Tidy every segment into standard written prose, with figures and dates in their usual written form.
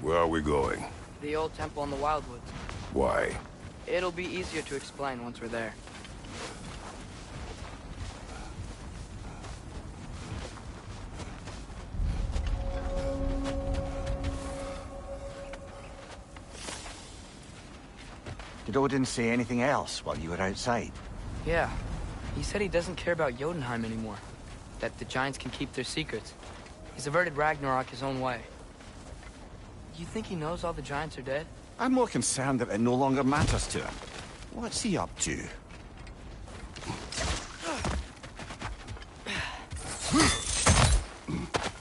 Where are we going? The old temple in the Wildwoods. Why? It'll be easier to explain once we're there. Did Odin say anything else while you were outside? Yeah. He said he doesn't care about Jotunheim anymore. That the Giants can keep their secrets. He's averted Ragnarok his own way. You think he knows all the Giants are dead? I'm more concerned that it no longer matters to him. What's he up to?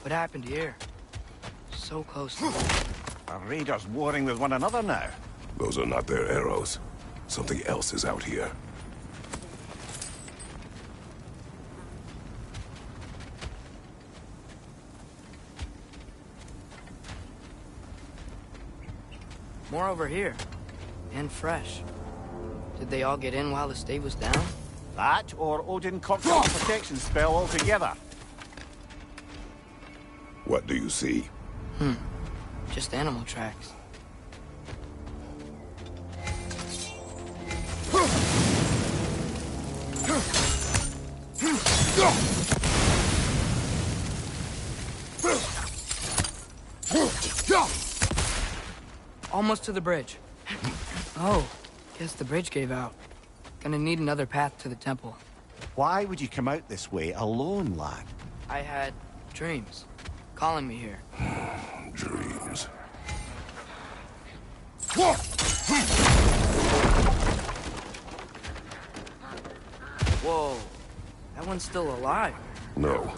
What happened here? So close to Are raiders warring with one another now? Those are not their arrows. Something else is out here. More over here. And fresh. Did they all get in while the stave was down? That, or Odin cocked up a protection spell altogether. What do you see? Just animal tracks. Almost to the bridge. Oh, guess the bridge gave out. Gonna need another path to the temple. Why would you come out this way alone, lad? I had dreams calling me here. Dreams. Whoa, that one's still alive. No.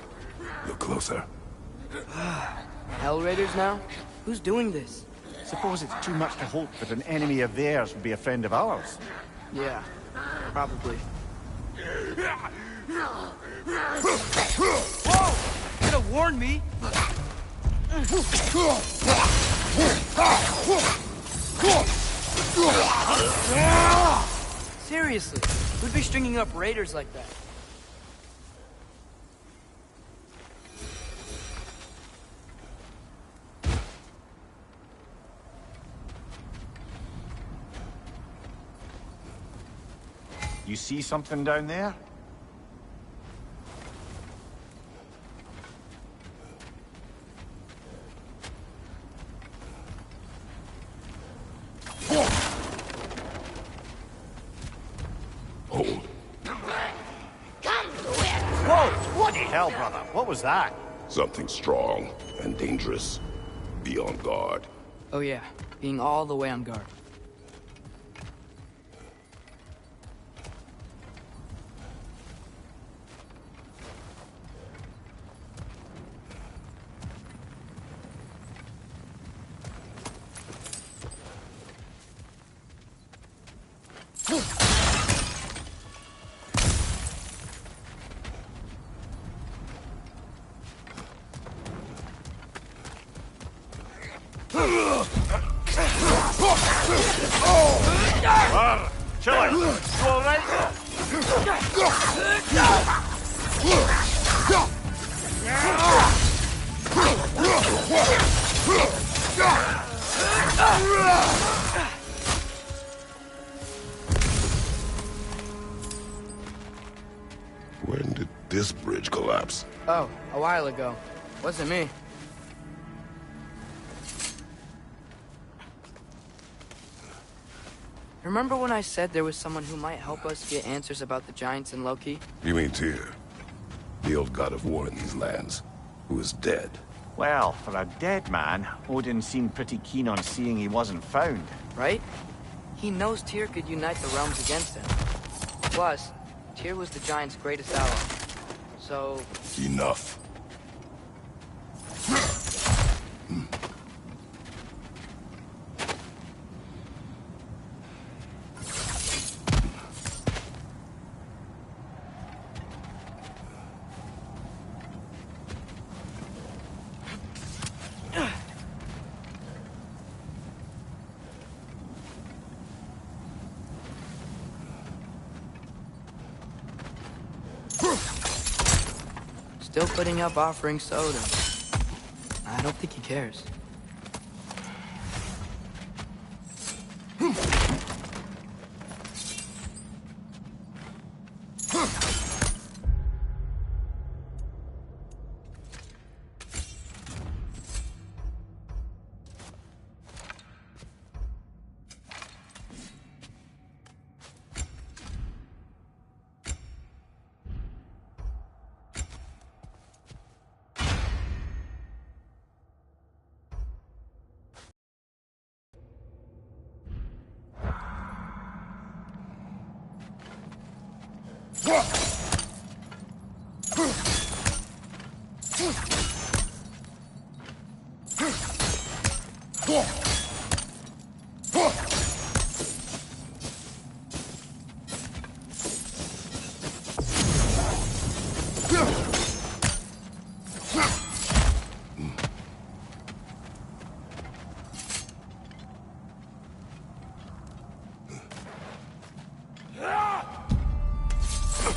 Look closer. Hell Raiders now? Who's doing this? Suppose it's too much to hope that an enemy of theirs would be a friend of ours. Yeah, probably. Whoa! Could have warned me! Seriously, who'd be stringing up raiders like that? You see something down there? Hold. Whoa! Bloody hell, brother. What was that? Something strong and dangerous. Be on guard. Oh yeah, being all the way on guard. Chill it. You all right? When did this bridge collapse? Oh, a while ago. Wasn't me. Remember when I said there was someone who might help us get answers about the Giants and Loki? You mean Tyr? The old god of war in these lands, who is dead. Well, for a dead man, Odin seemed pretty keen on seeing he wasn't found. Right? He knows Tyr could unite the realms against him. Plus, Tyr was the Giants' greatest ally. So... Enough. Still putting up offering soda. I don't think he cares.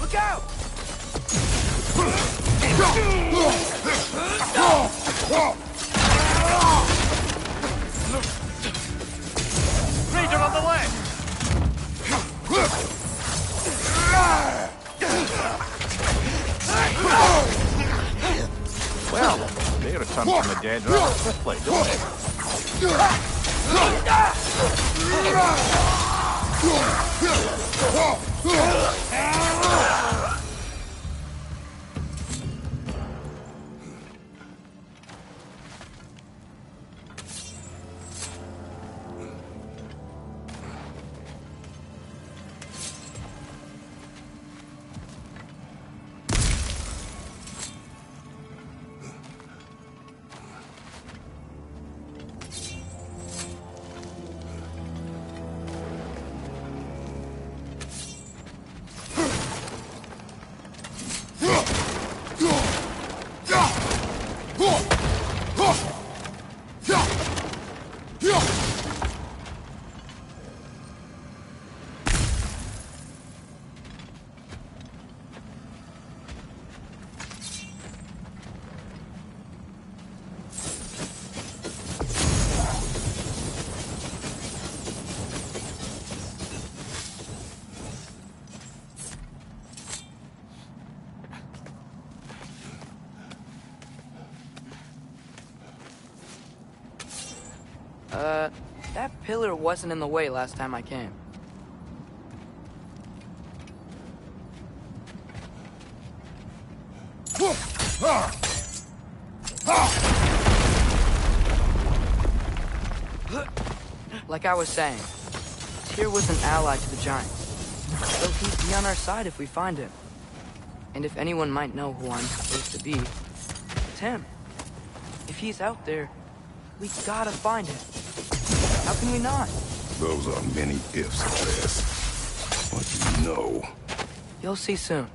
Look out! Ranger on the way! Well, they return from the dead rather quickly, don't they? That pillar wasn't in the way last time I came. Like I was saying, Tyr was an ally to the Giants, so he'd be on our side if we find him. And if anyone might know who I'm supposed to be, it's him. If he's out there, we gotta find him. How can we not? Those are many ifs at best. But you know. You'll see soon.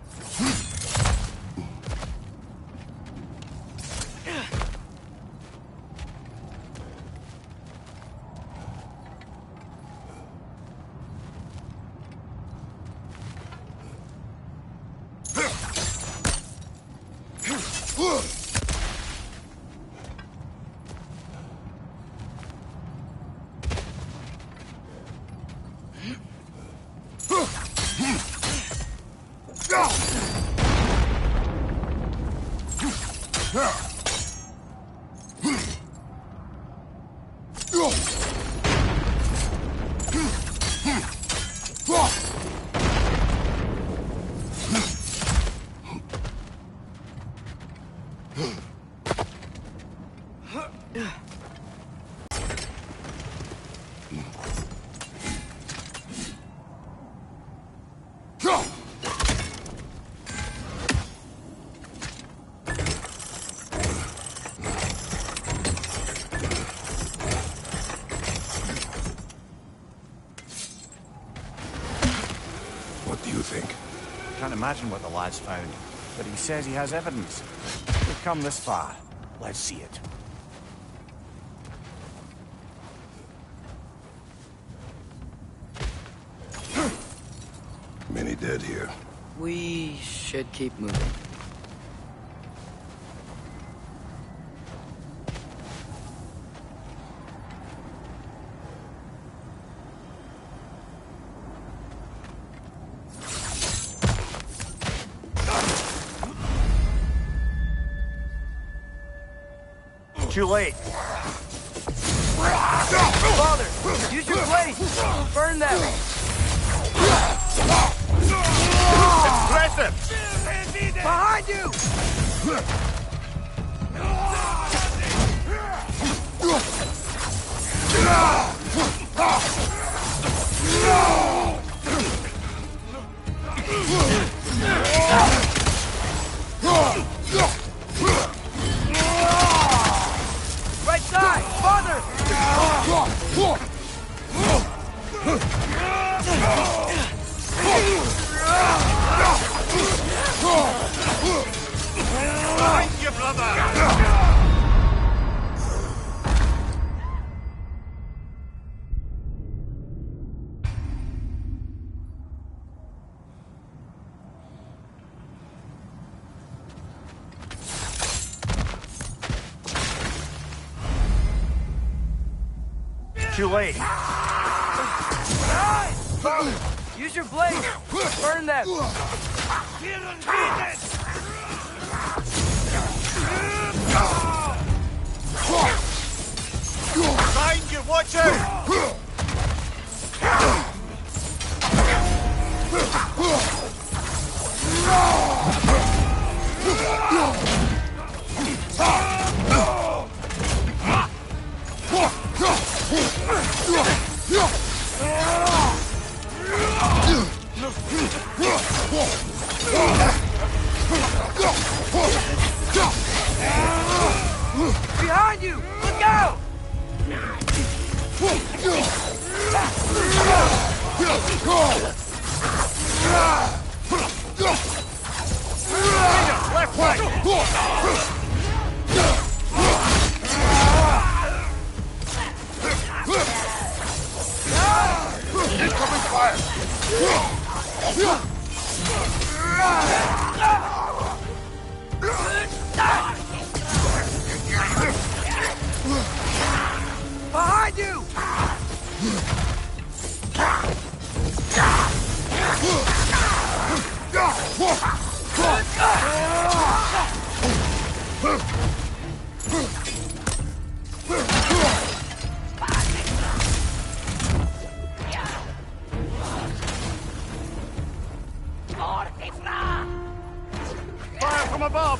What do you think? Can't imagine what the lad's found, but he says he has evidence. We've come this far. Let's see it. Many dead here. We should keep moving. Too late. Father, use your blade! Burn them! Aggressive! Behind you! Too late. Use your blade. Burn them. Behind you, watch out! Behind you! Look out! Left leg! Incoming fire! Behind you! Fire from above!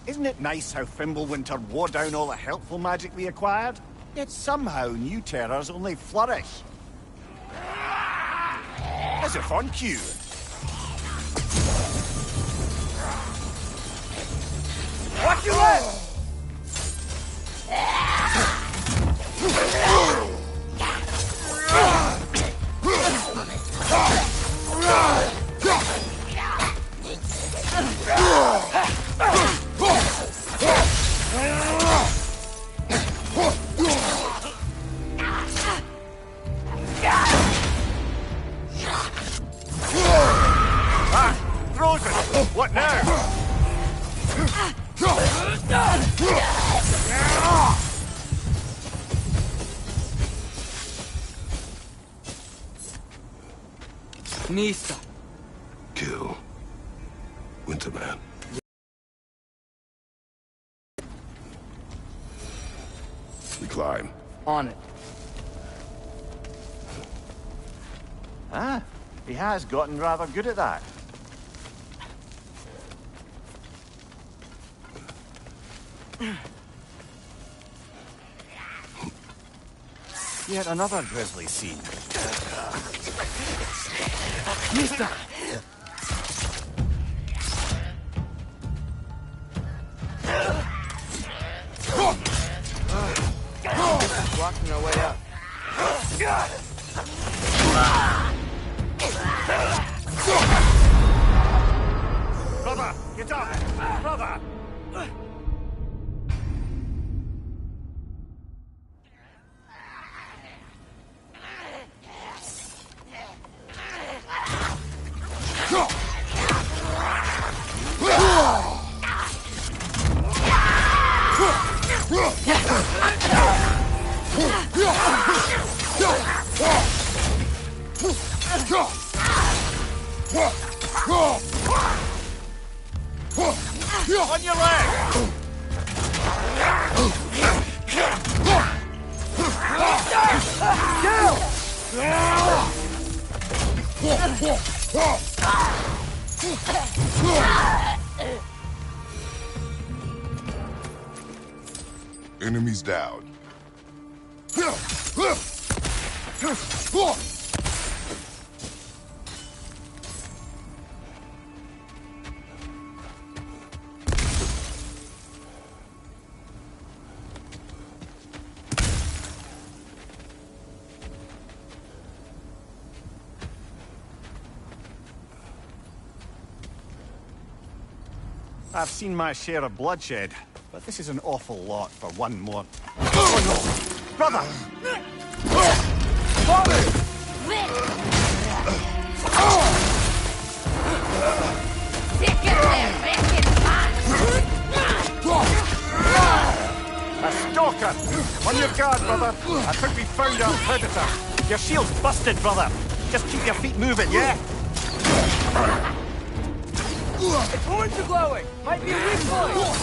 Isn't it nice how Fimbulwinter wore down all the helpful magic we acquired? Yet somehow new terrors only flourish. As if on cue. Watch your left! Frozen! What now? Nista. Kill. Winterman. We climb. On it. Ah, he has gotten rather good at that. Yet another grisly scene. Nista! Blocking our way up. Brother, get up! Brother! On your leg! Enemies down. I've seen my share of bloodshed, but this is an awful lot for one more. Oh no! Brother! Father! A stalker! On your guard, brother! I think we found our predator! Your shield's busted, brother! Just keep your feet moving, yeah? Its horns are glowing! Might be a weak point!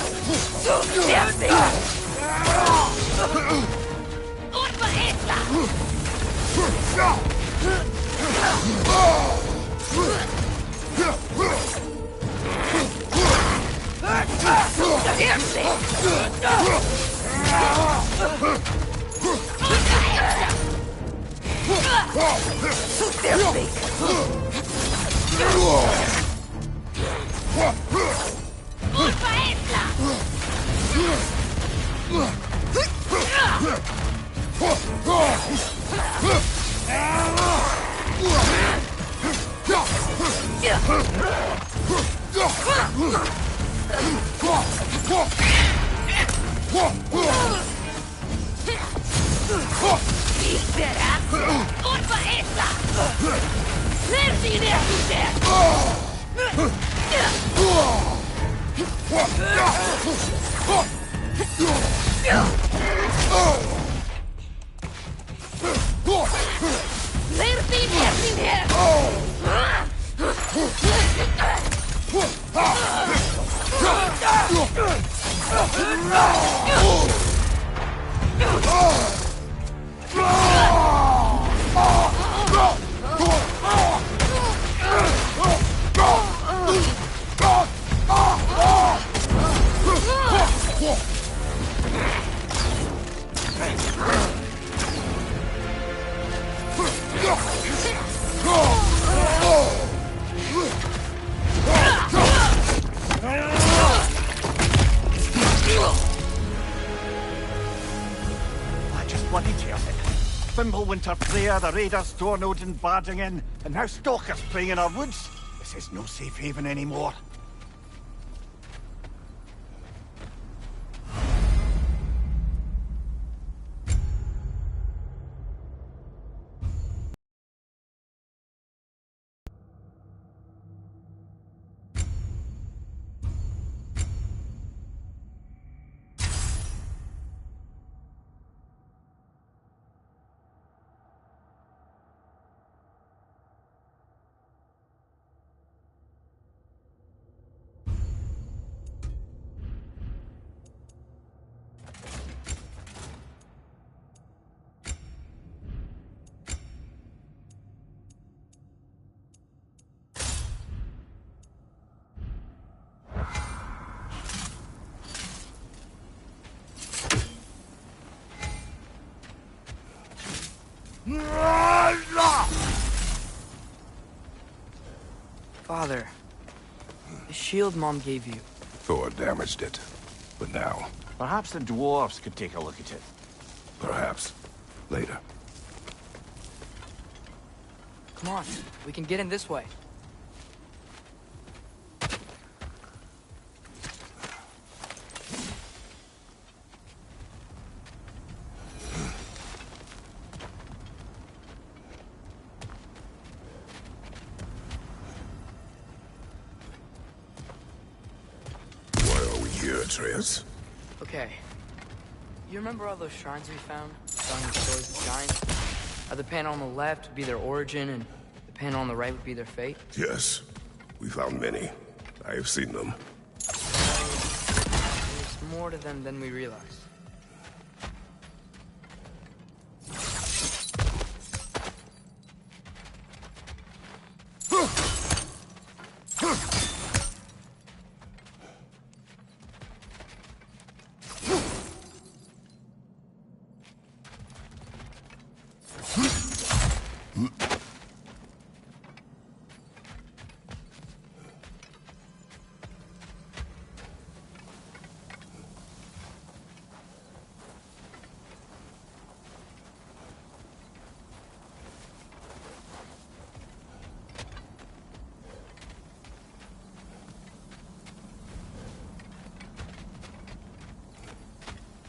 Winter Freya, the raiders, store Odin barging in, and now stalkers playing in our woods. This is no safe haven anymore. Father, the shield Mom gave you. Thor damaged it. But now, Perhaps the dwarves could take a look at it. perhaps, later. Come on, we can get in this way. Atreus. Okay. You remember all those shrines we found? Telling the stories of giants? The panel on the left would be their origin, and the panel on the right would be their fate? Yes, we found many. I have seen them. more to them than we realize.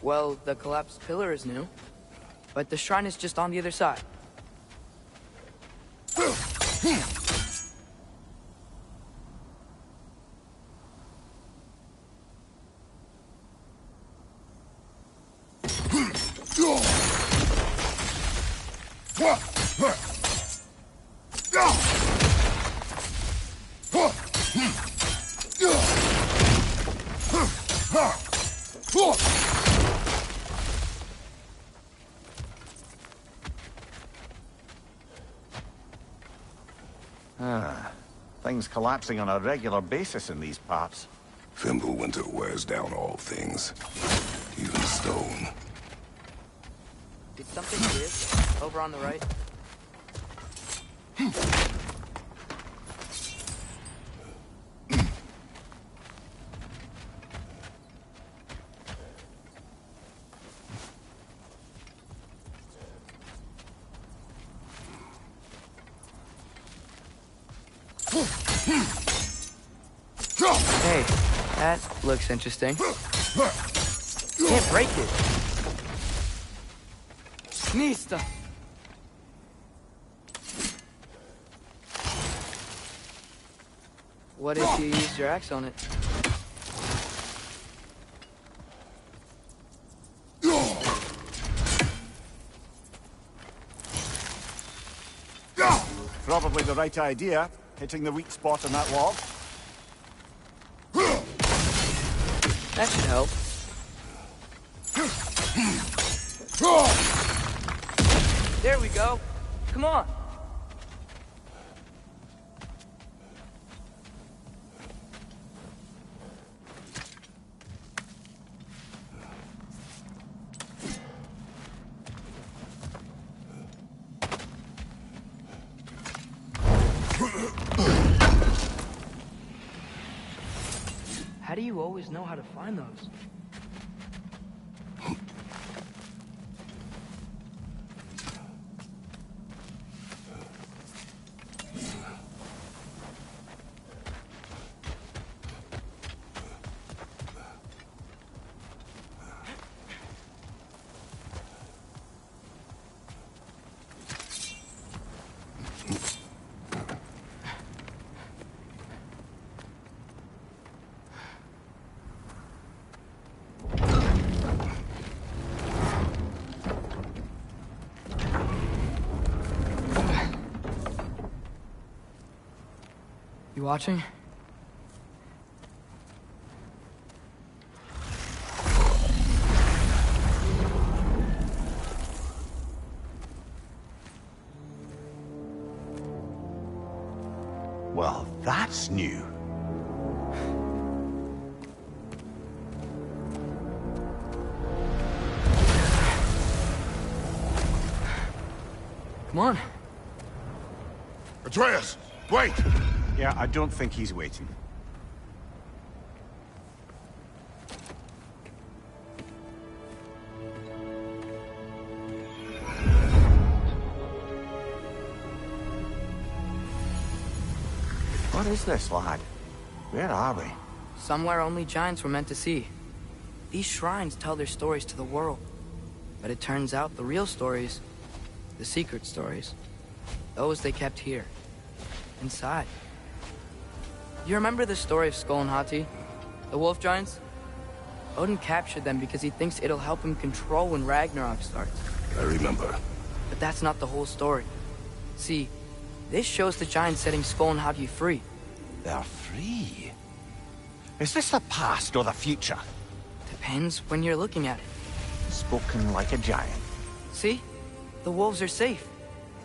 Well, the collapsed pillar is new, but the shrine is just on the other side. Things collapsing on a regular basis in these parts. Fimbulwinter wears down all things, even stone. Did something give over on the right? Hey, that looks interesting. Can't break it. Nista. What if you used your axe on it? Probably the right idea, hitting the weak spot on that wall. That should help. There we go. Come on. How do you always know how to find those? You watching? Well, that's new. Come on. Atreus, wait! Yeah, I don't think he's waiting. What is this, lad? Where are we? Somewhere only giants were meant to see. These shrines tell their stories to the world. But it turns out the real stories, the secret stories, those they kept here, inside. You remember the story of Skull and Hati? The wolf giants? Odin captured them because he thinks it'll help him control when Ragnarok starts. I remember. But that's not the whole story. See, this shows the giants setting Skull and Hati free. They're free. Is this the past or the future? Depends when you're looking at it. Spoken like a giant. See? The wolves are safe.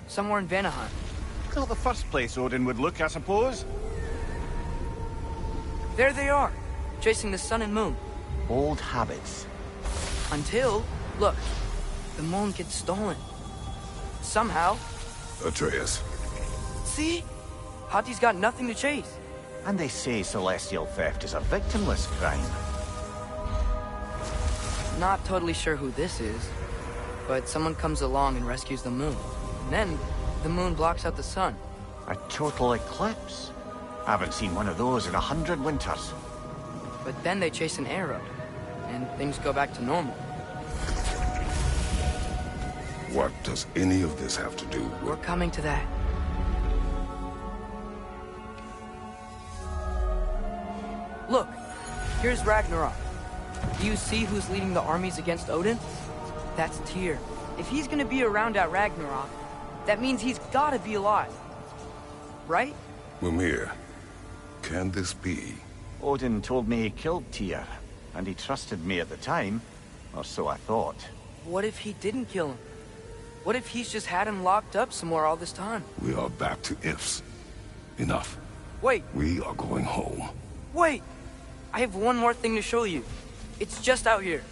Somewhere in Vanaheim. Not the first place Odin would look, I suppose. There they are, chasing the sun and moon. Old habits. Until, look, the moon gets stolen. Somehow. Atreus. See? Hati's got nothing to chase. And they say celestial theft is a victimless crime. Not totally sure who this is, but someone comes along and rescues the moon. And then, the moon blocks out the sun. A total eclipse. I haven't seen one of those in 100 winters. But then they chase an arrow, and things go back to normal. What does any of this have to do with... We're coming to that. Look, here's Ragnarok. Do you see who's leading the armies against Odin? That's Tyr. If he's gonna be around at Ragnarok, that means he's gotta be alive. Right? Mimir, can this be? Odin told me he killed Tyr, and he trusted me at the time, or so I thought. What if he didn't kill him? What if he's just had him locked up somewhere all this time? We are back to ifs. Enough. Wait, We are going home. wait! I have one more thing to show you. It's just out here.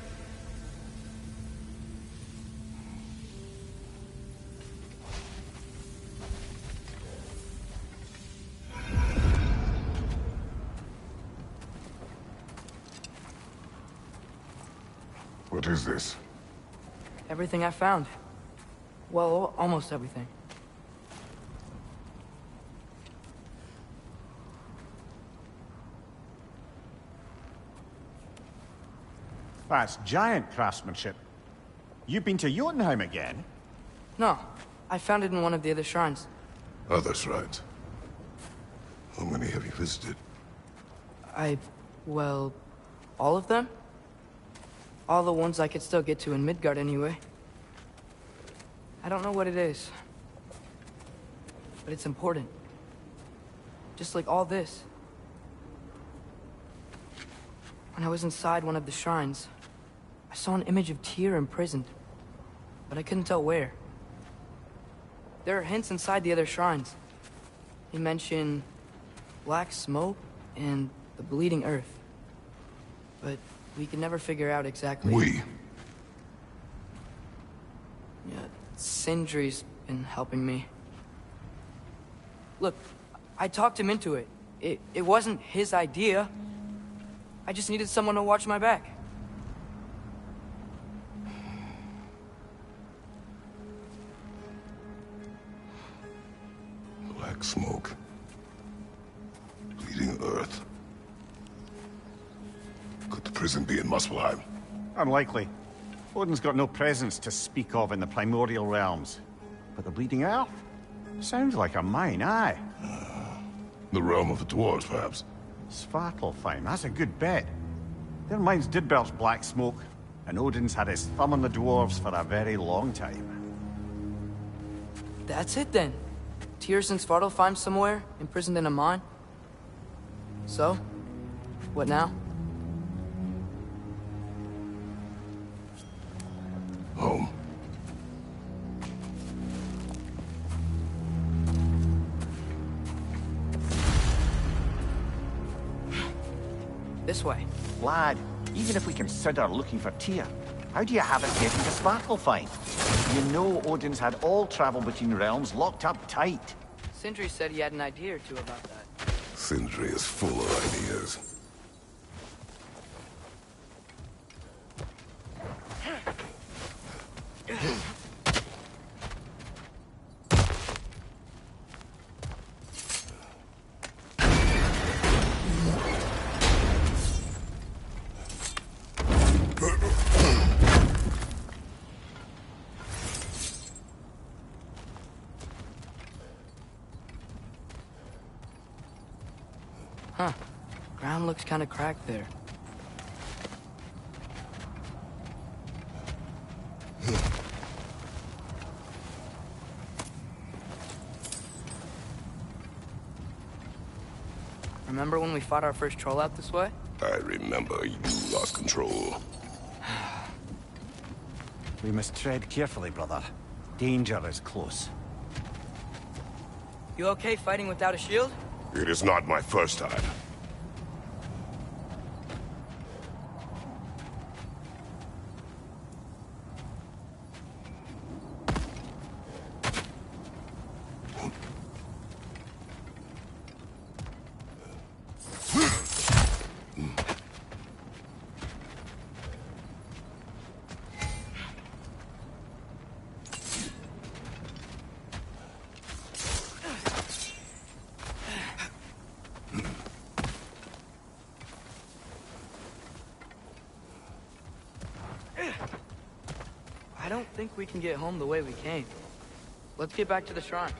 What is this? Everything I found. Well, almost everything. That's giant craftsmanship. You've been to Jotunheim again? No, I found it in one of the other shrines. Other shrines. How many have you visited? Well, all of them? All the ones I could still get to in Midgard anyway. I don't know what it is, but it's important. Just like all this. When I was inside one of the shrines, I saw an image of Tyr imprisoned, but I couldn't tell where. There are hints inside the other shrines. They mention black smoke and the bleeding earth, but we can never figure out exactly. We. Yeah, Sindri's been helping me. Look, I talked him into it. It wasn't his idea. I just needed someone to watch my back. Black smoke. Bleeding earth. Could the prison be in Muspelheim? Unlikely. Odin's got no presence to speak of in the primordial realms. But the Bleeding Earth? Sounds like a mine, aye. The realm of the dwarves, perhaps. Svartalfheim, that's a good bet. Their mines did belch black smoke, and Odin's had his thumb on the dwarves for a very long time. That's it then. Tyr's in Svartalfheim somewhere, imprisoned in a mine. So, what now? Home. This way. Lad, even if we consider looking for Tyr, how do you have it getting to Svartalfheim? You know Odin's had all travel between realms locked up tight. Sindri said he had an idea or two about that. Sindri is full of ideas. Huh. Ground looks kind of cracked there. Remember when we fought our first troll out this way? I remember you lost control. We must tread carefully, brother. Danger is close. You okay fighting without a shield? It is not my first time. I don't think we can get home the way we came. Let's get back to the shrine.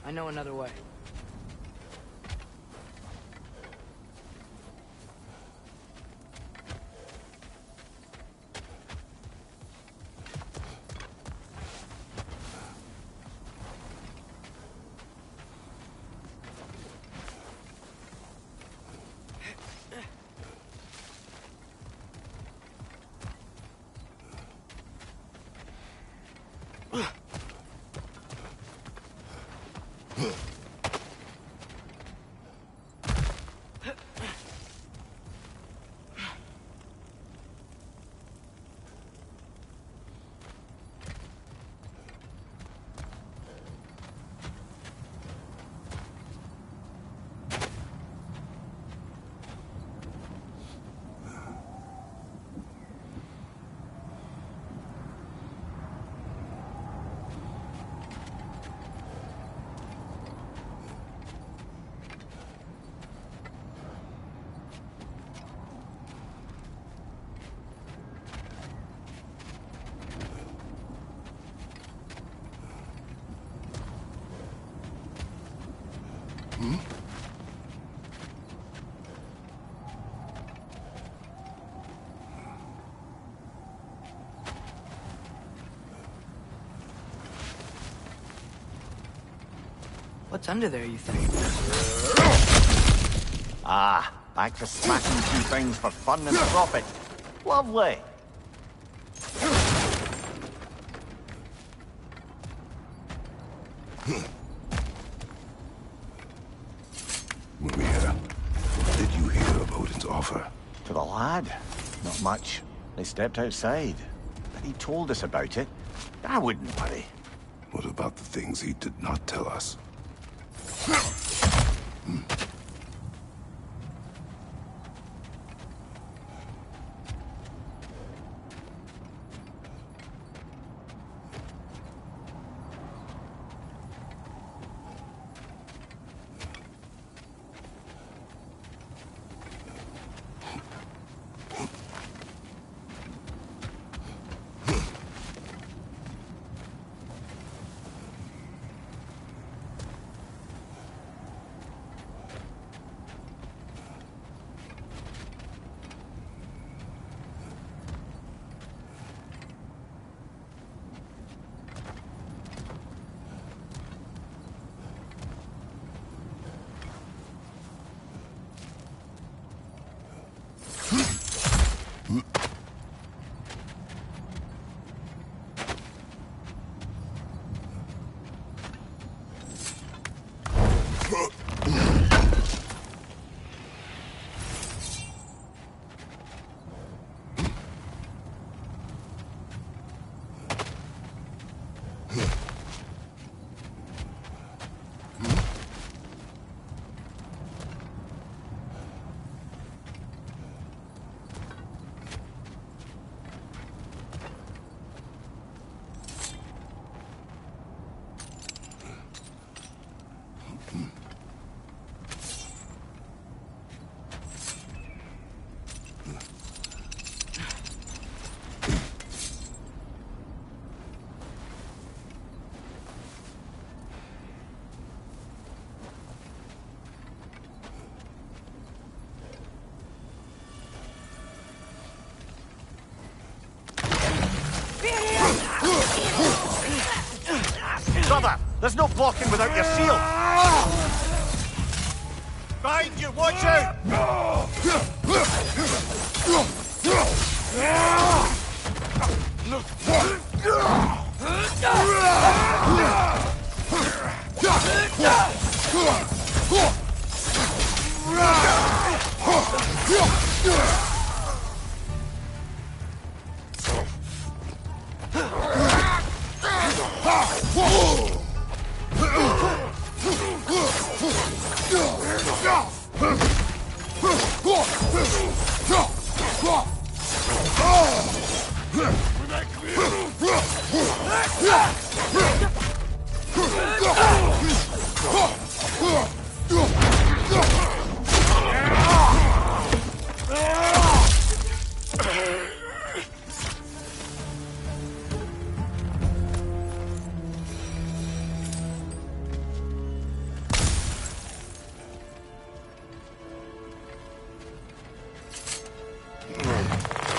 I know another way. What's under there, you think? Ah, back to smashing two things for fun and profit. Lovely. Maria, what did you hear of Odin's offer? To the lad? Not much. They stepped outside. But he told us about it. I wouldn't worry. What about the things he did not tell us? Brother, there's no blocking without your shield. Behind you! Watch out!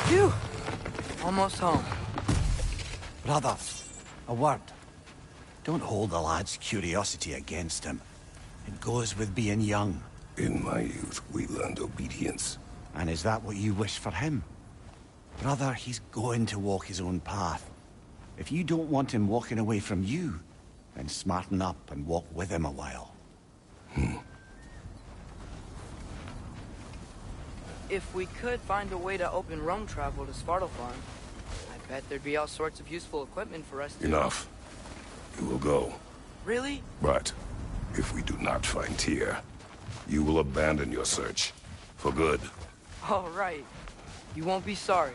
Phew! Almost home. Brother, a word. Don't hold the lad's curiosity against him. It goes with being young. In my youth, we learned obedience. And is that what you wish for him? Brother, he's going to walk his own path. If you don't want him walking away from you, then smarten up and walk with him a while. If we could find a way to open roam travel to Svartalfheim, I bet there'd be all sorts of useful equipment for us to... Enough. You will go. Really? But if we do not find Tyr, you will abandon your search. For good. All right. You won't be sorry.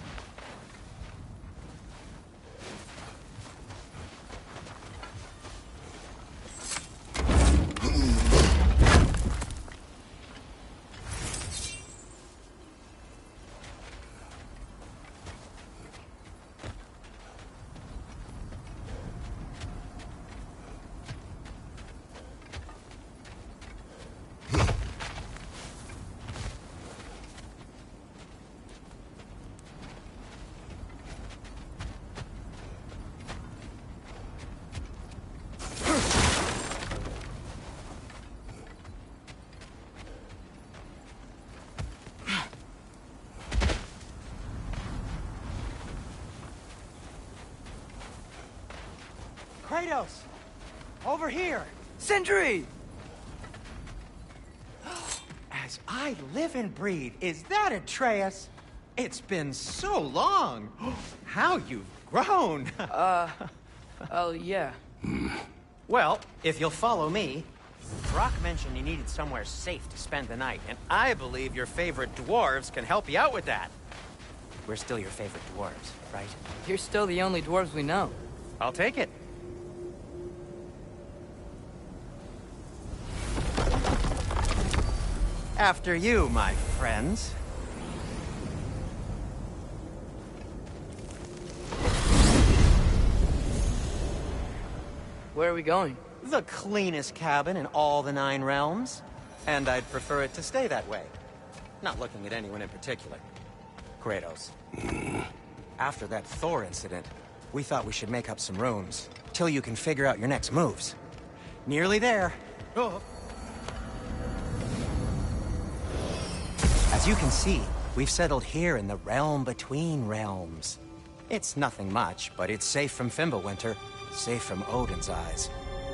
Kratos! Over here! Sentry! As I live and breathe, is that Atreus? It's been so long! How you've grown! Oh, yeah. Well, if you'll follow me, Brock mentioned you needed somewhere safe to spend the night, and I believe your favorite dwarves can help you out with that. We're still your favorite dwarves, right? You're still the only dwarves we know. I'll take it. After you, my friends. Where are we going? The cleanest cabin in all the 9 realms. And I'd prefer it to stay that way. Not looking at anyone in particular. Kratos. After that Thor incident, we thought we should make up some rooms, till you can figure out your next moves. Nearly there. As you can see, we've settled here in the realm between realms. It's nothing much, but it's safe from Fimbulwinter, safe from Odin's eyes.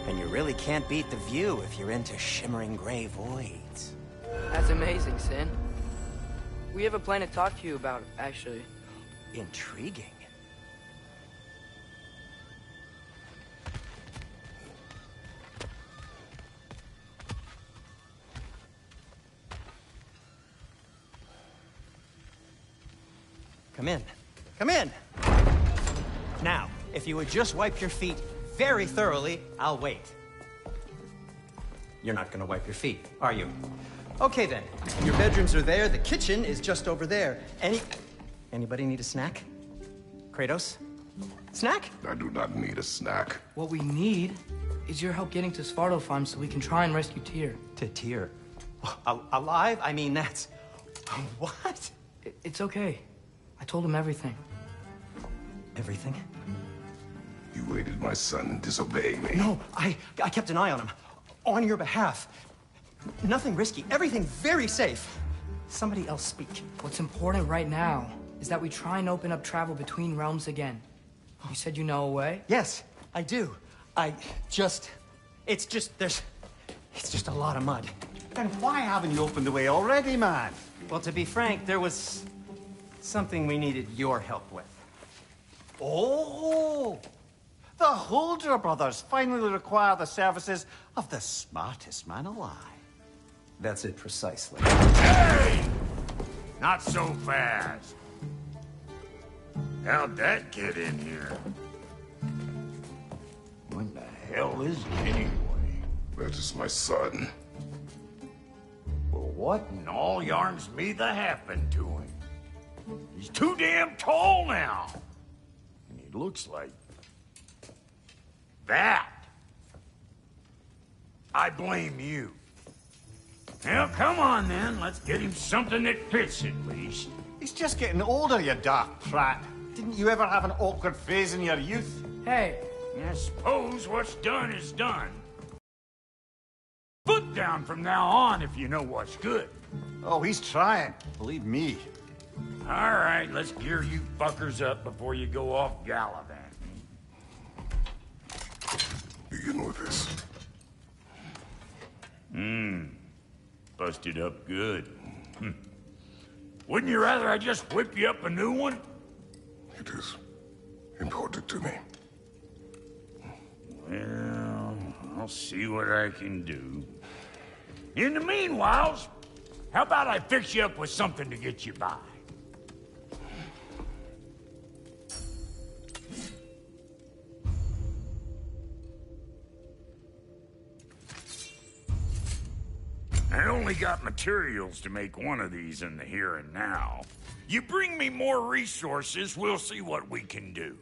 And you really can't beat the view if you're into shimmering gray voids. That's amazing, Sin. We have a plan to talk to you about, actually. Intriguing. Come in. Come in! Now, if you would just wipe your feet very thoroughly, I'll wait. You're not gonna wipe your feet, are you? Okay then. Your bedrooms are there, the kitchen is just over there. Anybody need a snack? Kratos? Snack? I do not need a snack. What we need is your help getting to Svartalfheim so we can try and rescue Tyr. To Tyr? Alive? I mean, that's... What? It's okay. I told him everything. Everything? You aided my son in disobeying me. No, I kept an eye on him. On your behalf. Nothing risky. Everything very safe. Somebody else speak. What's important right now is that we try and open up travel between realms again. You said you know a way? Yes, I do. It's just a lot of mud. Then why haven't you opened the way already, man? Well, to be frank, there was something we needed your help with. Oh! The Holder brothers finally require the services of the smartest man alive. That's it precisely. Hey! Not so fast. How'd that get in here? What the hell is it anyway? That is my son. Well, what in all yarns me the happened to him? He's too damn tall now. And he looks like... that. I blame you. Well, come on then. Let's get him something that fits at least. He's just getting older, you dark prat. Didn't you ever have an awkward phase in your youth? Hey, I suppose what's done is done. Foot down from now on if you know what's good. Oh, he's trying. Believe me. All right, let's gear you fuckers up before you go off gallivanting. Begin with this. Busted up good. Wouldn't you rather I just whip you up a new one? It is important to me. Well, I'll see what I can do. In the meanwhile, how about I fix you up with something to get you by? I only got materials to make one of these in the here and now. You bring me more resources, we'll see what we can do.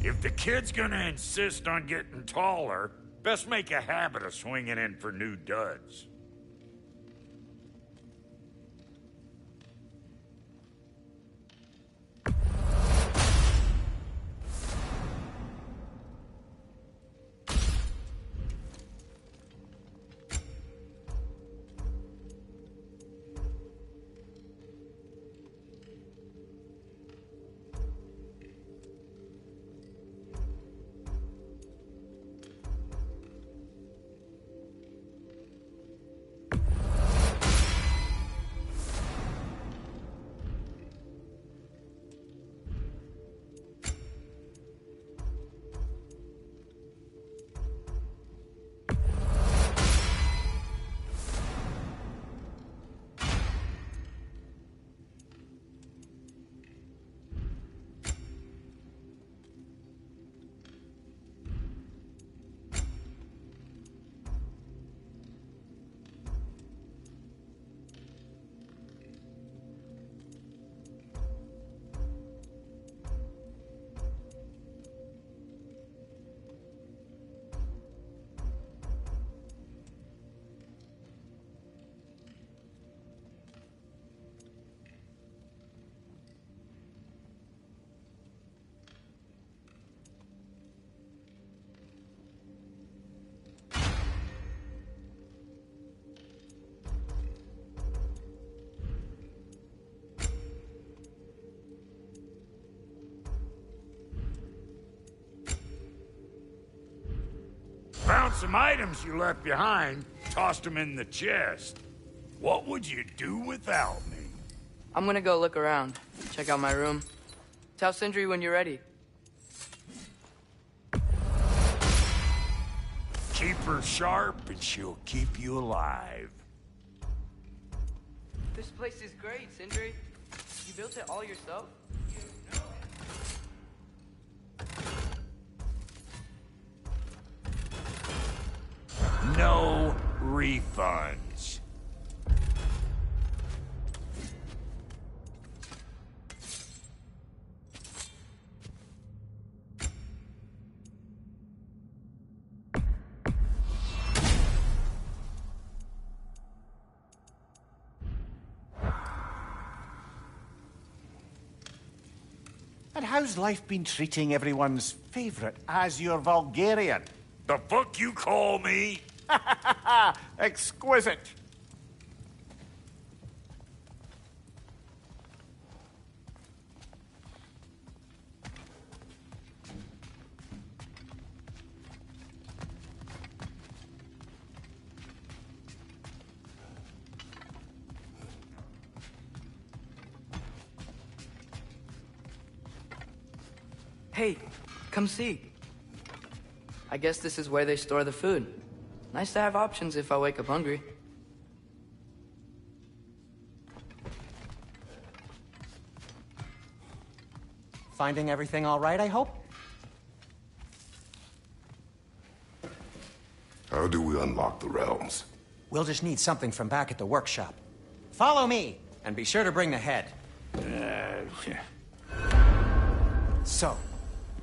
If the kid's gonna insist on getting taller, best make a habit of swinging in for new duds. Found some items you left behind, tossed them in the chest. What would you do without me? I'm gonna go look around. Check out my room. Tell Sindri when you're ready. Keep her sharp and she'll keep you alive. This place is great, Sindri. You built it all yourself? No refunds. And how's life been treating everyone's favorite Azure Vulgarian? The fuck you call me? Exquisite. Hey, come see. I guess this is where they store the food. Nice to have options if I wake up hungry. Finding everything all right, I hope? How do we unlock the realms? We'll just need something from back at the workshop. Follow me, and be sure to bring the head. So,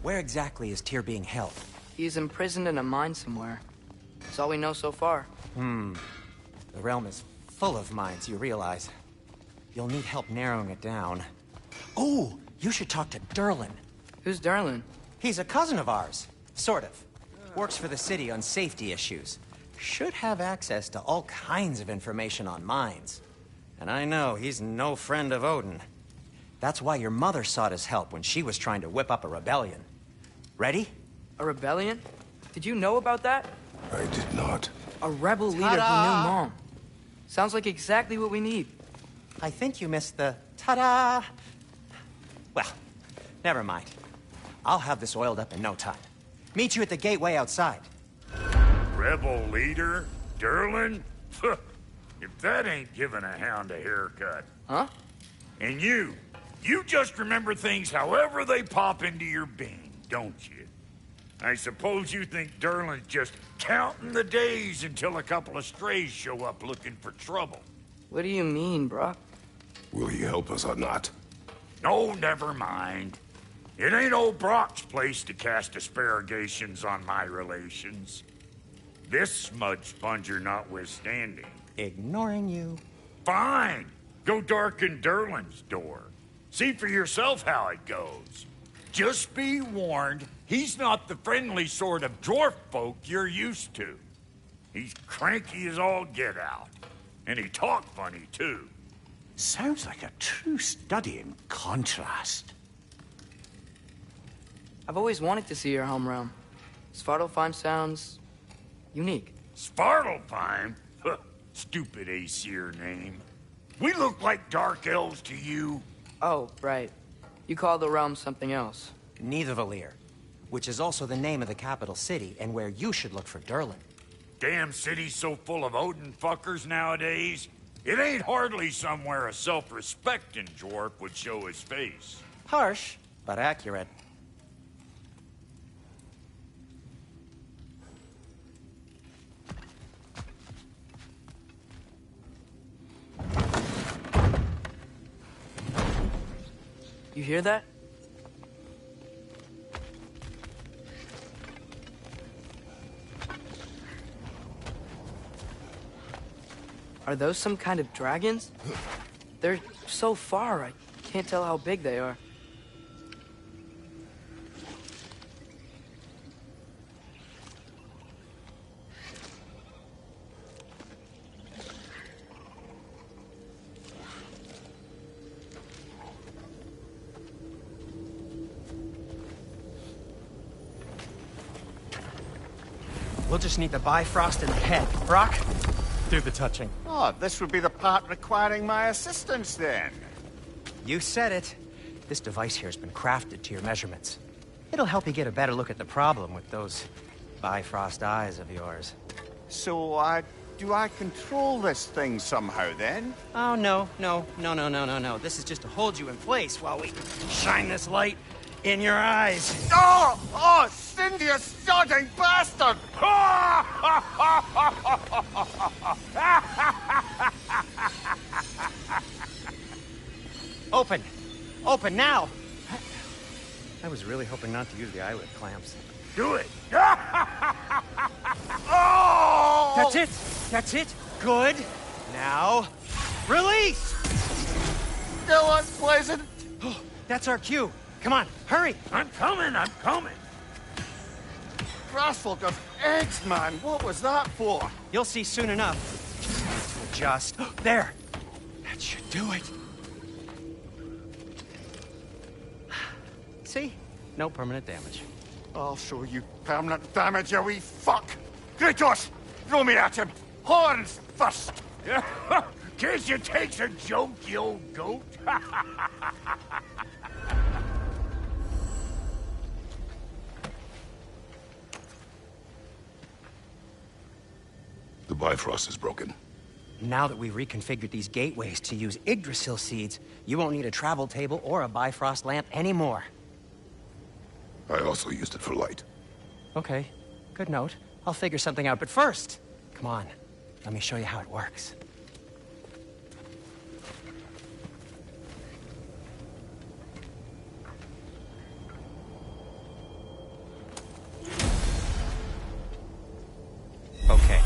where exactly is Tyr being held? He's imprisoned in a mine somewhere. That's all we know so far. The realm is full of mines, you realize. You'll need help narrowing it down. Oh, you should talk to Durlin. Who's Darlin? He's a cousin of ours. Sort of. Works for the city on safety issues. Should have access to all kinds of information on mines. And I know he's no friend of Odin. That's why your mother sought his help when she was trying to whip up a rebellion. Ready? A rebellion? Did you know about that? I did not. A rebel leader who knew Mom. Sounds like exactly what we need. I think you missed the ta-da. Well, never mind. I'll have this oiled up in no time. Meet you at the gateway outside. Rebel leader? Durlin? If that ain't giving a hound a haircut. Huh? And you just remember things however they pop into your bean, don't you? I suppose you think Durlin's just counting the days until a couple of strays show up looking for trouble. What do you mean, Brock? Will he help us or not? No, never mind. It ain't old Brock's place to cast aspersions on my relations. This smudge sponger notwithstanding. Ignoring you. Fine. Go darken Durlin's door. See for yourself how it goes. Just be warned, he's not the friendly sort of dwarf folk you're used to. He's cranky as all get out. And he talk funny, too. Sounds like a true study in contrast. I've always wanted to see your home realm. Svartalfheim sounds unique. Svartalfheim? Huh, stupid Aesir name. We look like dark elves to you. Oh, right. You call the realm something else. Nidavellir, which is also the name of the capital city and where you should look for Durlin. Damn city's so full of Odin fuckers nowadays. It ain't hardly somewhere a self-respecting dwarf would show his face. Harsh, but accurate. You hear that? Are those some kind of dragons? They're so far, I can't tell how big they are. We'll just need the Bifrost in the head. Brock, do the touching. Oh, this would be the part requiring my assistance then. You said it. This device here has been crafted to your measurements. It'll help you get a better look at the problem with those Bifrost eyes of yours. So, do I control this thing somehow, then? Oh, no. This is just to hold you in place while we shine this light in your eyes. Oh, Cindy, you sodding bastard! Open now! I was really hoping not to use the eyelid clamps. Do it. Oh! That's it. Good. Now, release! Still unpleasant. Oh, that's our cue. Come on, hurry! I'm coming. Grassful of eggs, man. What was that for? You'll see soon enough. Just there. That should do it. See? No permanent damage. I'll show you permanent damage, you wee fuck! Kratos! Throw me at him! Horns first! Can't you take a joke, you old goat? The Bifrost is broken. Now that we've reconfigured these gateways to use Yggdrasil seeds, you won't need a travel table or a Bifrost lamp anymore. I also used it for light. Okay, good note. I'll figure something out, but first, come on, let me show you how it works. Okay,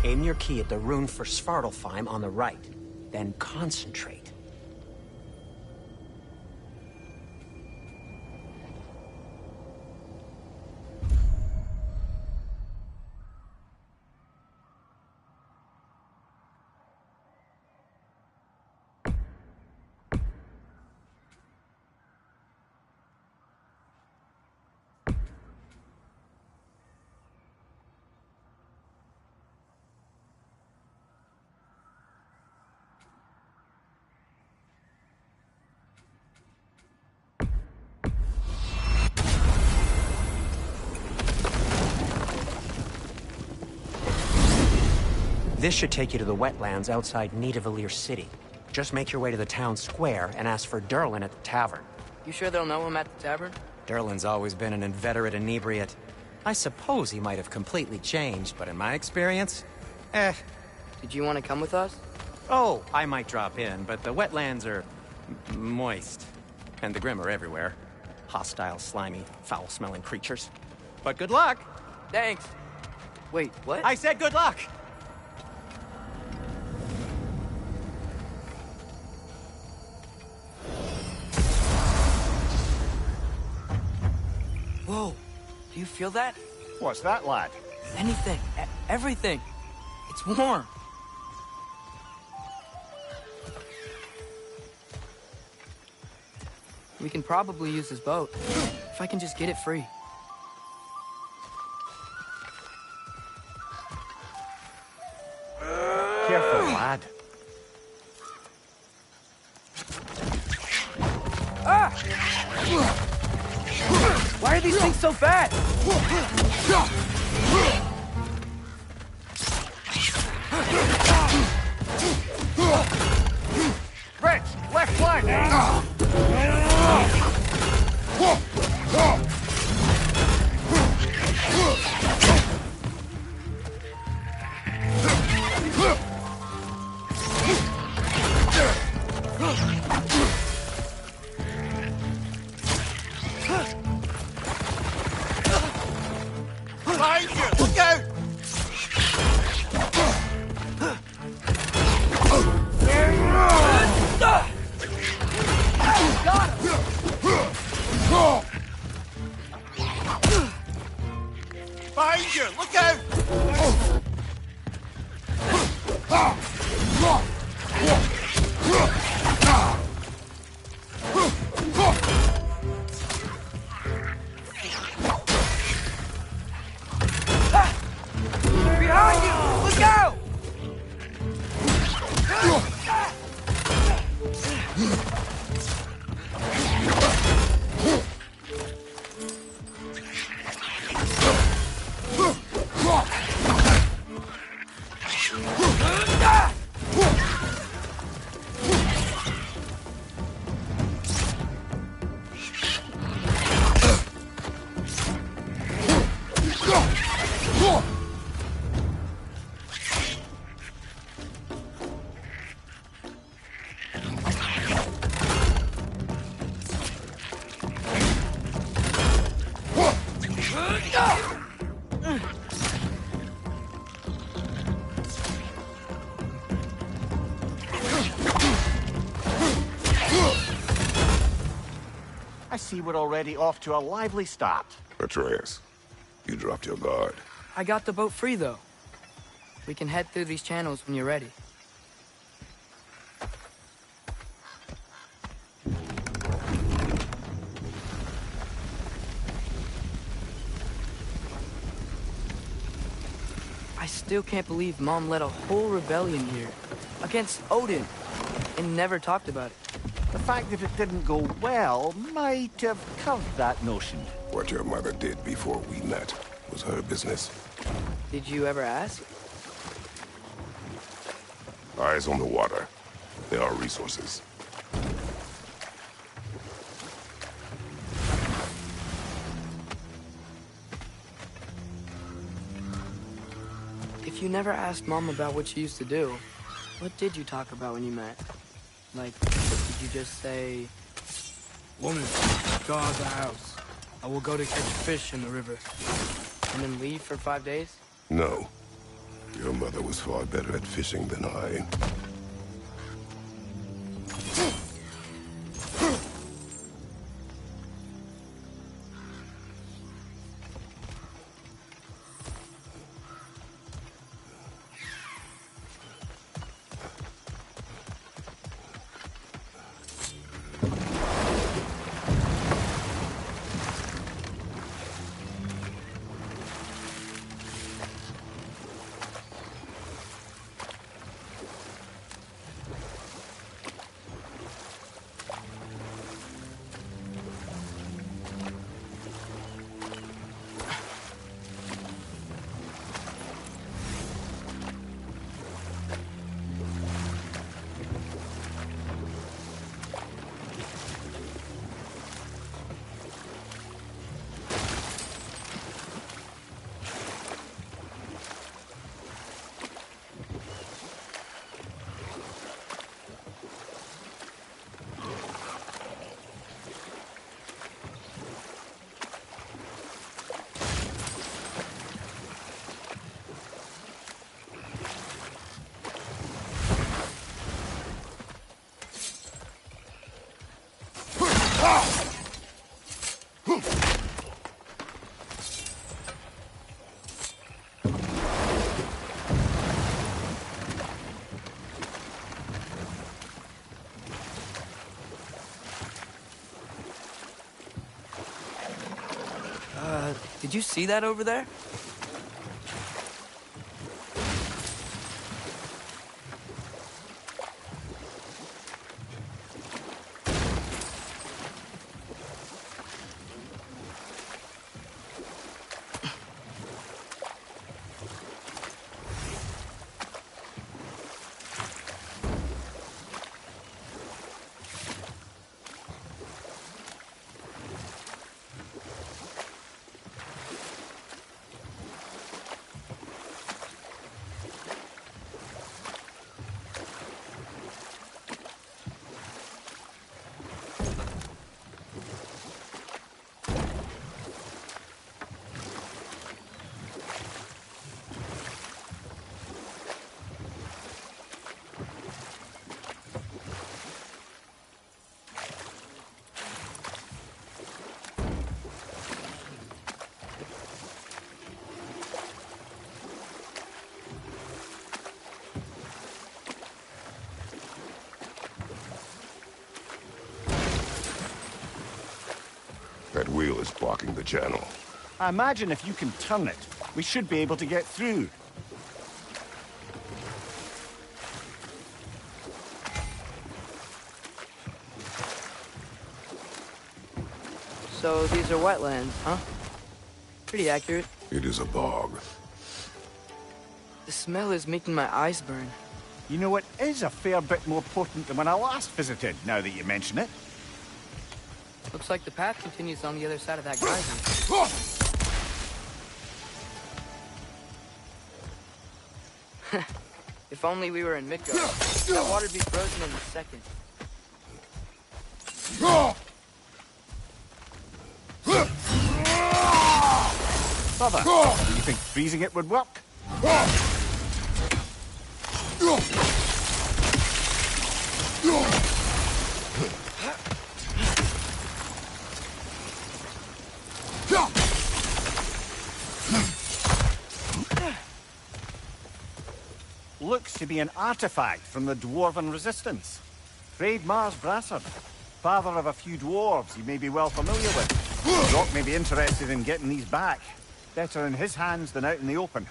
aim your key at the rune for Svartalfheim on the right, then concentrate. This should take you to the wetlands outside Nidavellir City. Just make your way to the town square and ask for Durlin at the tavern. You sure they'll know him at the tavern? Durlin's always been an inveterate inebriate. I suppose he might have completely changed, but in my experience, Did you want to come with us? Oh, I might drop in, but the wetlands are moist. And the Grim are everywhere. Hostile, slimy, foul-smelling creatures. But good luck! Thanks. Wait, what? I said good luck! Whoa, do you feel that? What's that, lad? Anything, everything. It's warm. We can probably use this boat, if I can just get it free. Careful, lad. Why are these things so fast? Rich, left flank! Behind you! Look out! Behind you! Look out! I see we're already off to a lively start. Atreus, you dropped your guard. I got the boat free, though. We can head through these channels when you're ready. I still can't believe Mom led a whole rebellion here against Odin and never talked about it. The fact that it didn't go well might have curved that notion. What your mother did before we met was her business. Did you ever ask? Eyes on the water. There are resources. If you never asked Mom about what she used to do, what did you talk about when you met? Like, did you just say, "Woman, go out of the house. I will go to catch fish in the river," and then leave for 5 days? No. Your mother was far better at fishing than I. Did you see that over there? That wheel is blocking the channel. I imagine if you can turn it, we should be able to get through. So these are wetlands, huh? Pretty accurate. It is a bog. The smell is making my eyes burn. You know, it is a fair bit more potent than when I last visited, now that you mention it. Looks like the path continues on the other side of that geyser. If only we were in Midgard. That water'd be frozen in a second. Brother, do you think freezing it would work? looks to be an artifact from the Dwarven Resistance. Trade Mars Brassard, father of a few dwarves you may be well familiar with. Doc may be interested in getting these back. Better in his hands than out in the open.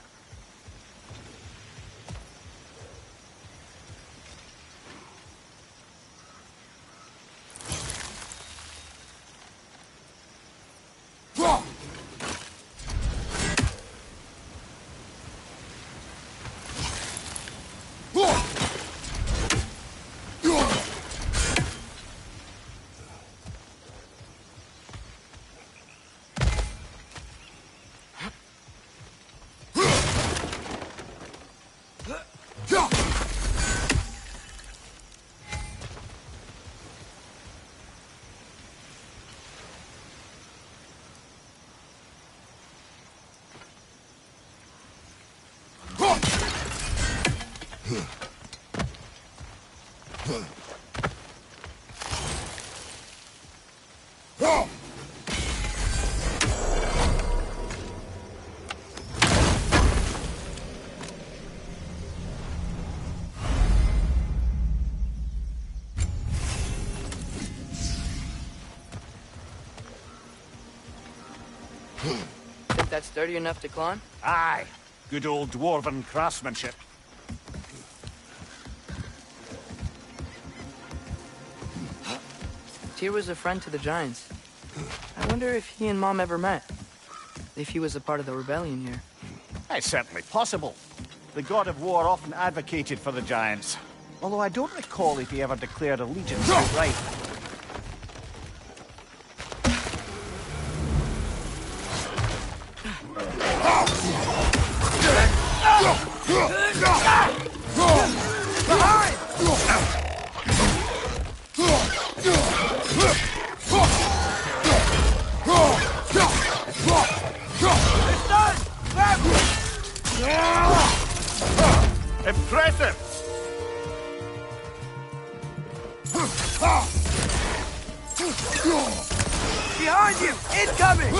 Think that's sturdy enough to climb? Aye. Good old Dwarven craftsmanship. Tyr was a friend to the Giants. I wonder if he and Mom ever met. If he was a part of the rebellion here. It's certainly possible. The god of war often advocated for the Giants. Although I don't recall if he ever declared allegiance outright. Impressive! Behind you! Incoming!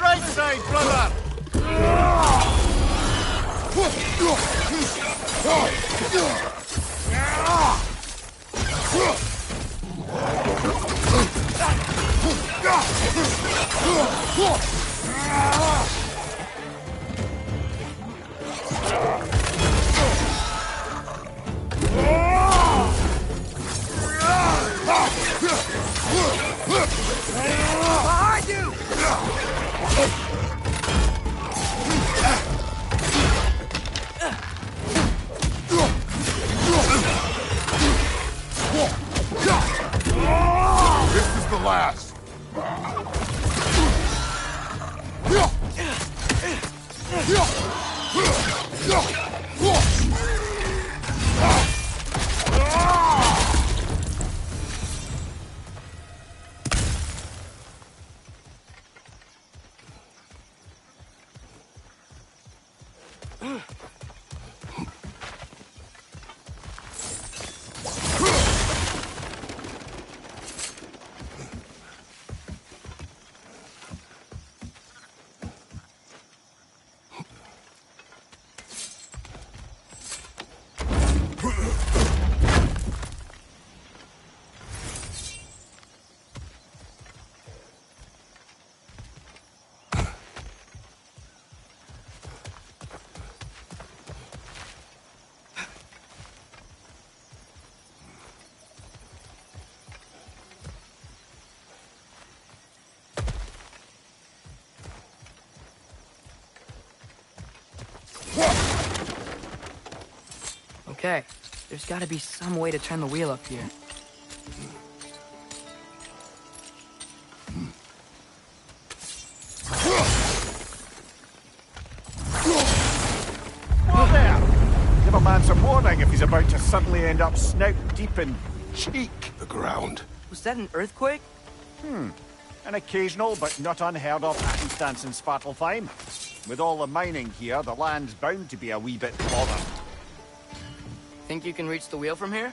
Right side, brother! Behind you! This is the last. Okay, There's gotta be some way to turn the wheel up here. Whoa there! Give a man some warning if he's about to suddenly end up snout deep in cheek. The ground. Was that an earthquake? An occasional but not unheard of happenstance in Svartalfheim. With all the mining here, the land's bound to be a wee bit bothered. Think you can reach the wheel from here?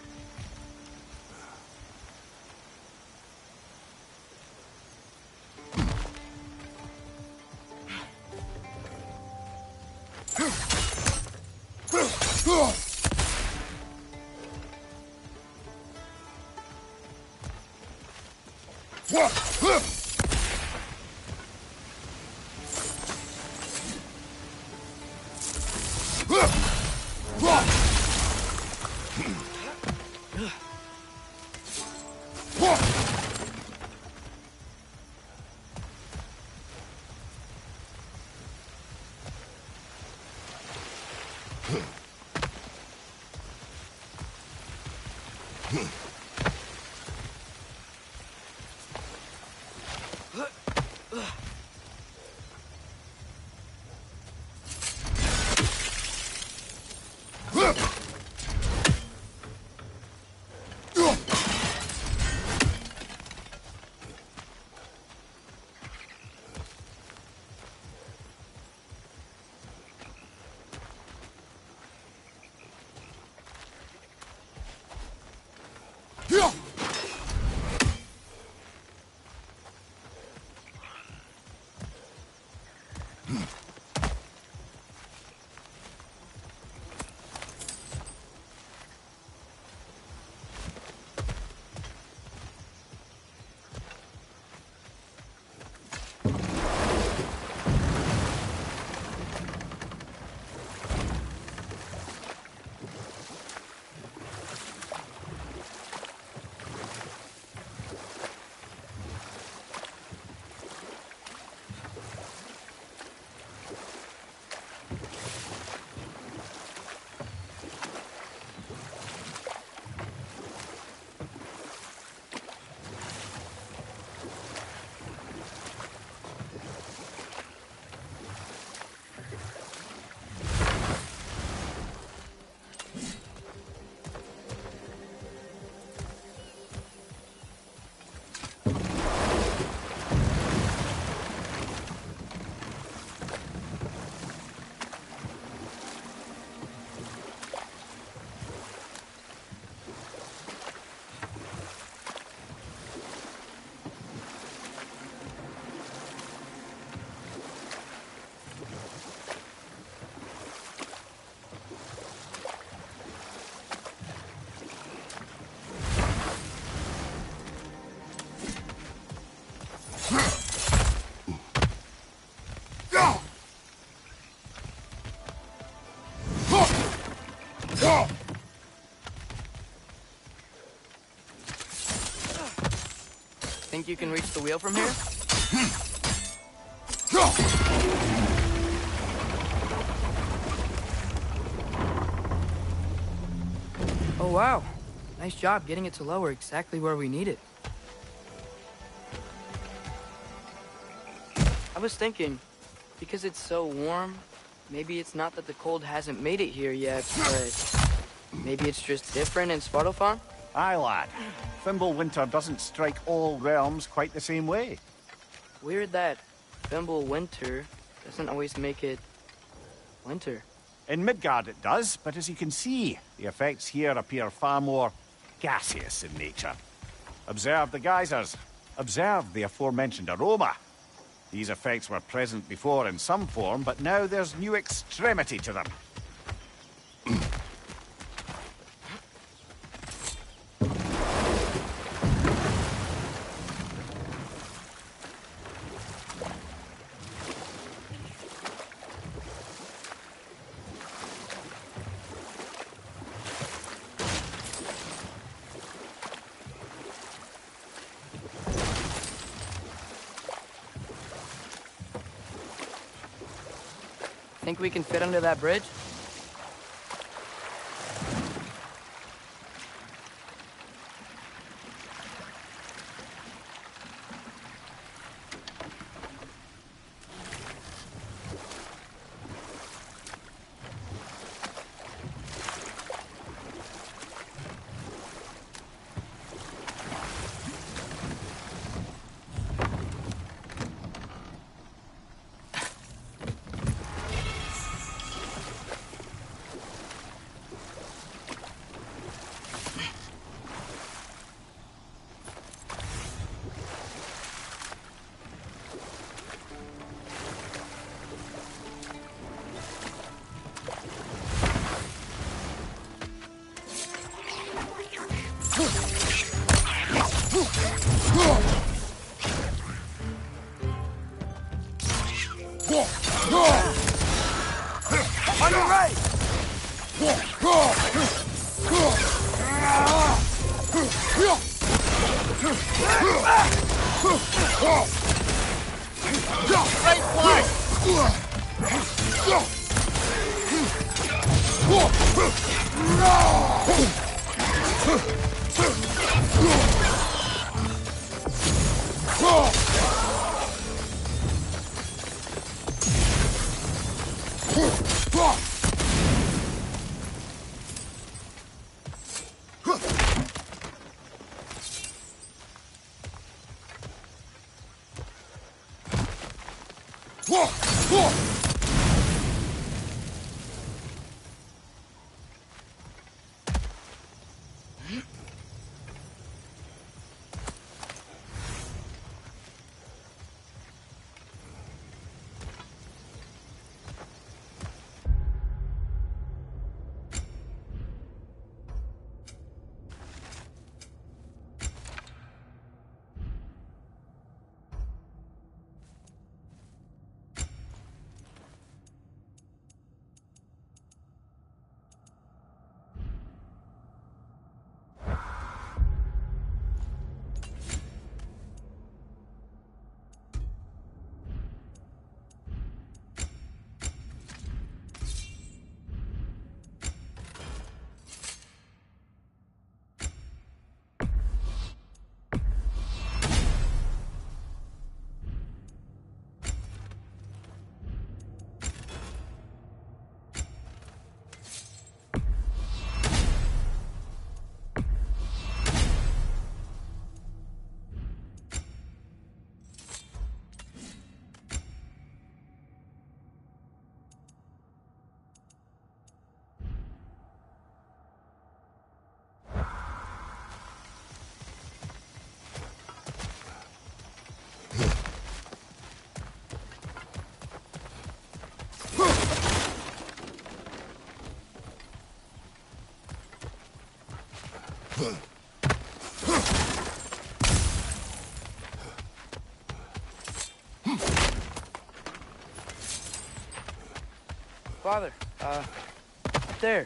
Think you can reach the wheel from here? Oh wow, nice job getting it to lower exactly where we need it. I was thinking, because it's so warm, maybe it's not that the cold hasn't made it here yet, but maybe it's just different in Svartalfheim? Aye, lad. Fimbulwinter doesn't strike all realms quite the same way. Weird that Fimbulwinter doesn't always make it winter. In Midgard it does, but as you can see, the effects here appear far more gaseous in nature. Observe the geysers. Observe the aforementioned aroma. These effects were present before in some form, but now there's new extremity to them. Think we can fit under that bridge? On your right! Right flank! Father, there.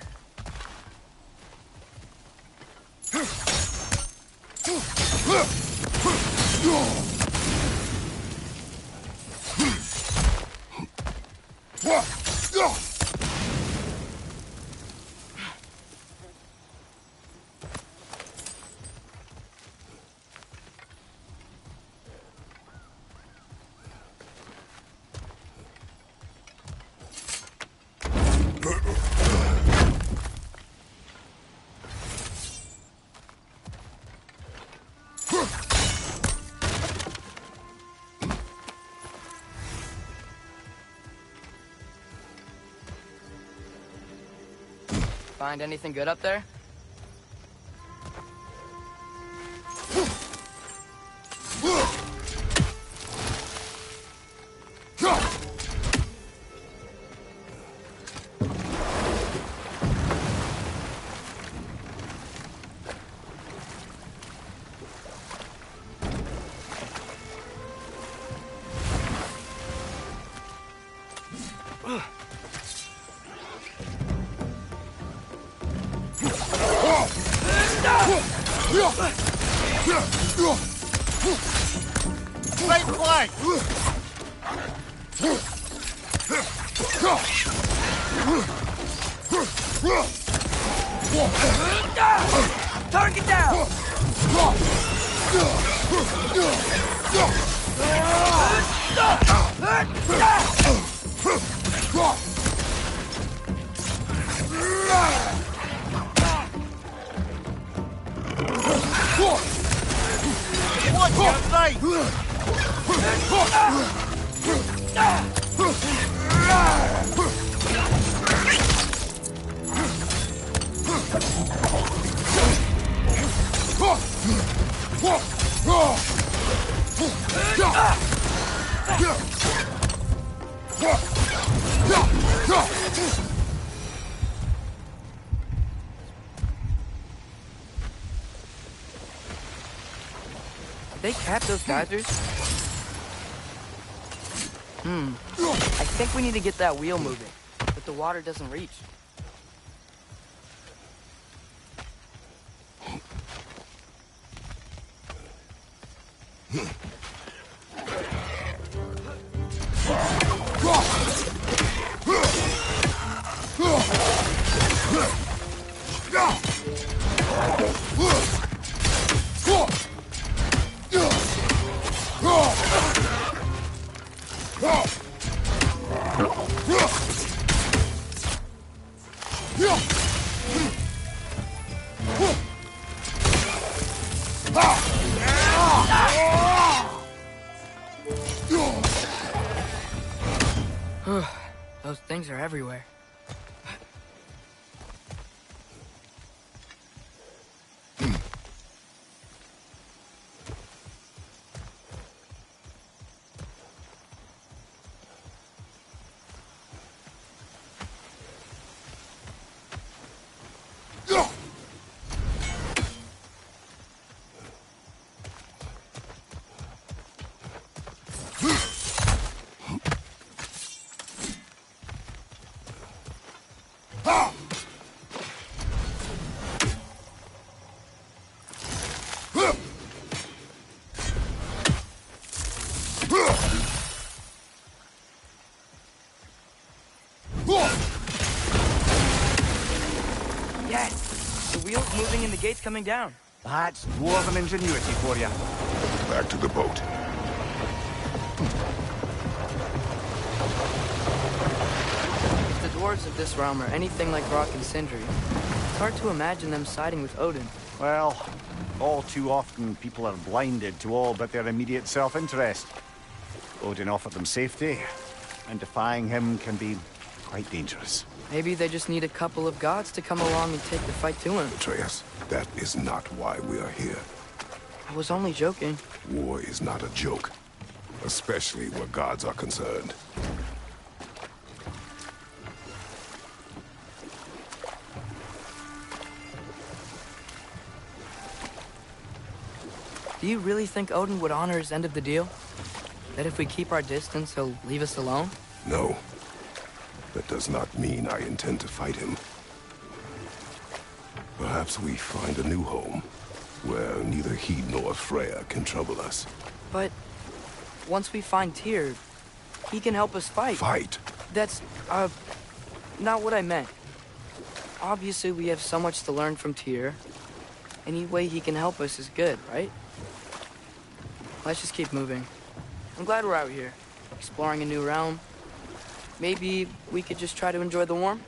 Find anything good up there? Right flank! Target down! Watch your right! Did they cap those geysers? I think we need to get that wheel moving, but the water doesn't reach. Those things are everywhere. Yes! The wheel's moving and the gate's coming down. That's dwarven ingenuity for you. Back to the boat. If the dwarves of this realm are anything like Rock and Sindri, it's hard to imagine them siding with Odin. Well, all too often people are blinded to all but their immediate self-interest. Odin offered them safety, and defying him can be quite dangerous. Maybe they just need a couple of gods to come along and take the fight to him. Atreus, that is not why we are here. I was only joking. War is not a joke, especially where gods are concerned. Do you really think Odin would honor his end of the deal? That if we keep our distance, he'll leave us alone? No. That does not mean I intend to fight him. Perhaps we find a new home, where neither he nor Freya can trouble us. But once we find Tyr, he can help us fight. Fight? That's, not what I meant. Obviously, we have so much to learn from Tyr. Any way he can help us is good, right? Let's just keep moving. I'm glad we're out here, exploring a new realm. Maybe we could just try to enjoy the warmth?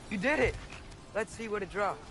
You did it! Let's see what it dropped.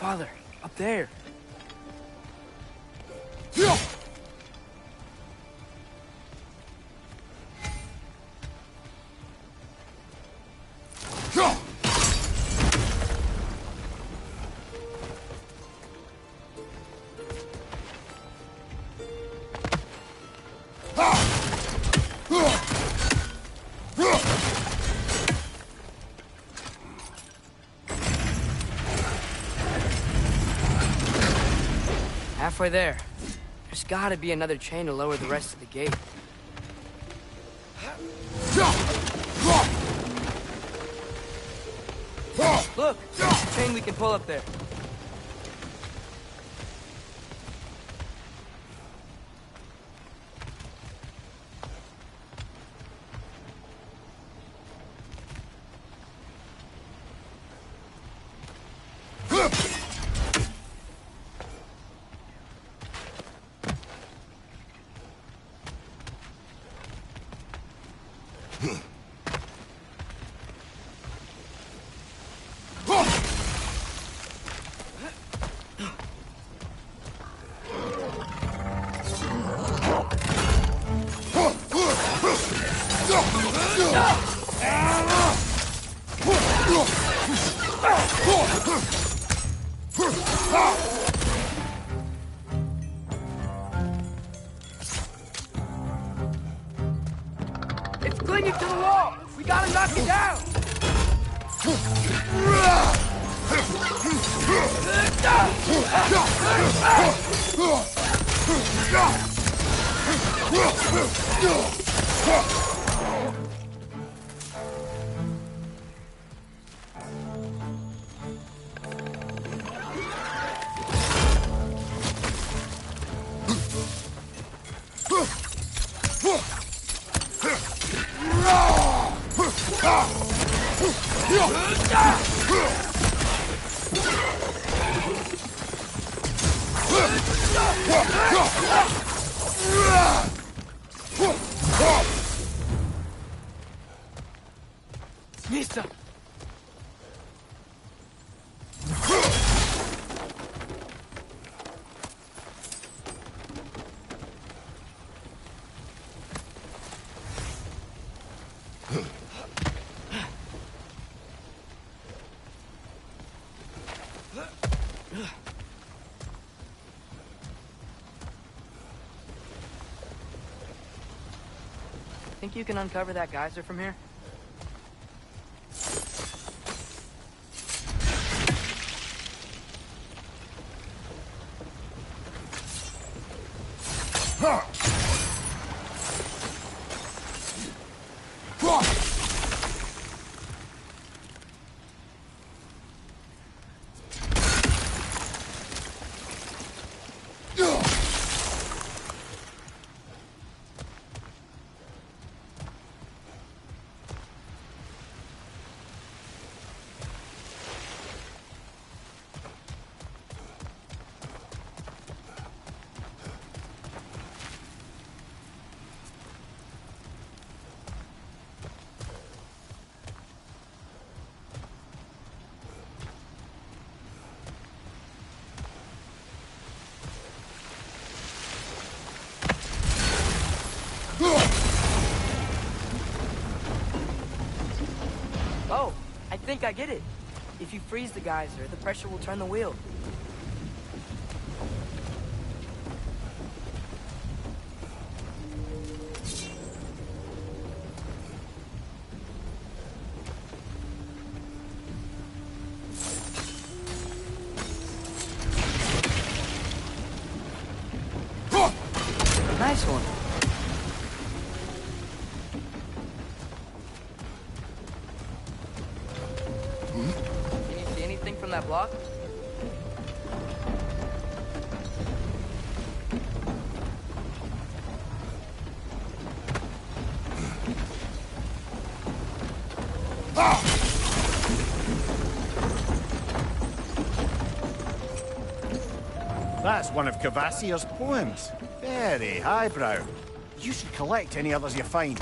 Father, up there. Halfway there. There's gotta be another chain to lower the rest of the gate. Look! There's a chain we can pull up there. It's clinging to the wall! We gotta knock it down! Misa! Think you can uncover that geyser from here? Oh, I think I get it. If you freeze the geyser, the pressure will turn the wheel. Nice one. Can you see anything from that block? That's one of Cavassier's poems. Very highbrow. You should collect any others you find.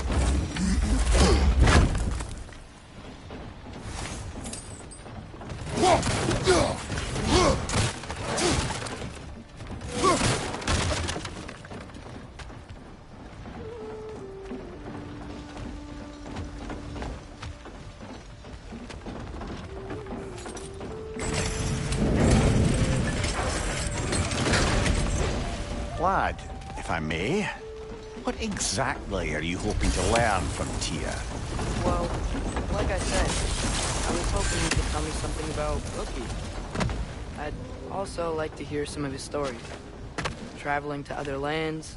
if I may. What exactly are you hoping to learn from Tyr? Well, like I said, I was hoping you could tell me something about Loki. I'd also like to hear some of his stories. Traveling to other lands,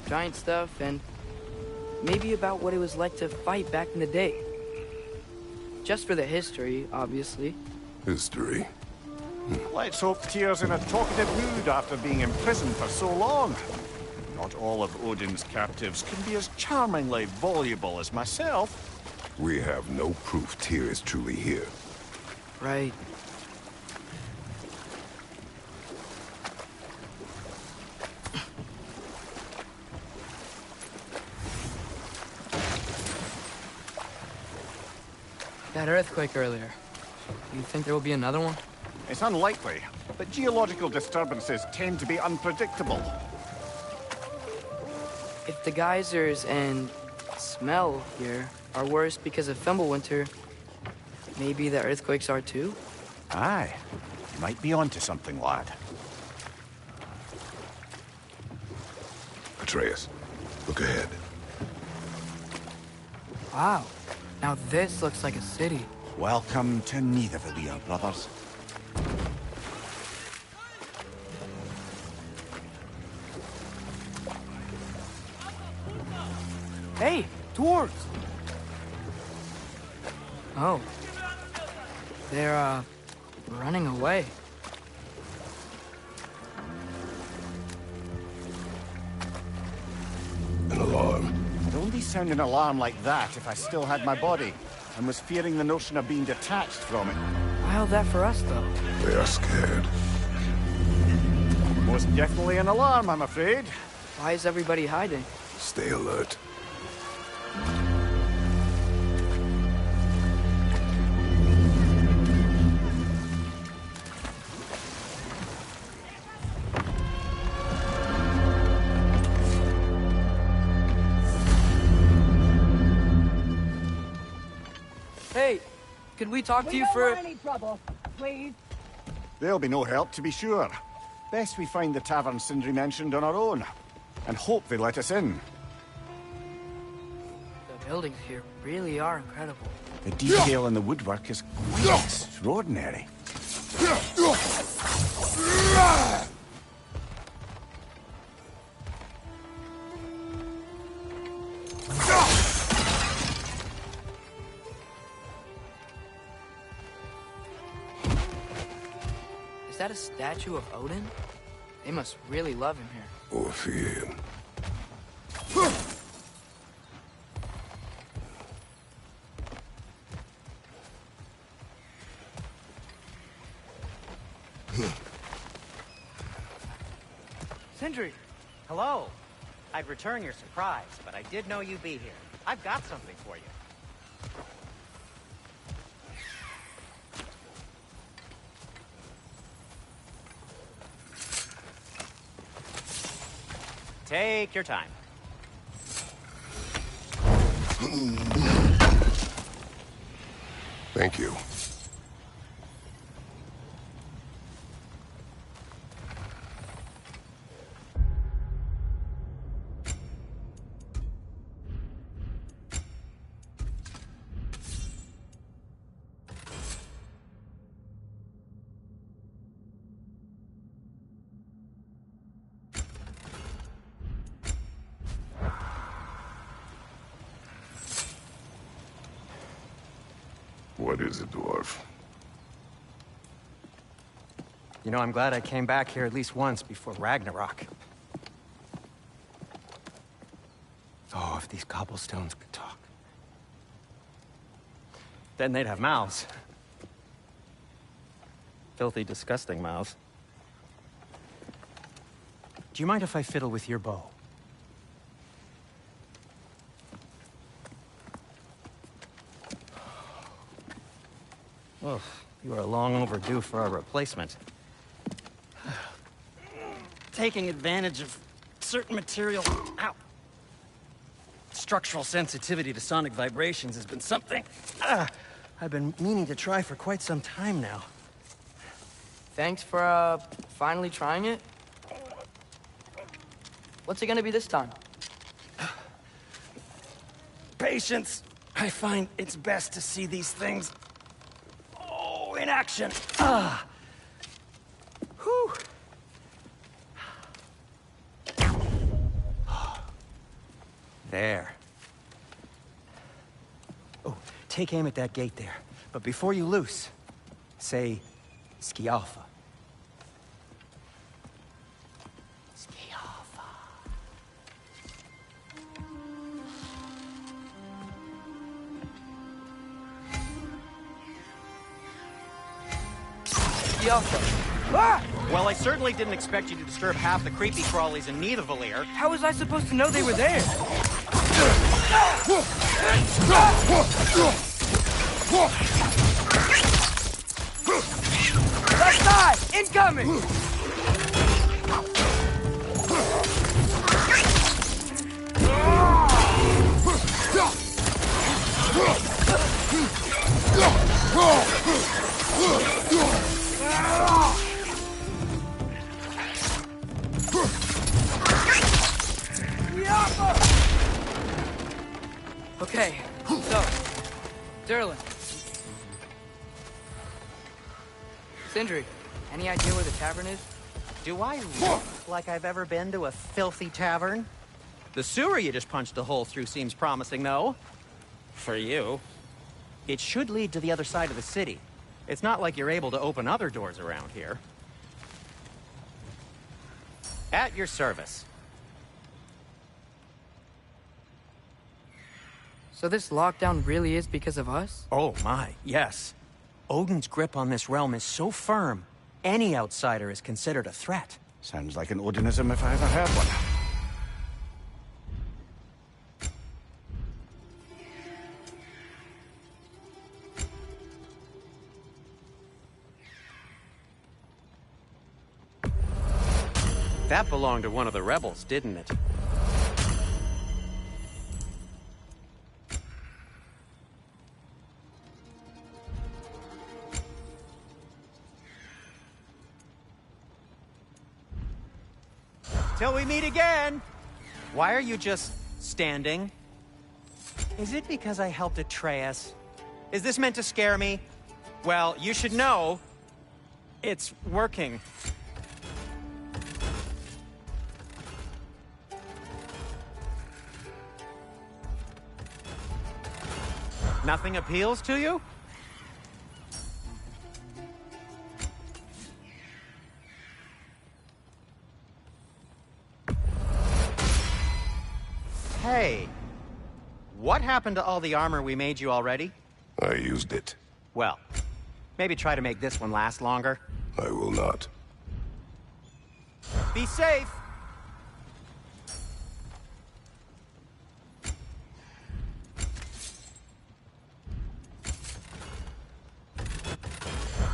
giant stuff, and maybe about what it was like to fight back in the day. Just for the history, obviously. History? Let's hope Tyr's in a talkative mood after being imprisoned for so long. Not all of Odin's captives can be as charmingly voluble as myself. We have no proof Tyr is truly here. Right. That earthquake earlier. You think there will be another one? It's unlikely, but geological disturbances tend to be unpredictable. If the geysers and smell here are worse because of Fimbulwinter, maybe the earthquakes are too? Aye. Might be onto something, lad. Atreus, look ahead. Wow. Now this looks like a city. Welcome to Nidavellir, brothers. Hey, dwarves! Oh. They're, running away. An alarm. I'd only sound an alarm like that if I still had my body, and was fearing the notion of being detached from it. Wild that for us, though. They are scared. Most definitely an alarm, I'm afraid. Why is everybody hiding? Stay alert. Hey, could we talk to you We don't for... want any trouble, please. There'll be no help, to be sure. Best we find the tavern Sindri mentioned on our own, and hope they let us in. The buildings here really are incredible. The detail in the woodwork is quite extraordinary. Is that a statue of Odin? They must really love him here. Or fear him. Sindri! Hello. I'd return your surprise, but I did know you'd be here. I've got something for you. Take your time. Thank you. What is it, dwarf? You know, I'm glad I came back here at least once before Ragnarok. Oh, if these cobblestones could talk. Then they'd have mouths. Filthy, disgusting mouths. Do you mind if I fiddle with your bow? Oh, you are long overdue for a replacement. Taking advantage of certain material... Ow! Structural sensitivity to sonic vibrations has been something I've been meaning to try for quite some time now. Thanks for, finally trying it. What's it gonna be this time? Patience. I find it's best to see these things, in action. Whew. There. Oh, take aim at that gate there. But before you loose, say, Skialfa. Skialfa. Ah! Well, I certainly didn't expect you to disturb half the creepy crawlies in Nidavellir. How was I supposed to know they were there? Left side! Incoming! Okay, so, Derlin. Sindri, any idea where the tavern is? Do I look like I've ever been to a filthy tavern? The sewer you just punched a hole through seems promising, though. For you. It should lead to the other side of the city. It's not like you're able to open other doors around here. At your service. So this lockdown really is because of us? Oh my, yes. Odin's grip on this realm is so firm, any outsider is considered a threat. Sounds like an Odinism if I ever heard one. That belonged to one of the rebels, didn't it? Till we meet again! Why are you just standing? Is it because I helped Atreus? Is this meant to scare me? Well, you should know, it's working. Nothing appeals to you? Hey, what happened to all the armor we made you already? I used it. Well, maybe try to make this one last longer. I will not. Be safe!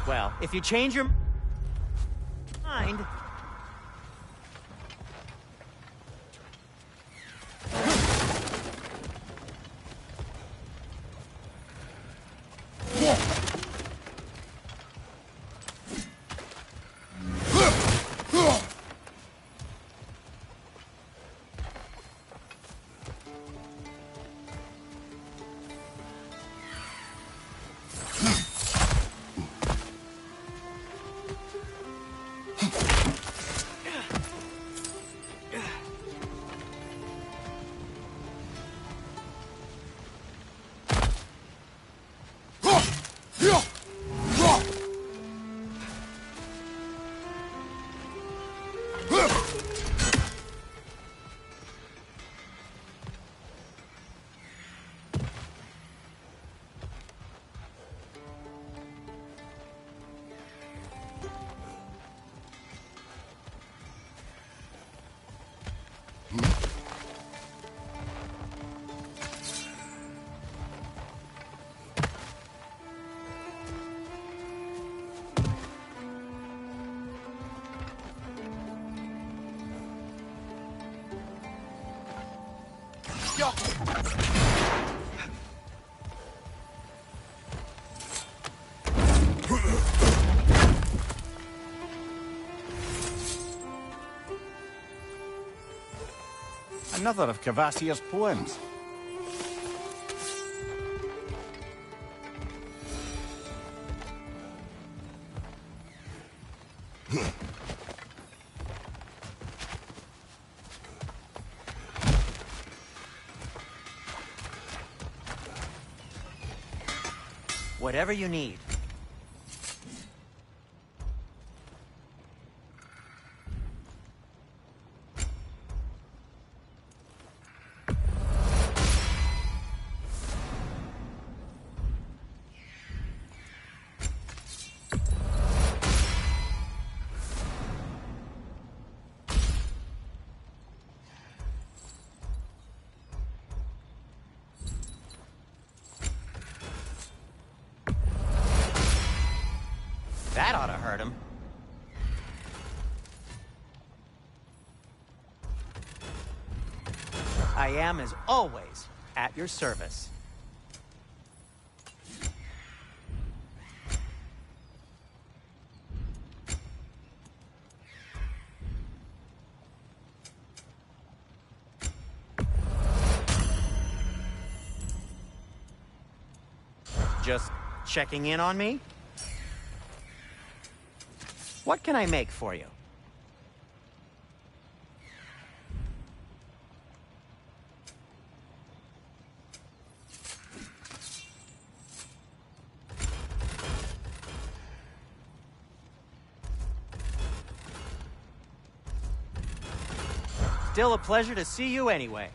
Well, if you change your mind... another of Cavassier's poems. Whatever you need. That ought to hurt him. I am, as always, at your service. Just checking in on me? What can I make for you? Still a pleasure to see you anyway.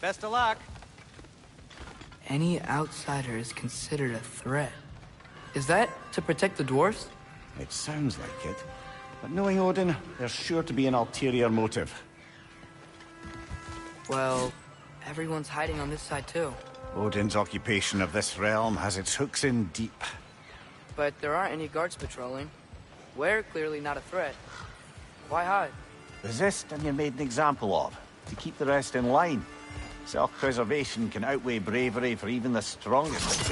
Best of luck. Any outsider is considered a threat. Is that to protect the dwarves? It sounds like it. But knowing Odin, there's sure to be an ulterior motive. Well, everyone's hiding on this side too. Odin's occupation of this realm has its hooks in deep. But there aren't any guards patrolling. We're clearly not a threat. Why hide? Resist and you're made an example of, to keep the rest in line. Self-preservation can outweigh bravery for even the strongest.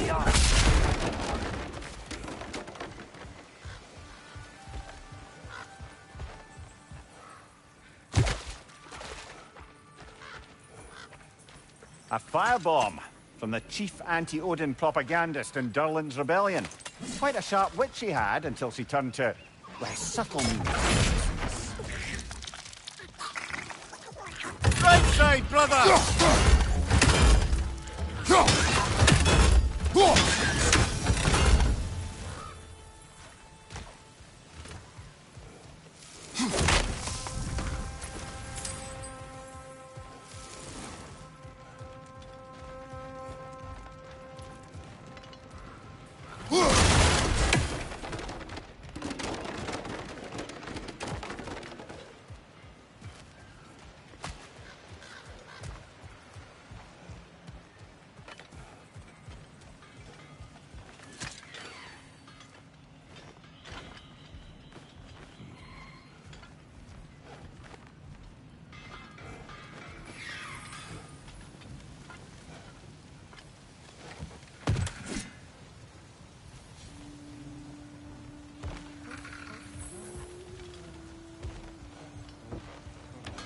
A firebomb from the chief anti-Odin propagandist in Durlin's rebellion. Quite a sharp wit she had until she turned to less subtle means. Right side, brother!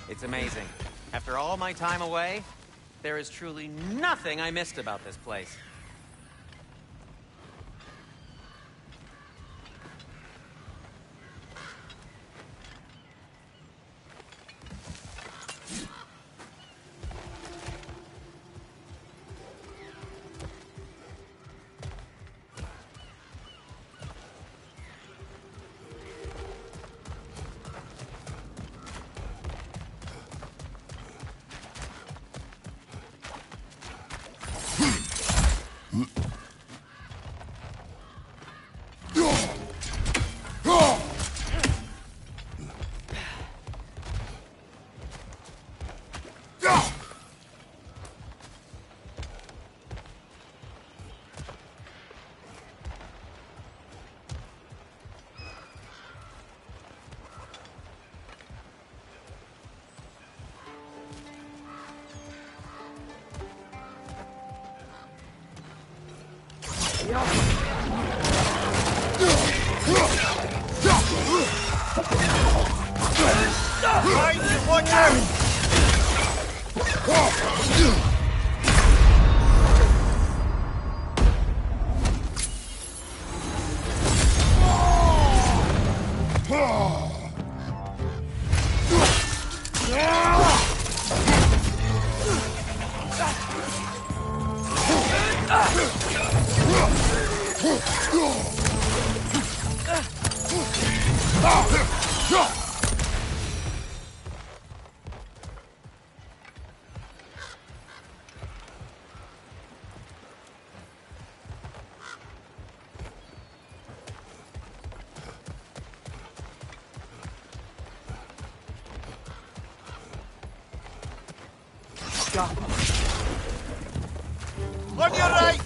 It's amazing. After all my time away, there is truly nothing I missed about this place. On your right!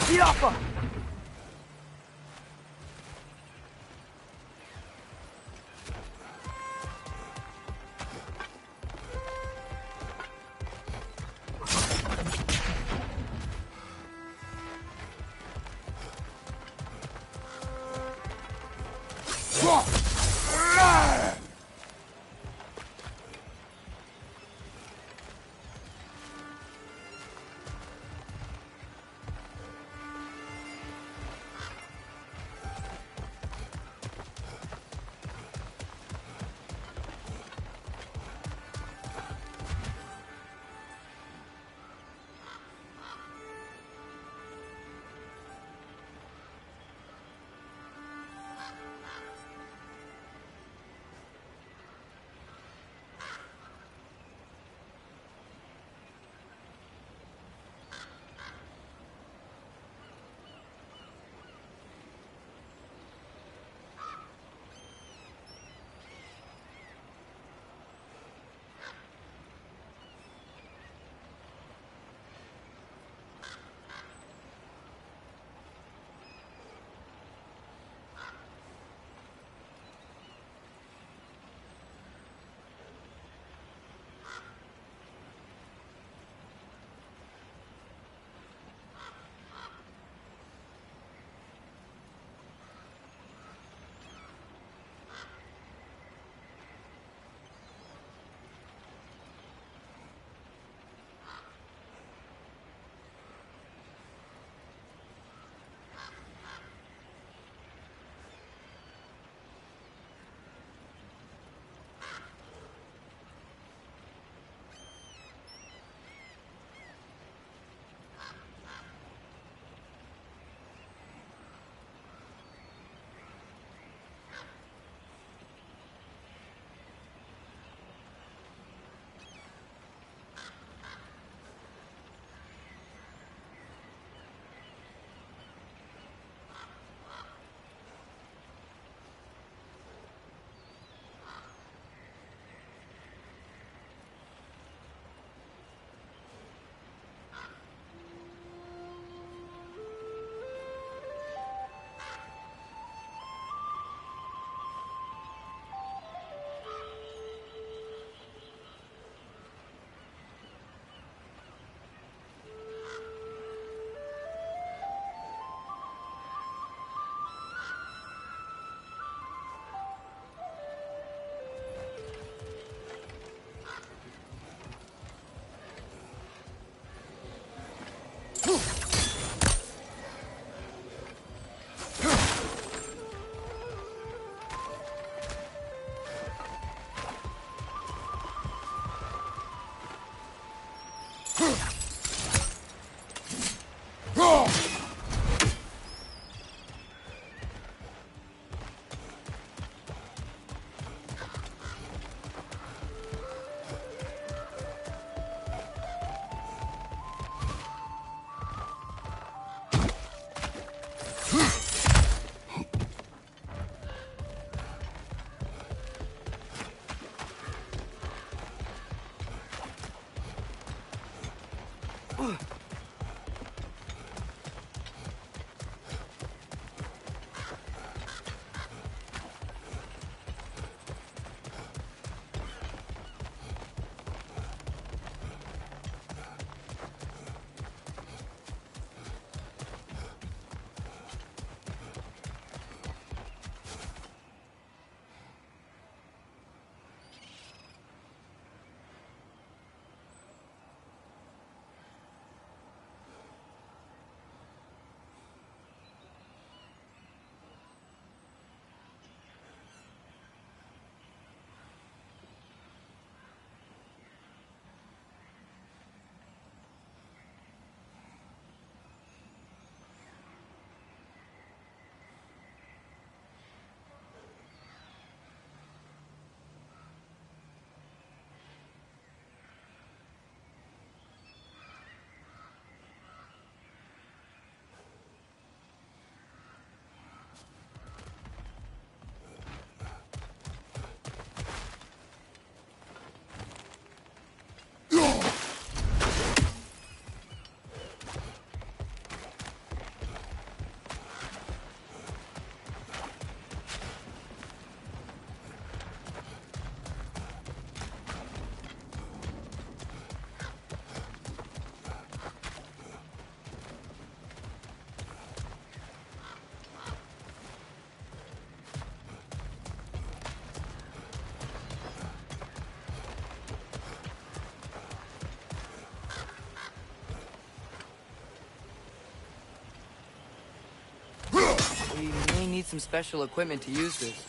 Get off her! We may need some special equipment to use this.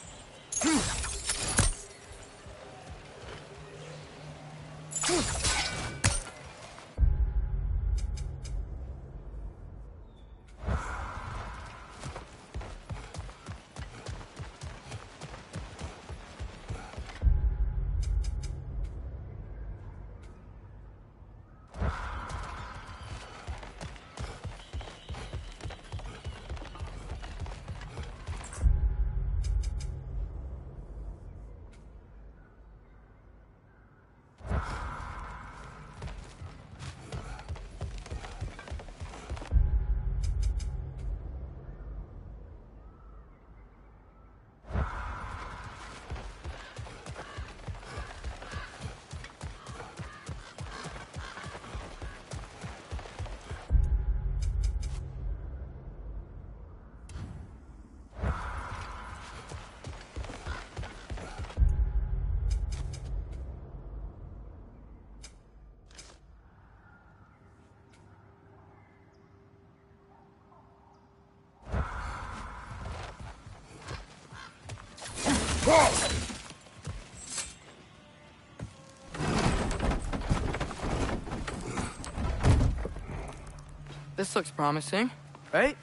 This looks promising, right?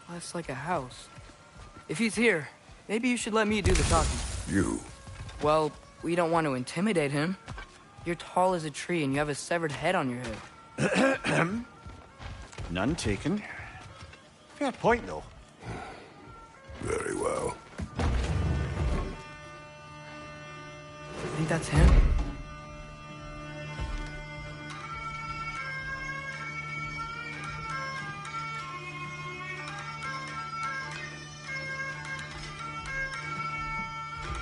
Well, it's like a house. If he's here, maybe you should let me do the talking. You? Well, we don't want to intimidate him. You're tall as a tree and you have a severed head on your head. None taken. Fair point, though. Very well. I think that's him.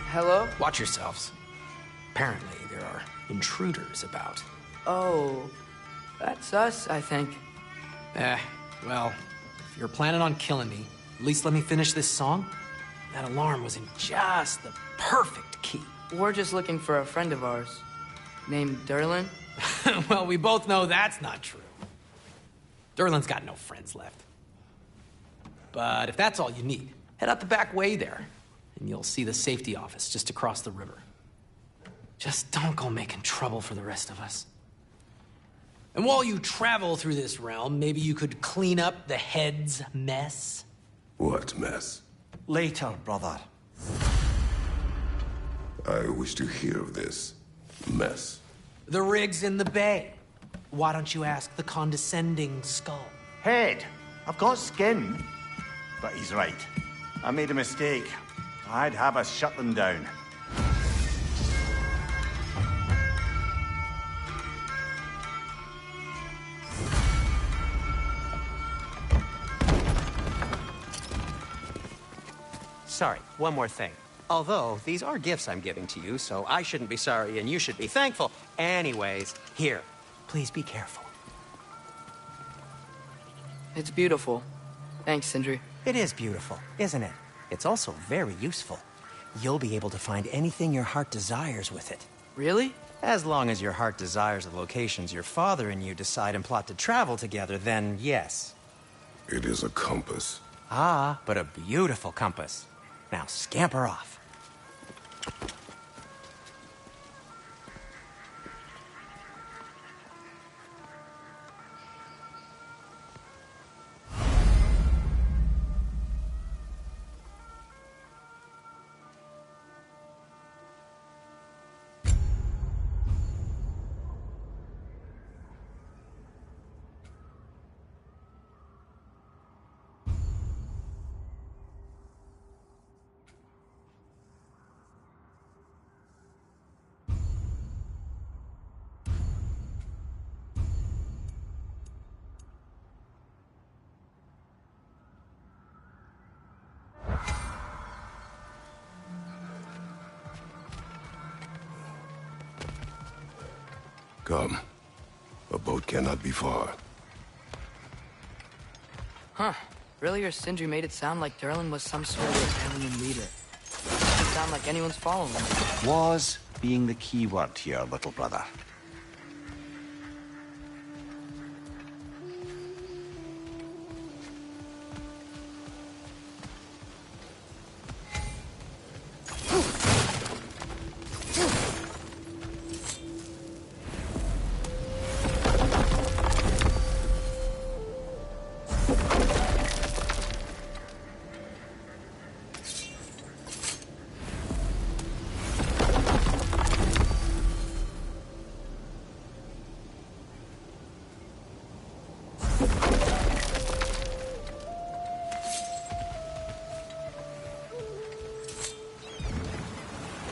Hello? Watch yourselves. Apparently, there are intruders about. Oh, that's us, I think. Well, if you're planning on killing me, at least let me finish this song. That alarm was in just the perfect key. We're just looking for a friend of ours, named Derlin. Well, we both know that's not true. Derlin's got no friends left. But if that's all you need, head out the back way there, and you'll see the safety office just across the river. Just don't go making trouble for the rest of us. And while you travel through this realm, maybe you could clean up the head's mess? What mess? Later, brother. I wish to hear of this mess. The rig's in the bay. Why don't you ask the condescending skull? Head. I've got skin. But he's right. I made a mistake. I'd have us shut them down. Sorry, one more thing. Although, these are gifts I'm giving to you, so I shouldn't be sorry and you should be thankful. Anyways, here, please be careful. It's beautiful. Thanks, Sindri. It is beautiful, isn't it? It's also very useful. You'll be able to find anything your heart desires with it. Really? As long as your heart desires the locations your father and you decide and plot to travel together, then yes. It is a compass. Ah, but a beautiful compass. Now scamper off. Come. A boat cannot be far. Huh. Really, or Sindri made it sound like Derlin was some sort of alien leader. Doesn't sound like anyone's following him. Was being the key word here, little brother.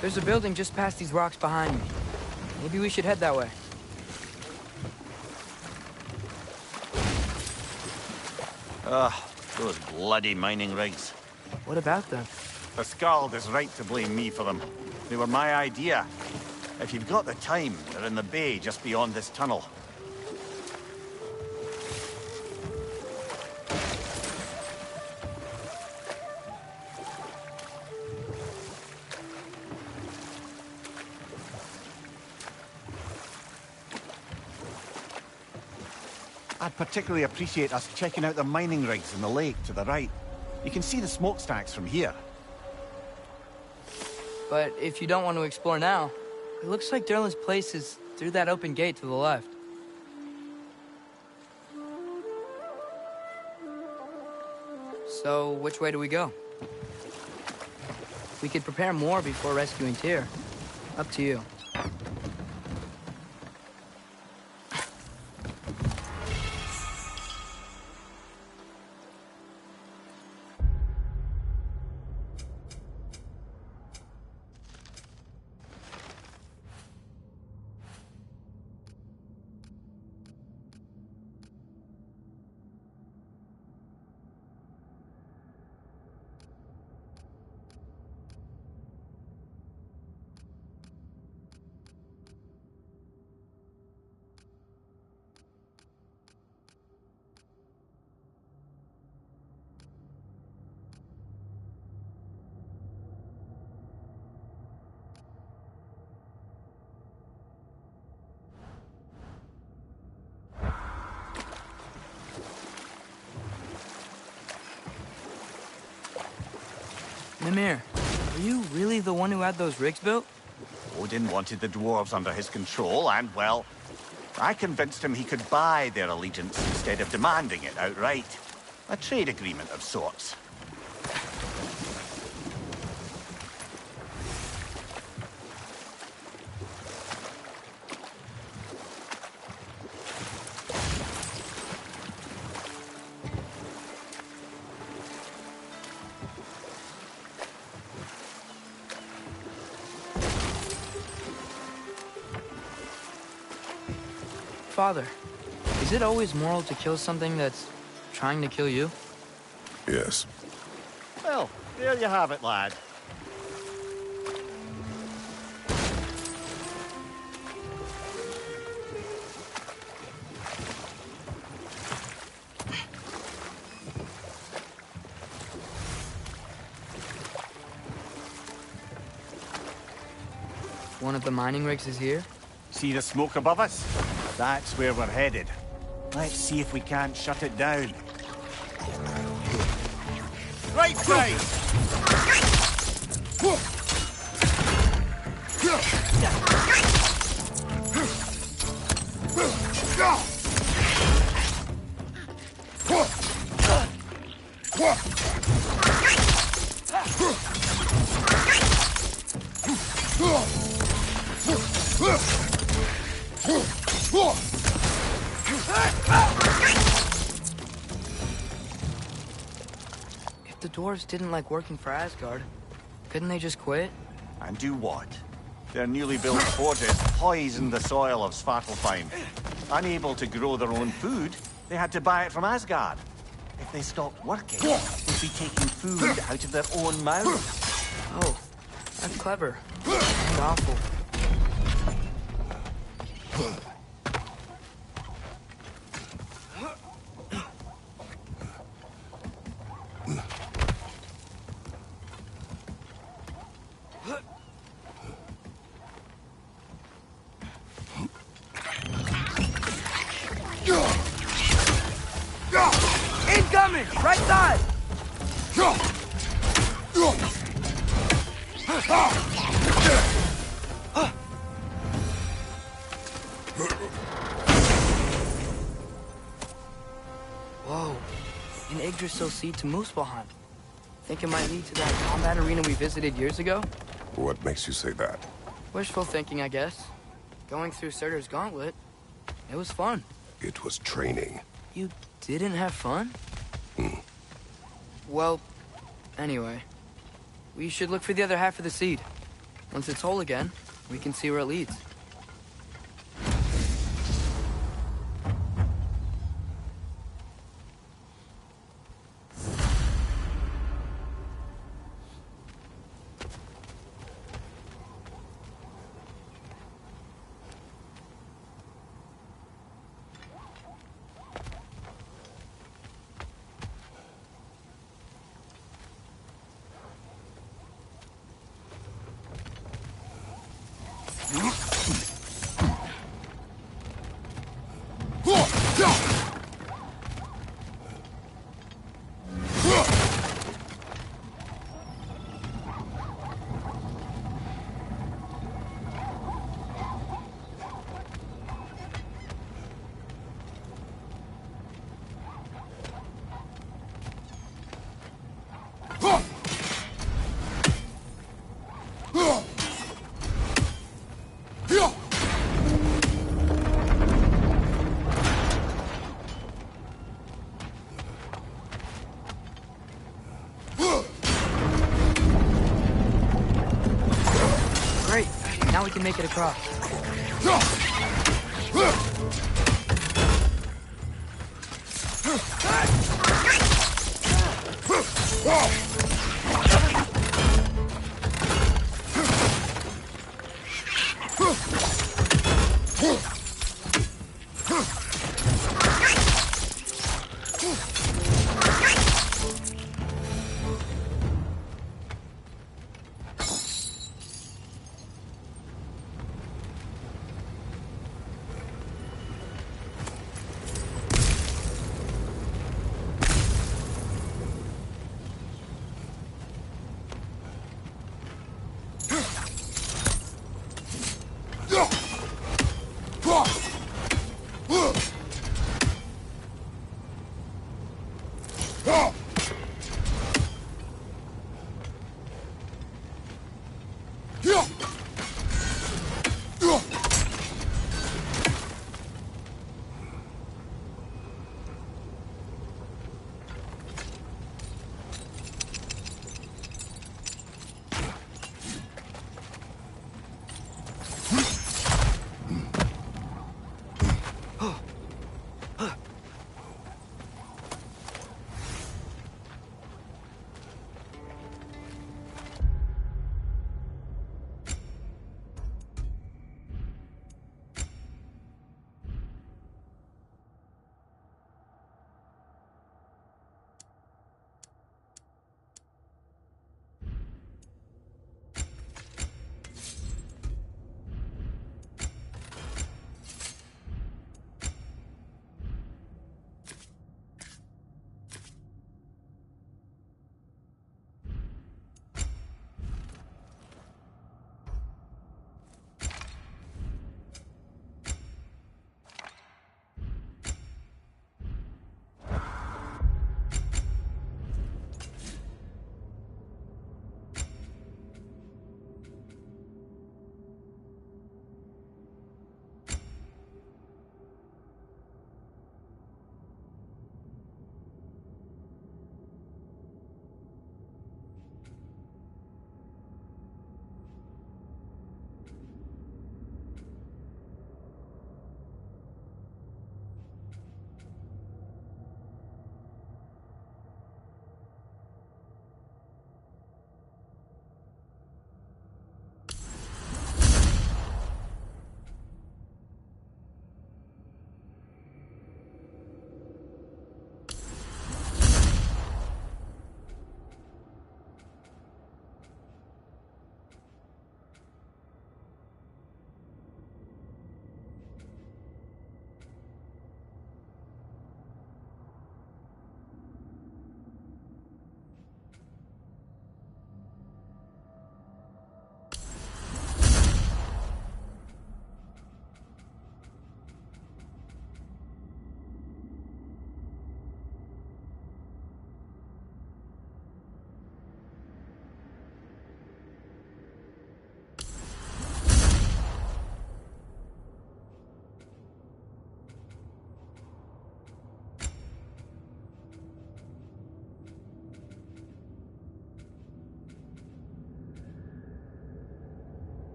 There's a building just past these rocks behind me. Maybe we should head that way. Ugh, those bloody mining rigs. What about them? The Skald is right to blame me for them. They were my idea. If you've got the time, they're in the bay just beyond this tunnel. I'd particularly appreciate us checking out the mining rigs in the lake to the right. You can see the smokestacks from here. But if you don't want to explore now, it looks like Derlin's place is through that open gate to the left. So, which way do we go? We could prepare more before rescuing Tyr. Up to you. Mimir, are you really the one who had those rigs built? Odin wanted the dwarves under his control, and, well, I convinced him he could buy their allegiance instead of demanding it outright. A trade agreement of sorts. Father, is it always moral to kill something that's trying to kill you? Yes. Well, there you have it, lad. One of the mining rigs is here? See the smoke above us? That's where we're headed. Let's see if we can't shut it down. Right side! If the dwarves didn't like working for Asgard, couldn't they just quit? And do what? Their newly built forges poisoned the soil of Svartalfheim. Unable to grow their own food, they had to buy it from Asgard. If they stopped working, they'd be taking food out of their own mouths. Oh, that's clever. And awful. Incoming! Right side! Whoa. An Yggdrasil seed to Muspelheim. Think it might lead to that combat arena we visited years ago? What makes you say that? Wishful thinking, I guess. Going through Surtur's gauntlet, it was fun. It was training. You didn't have fun? Well, anyway, we should look for the other half of the seed. Once it's whole again, we can see where it leads. Great. Now we can make it across.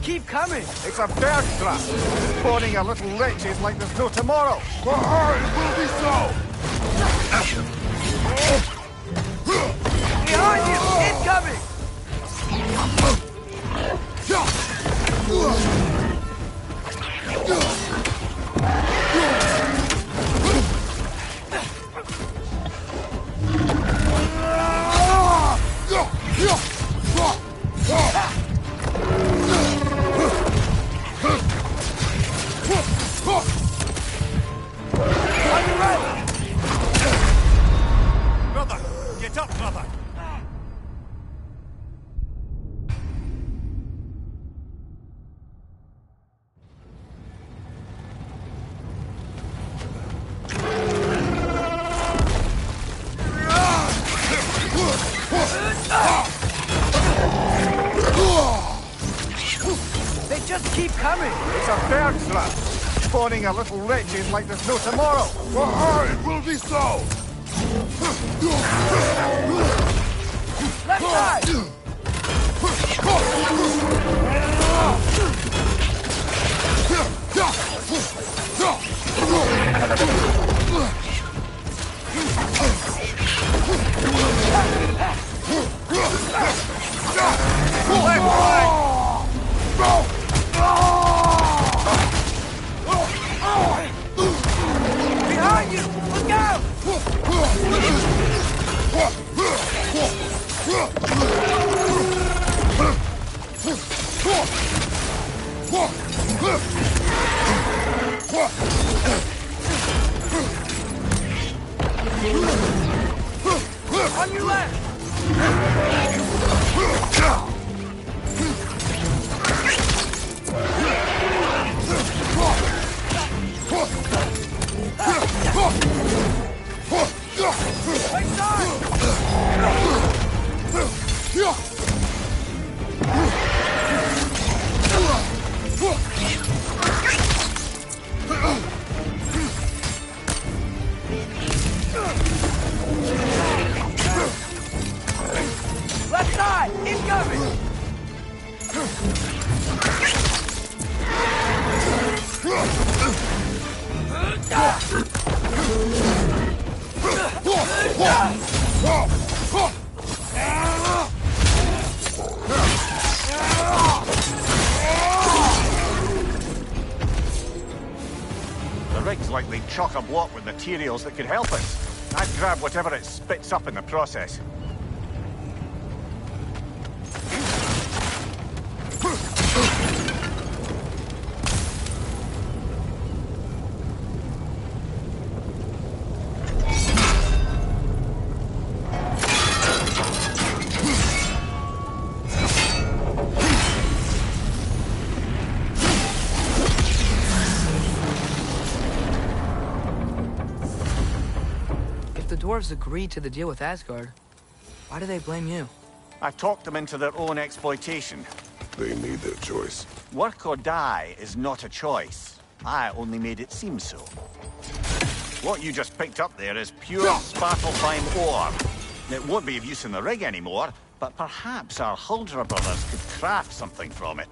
Keep coming! It's a bird trap, spawning our little wretches like there's no tomorrow. It will be so! Behind you! Incoming! Brother, get up, brother. They just keep coming! It's a bird trap, spawning our little wretches like there's no tomorrow. It will be so! Left side! Behind you! Look out! On your left! Right side! Left side! Incoming! The rig's likely chock-a-block with materials that could help us. I'd grab whatever it spits up in the process. If the dwarves agreed to the deal with Asgard, why do they blame you? I talked them into their own exploitation. They made their choice. Work or die is not a choice. I only made it seem so. What you just picked up there is pure Svartalfheim ore. It won't be of use in the rig anymore, but perhaps our Huldra brothers could craft something from it.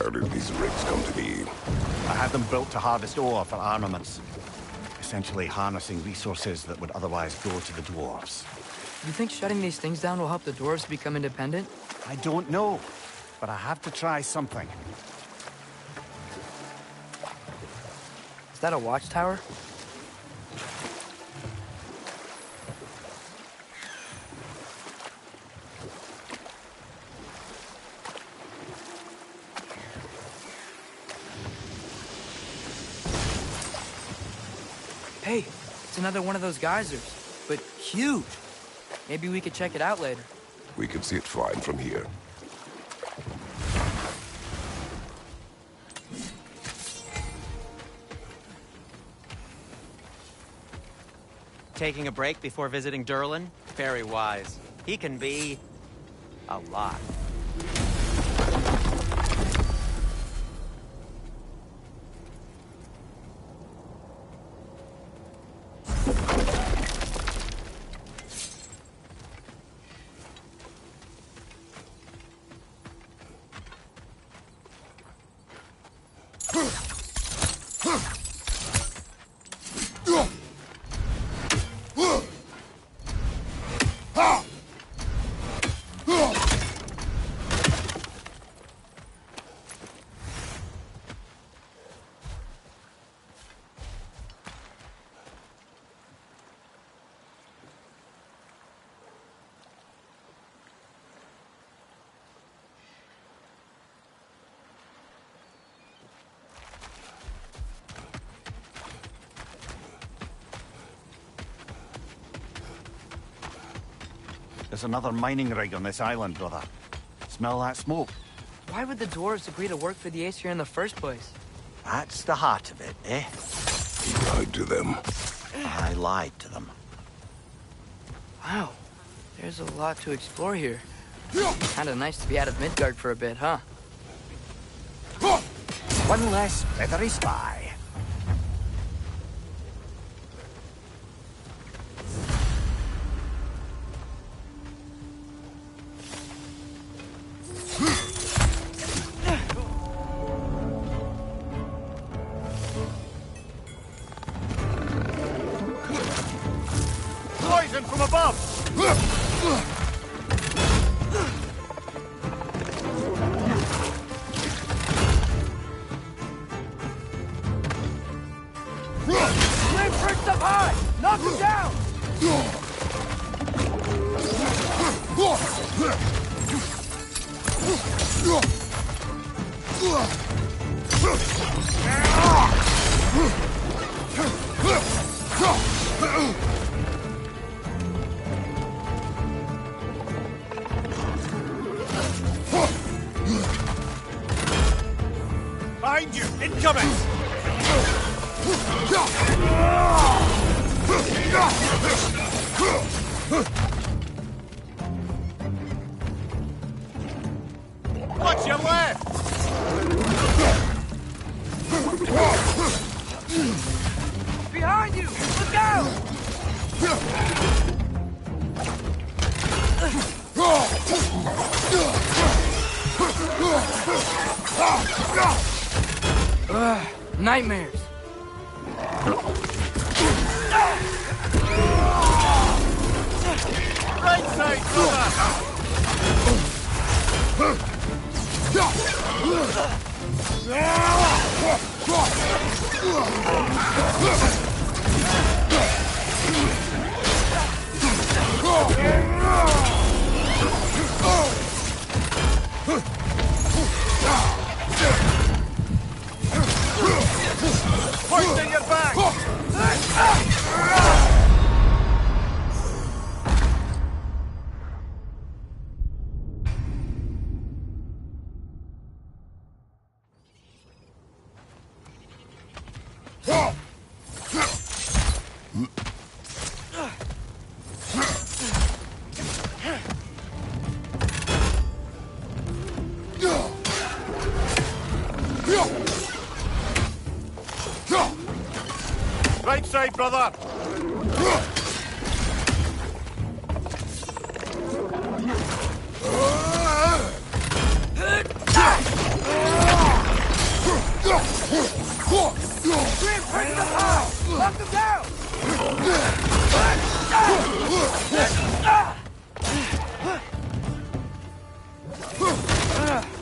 How did these rigs come to be? I had them built to harvest ore for armaments. Essentially harnessing resources that would otherwise go to the dwarves. You think shutting these things down will help the dwarves become independent? I don't know, but I have to try something. Is that a watchtower? Hey, it's another one of those geysers, but huge. Maybe we could check it out later. We can see it fine from here. Taking a break before visiting Durlin? Very wise. He can be a lot. There's another mining rig on this island, brother. Smell that smoke? Why would the dwarves agree to work for the Aesir in the first place? That's the heart of it, eh? You lied to them. I lied to them. Wow. There's a lot to explore here. Kinda nice to be out of Midgard for a bit, huh? One less feathery spy. Poison from above! Flame perched up high! Knock him down! Behind you! Incoming! Watch your left! Behind you! Look out! Nightmares. Right side, brother! Hoisting your back! Right side, brother! Knock him down!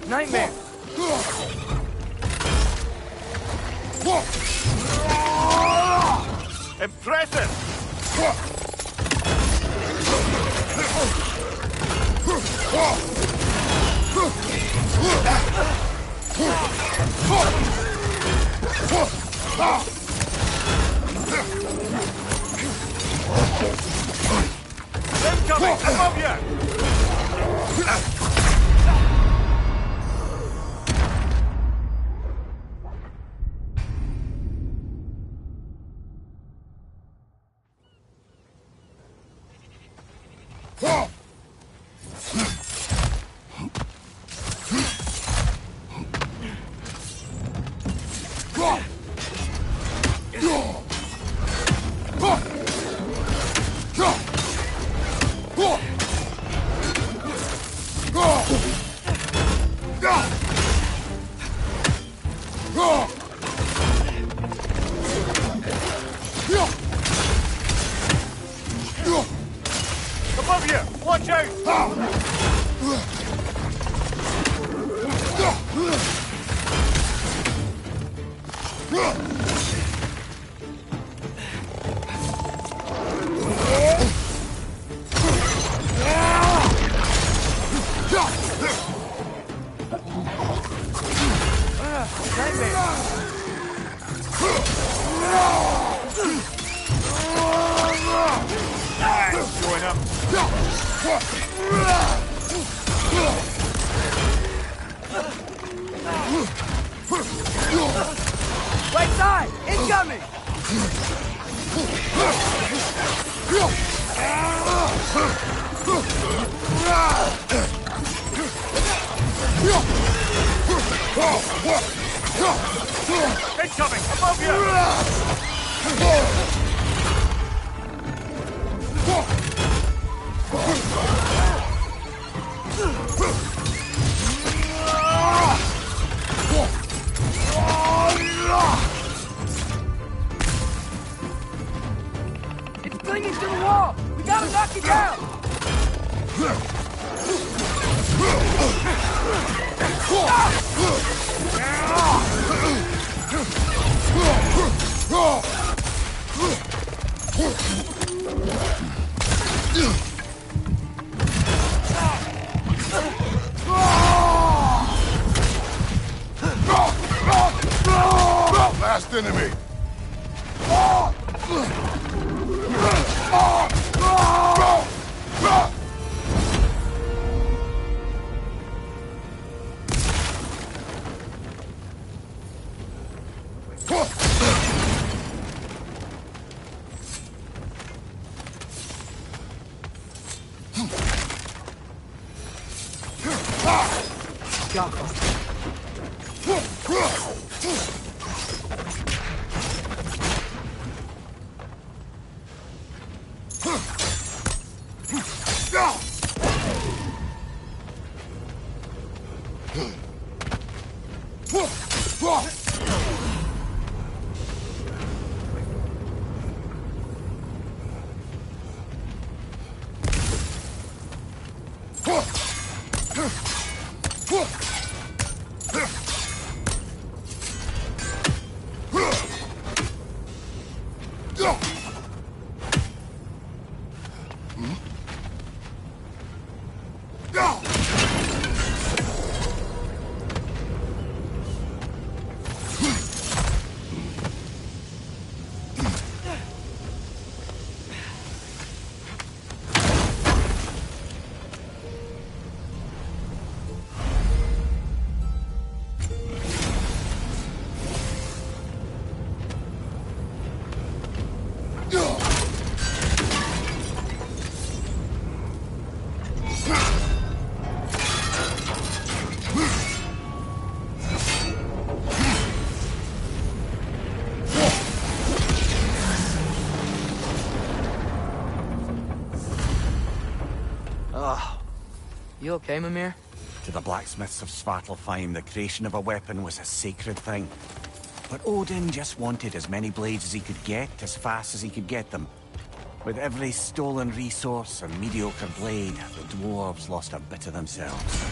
Nightmare. Impressive! Incoming! Above you! Above you! Watch out! Going up. Right side! Incoming! Incoming! Above you! It's clinging to the wall! We gotta knock it down! Last enemy. You okay, Mimir? To the blacksmiths of Svartalfheim, the creation of a weapon was a sacred thing. But Odin just wanted as many blades as he could get, as fast as he could get them. With every stolen resource and mediocre blade, the dwarves lost a bit of themselves.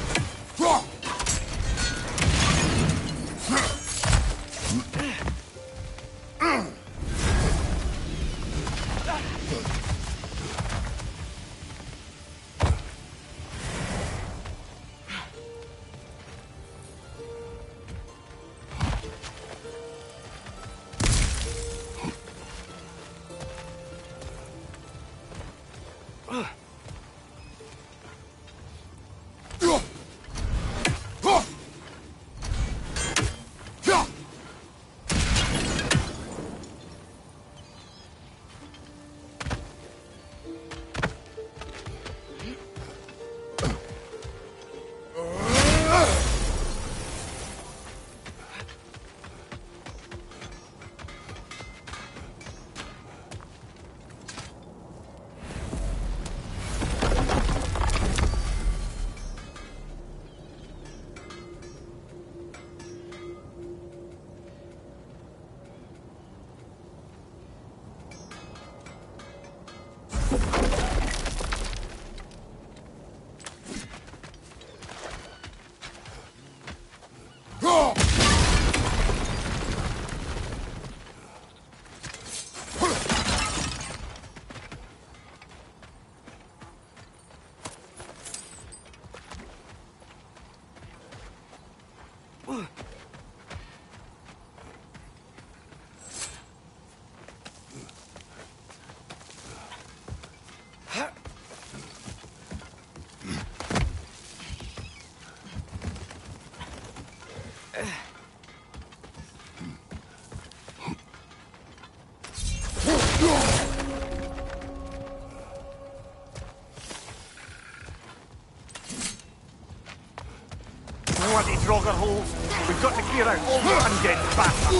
Draugr holes. We've got to clear out all the undead bastards.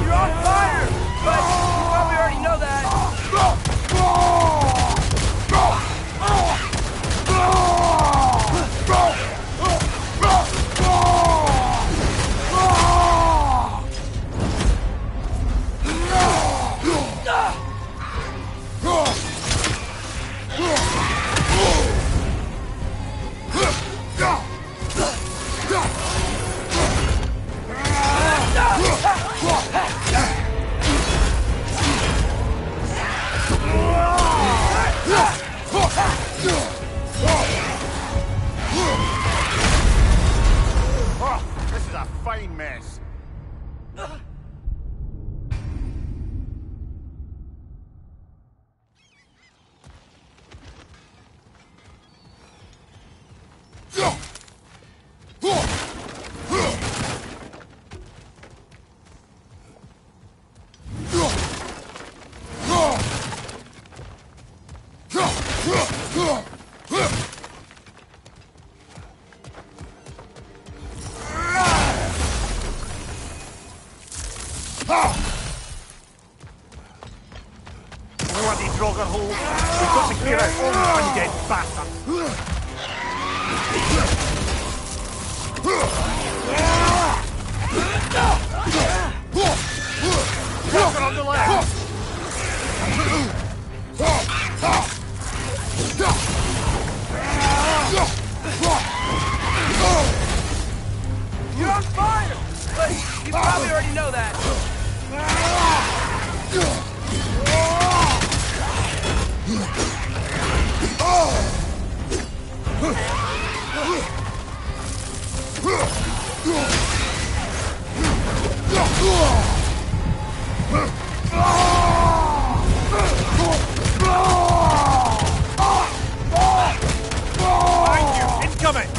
You're on fire! But you probably already know that. Oh, this is a fine mess. Bloody Draugr holes. We've got to clear out all the undead bastards. Draugr on the left. You're on fire! But you probably already know that. Behind you, incoming!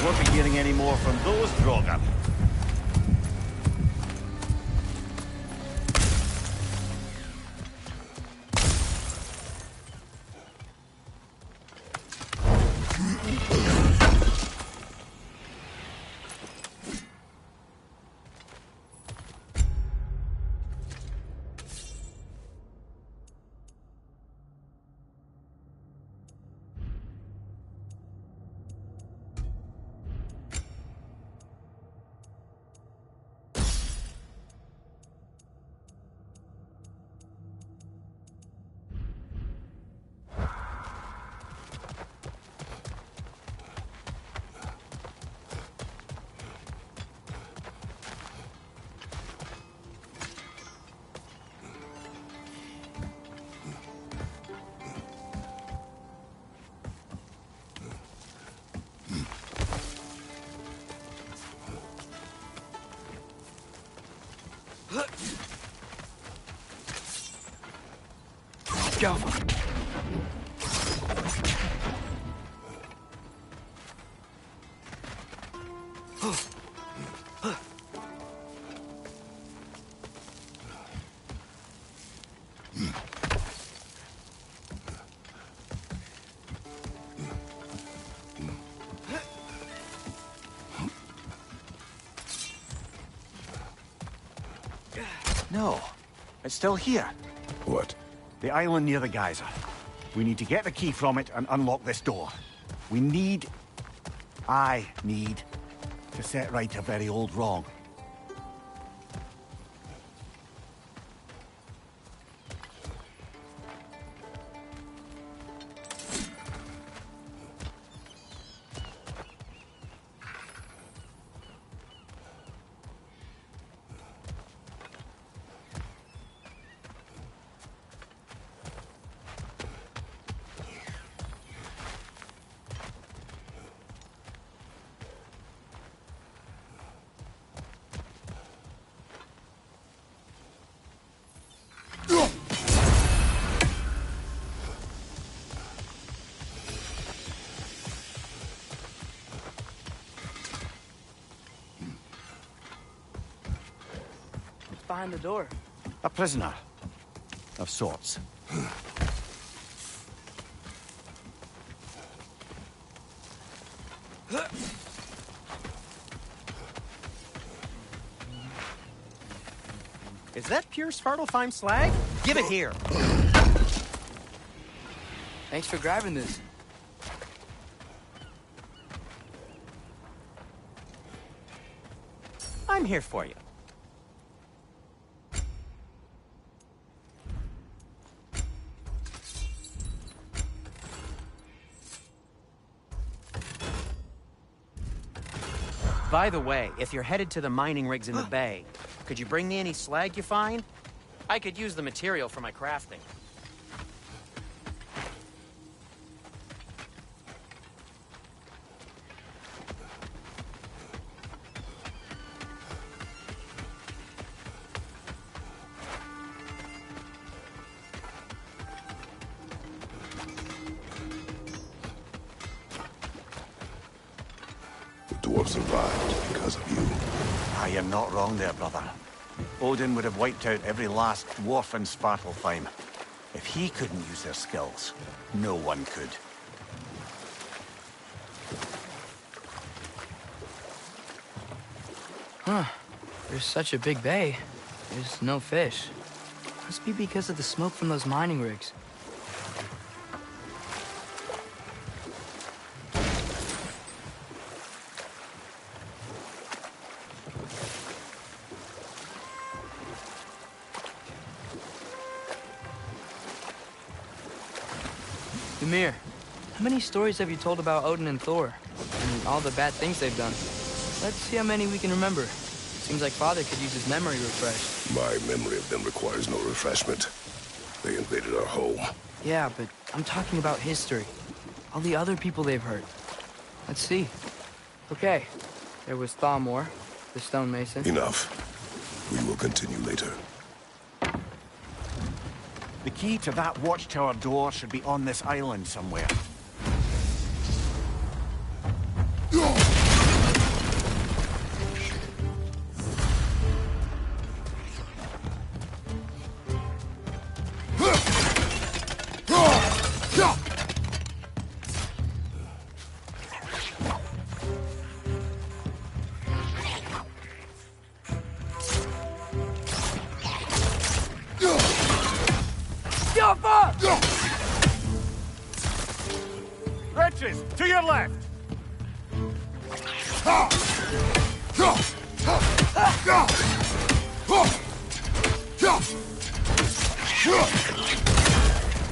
Won't be hearing any more from those Draugr. Go. No, it's still here. What? The island near the geyser. We need to get the key from it and unlock this door. We need... I need to set right a very old wrong. Behind the door. A prisoner of sorts. Is that pure Svartalfheim slag? Give it here. Thanks for grabbing this. I'm here for you. By the way, if you're headed to the mining rigs in the bay, could you bring me any slag you find? I could use the material for my crafting. The dwarf survived because of you. I am not wrong there, brother. Odin would have wiped out every last dwarf in Svartalfheim. If he couldn't use their skills, no one could. Huh. There's such a big bay. There's no fish. Must be because of the smoke from those mining rigs. Ymir, how many stories have you told about Odin and Thor? And all the bad things they've done? Let's see how many we can remember. Seems like Father could use his memory refreshed. My memory of them requires no refreshment. They invaded our home. Yeah, but I'm talking about history. All the other people they've hurt. Let's see. Okay, there was Thalmor, the stonemason. Enough. We will continue later. The key to that watchtower door should be on this island somewhere. Wretches, to your left!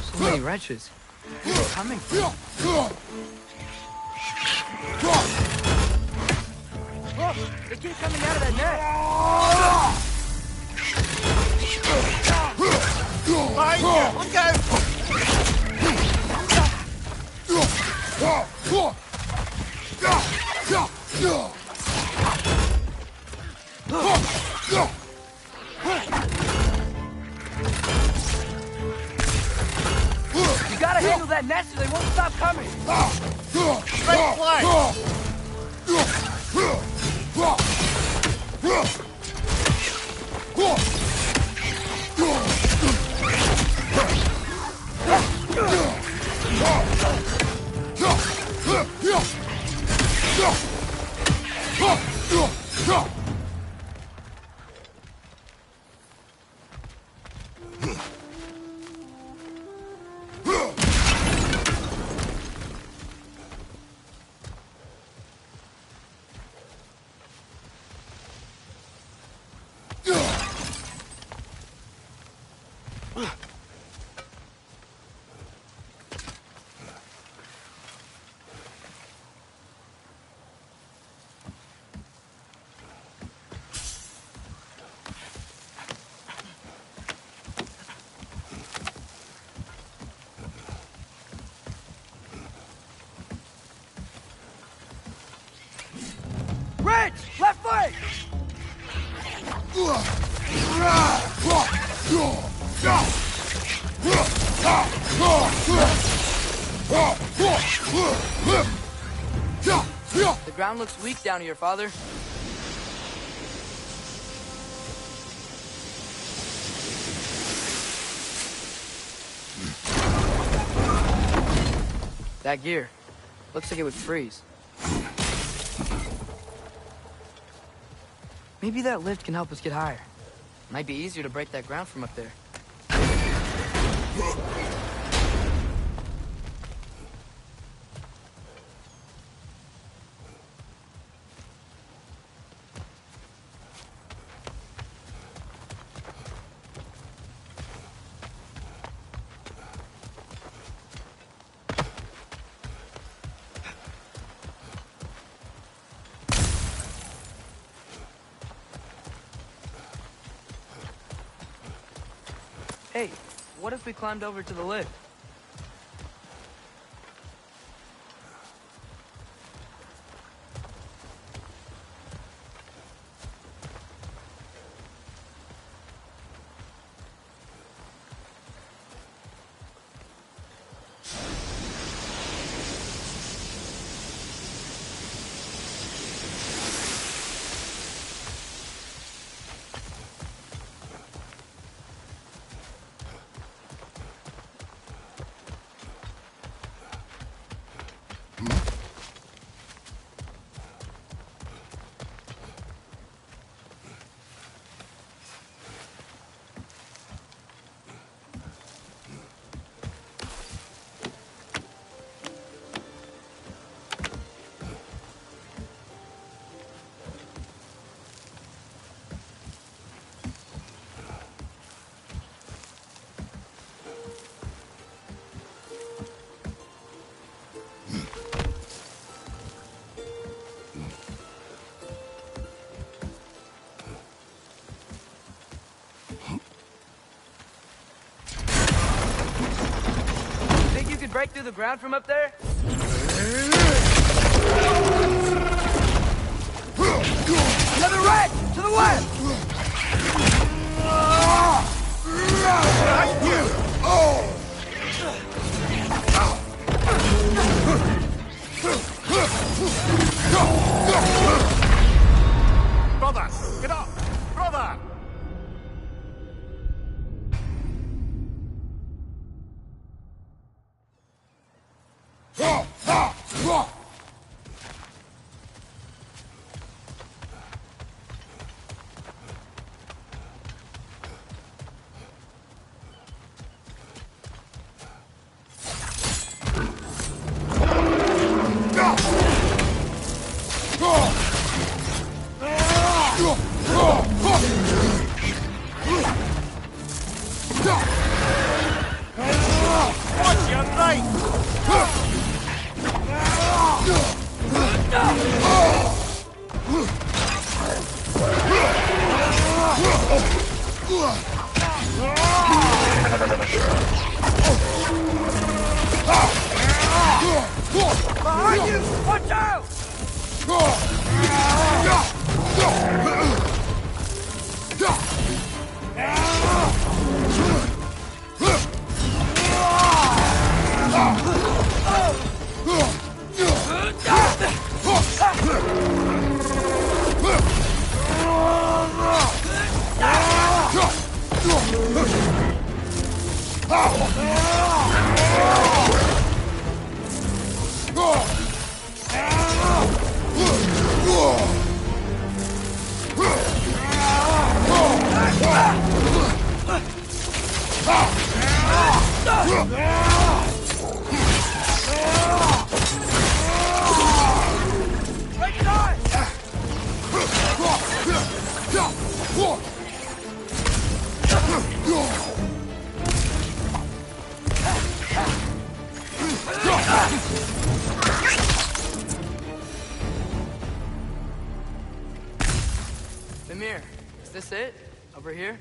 So many wretches. Where are they coming from? They keep coming out of that net! Look out! You gotta handle that net so they won't stop coming! Straight flag! flank! The ground looks weak down here, Father. That gear. Looks like it would freeze. Maybe that lift can help us get higher. Might be easier to break that ground from up there. Hey, what if we climbed over to the lift? Break through the ground from up there? To the right! To the left! Brother! Get up! Brother! Watch your right! Behind you! Watch out! Mimir, is this it? Over here?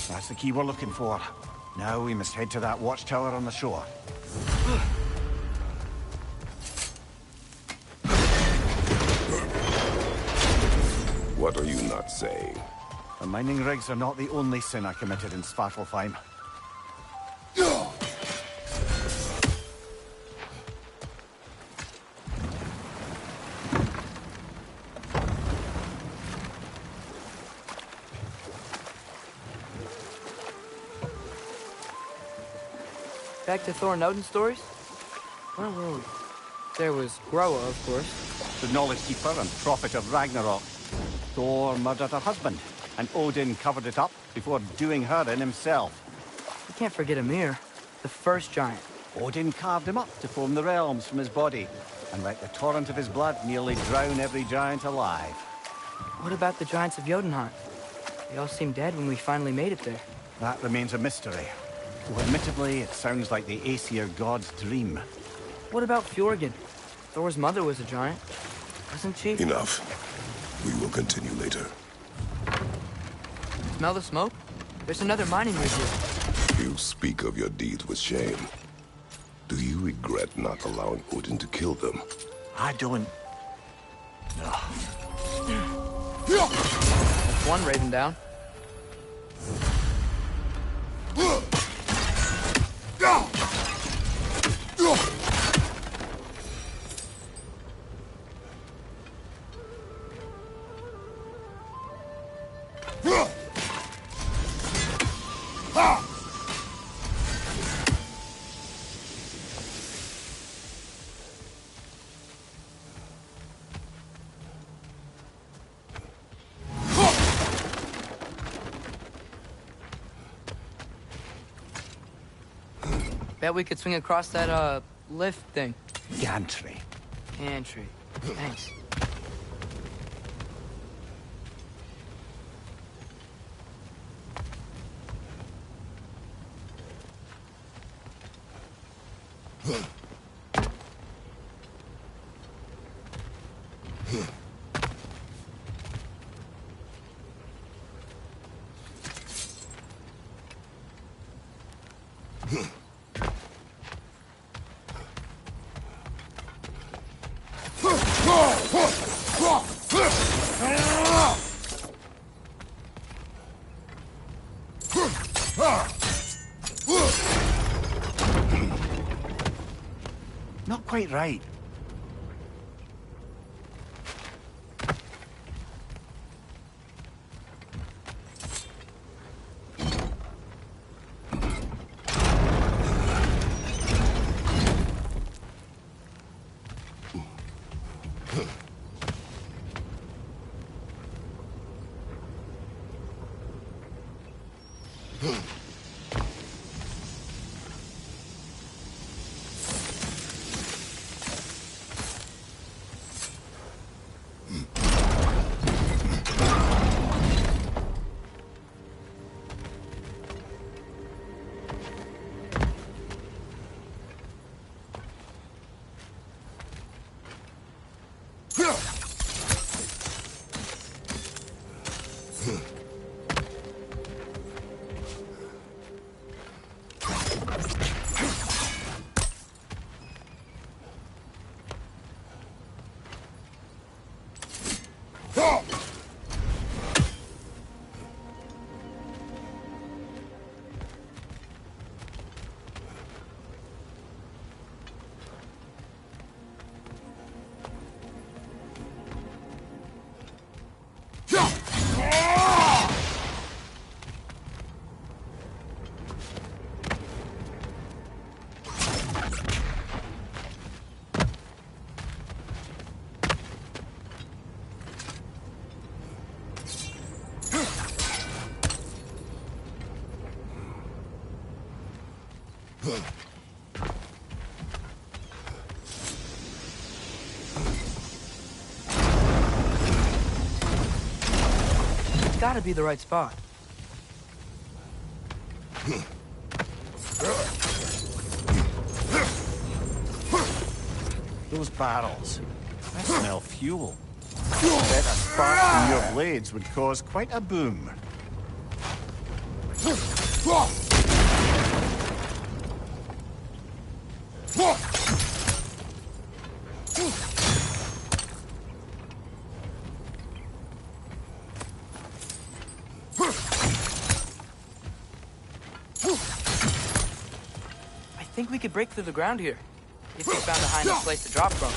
That's the key we're looking for. Now we must head to that watchtower on the shore. What are you not saying? The mining rigs are not the only sin I committed in Svartalfheim. Back to Thor and Odin stories? Where were we? There was Groa, of course. The knowledge keeper and prophet of Ragnarok. Thor murdered her husband, and Odin covered it up before doing her in himself. You can't forget Ymir, the first giant. Odin carved him up to form the realms from his body, and let the torrent of his blood nearly drown every giant alive. What about the giants of Jotunheim? They all seemed dead when we finally made it there. That remains a mystery. Though admittedly, it sounds like the Aesir god's dream. What about Fjorgyn? Thor's mother was a giant, wasn't she? Enough. We will continue later. Smell the smoke? There's another mining rig here. You speak of your deeds with shame. Do you regret not allowing Odin to kill them? I don't... That's one raven down. Bet we could swing across that, lift thing. Gantry. Gantry. Thanks. Not quite right. Gotta be the right spot. Those barrels. I smell fuel. I bet a spark from your blades would cause quite a boom. I think we could break through the ground here, if we found a high enough place to drop from.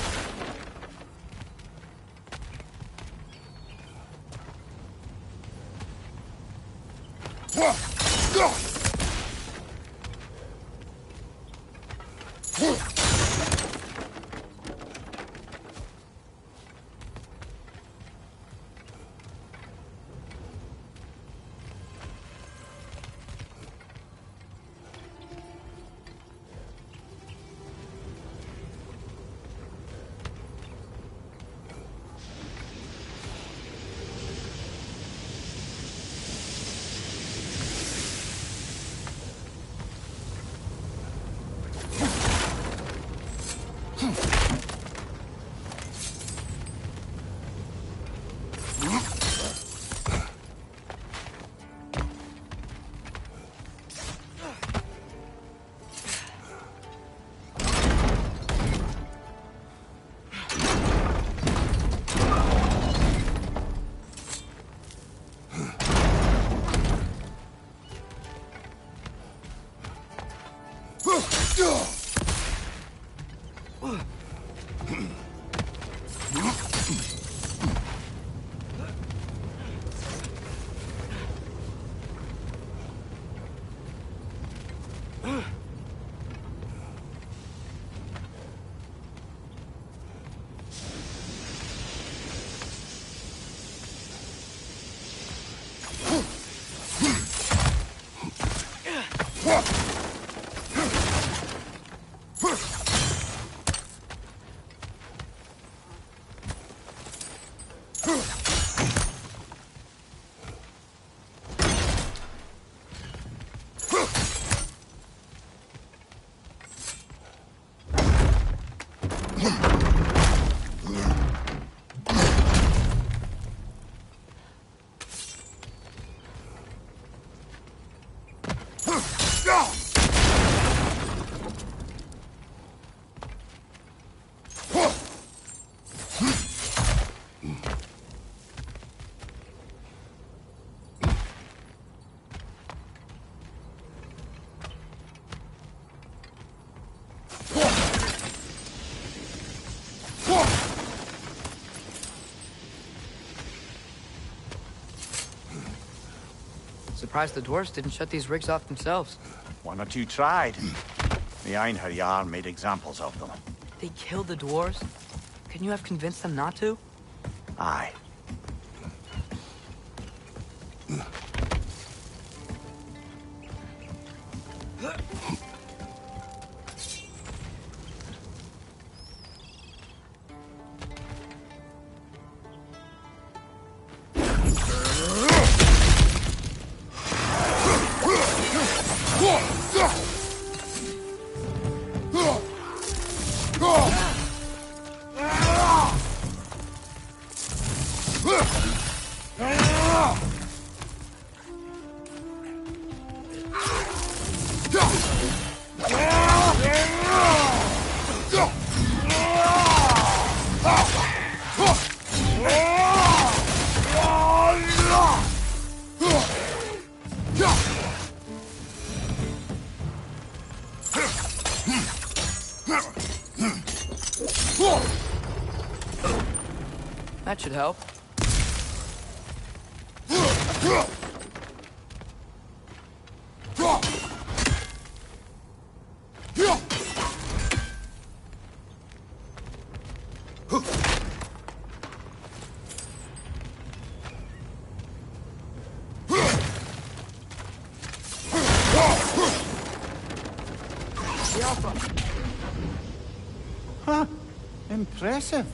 Surprised the dwarves didn't shut these rigs off themselves. One or two tried. The Einherjar made examples of them. They killed the dwarves? Couldn't you have convinced them not to? Aye. That should help. Huh. Impressive.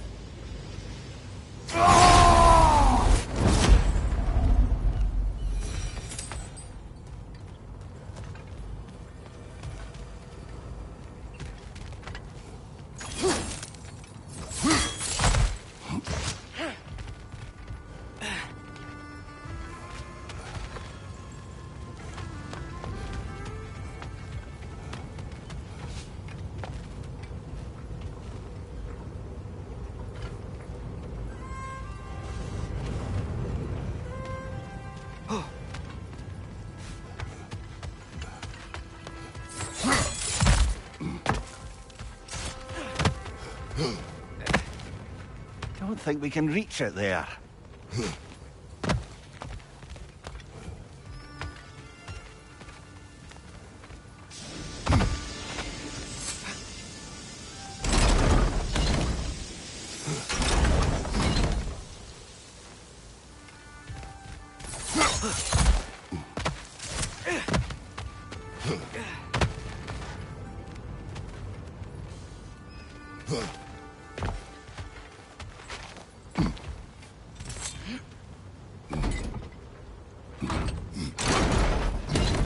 think we can reach it there.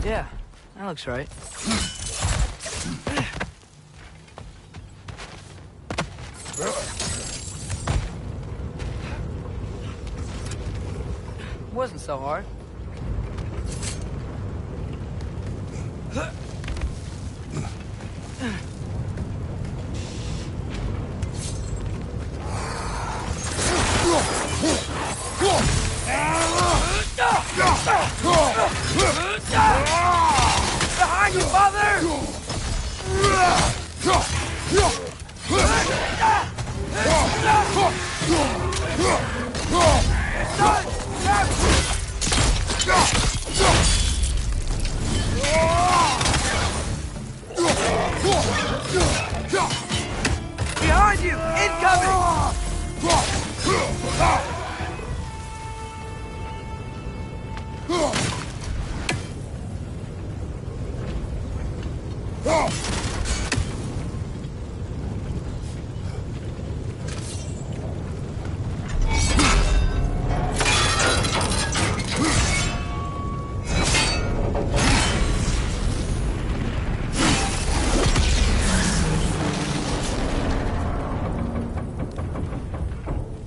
Yeah, that looks right. Wasn't so hard. Behind you, father! Behind you! Incoming!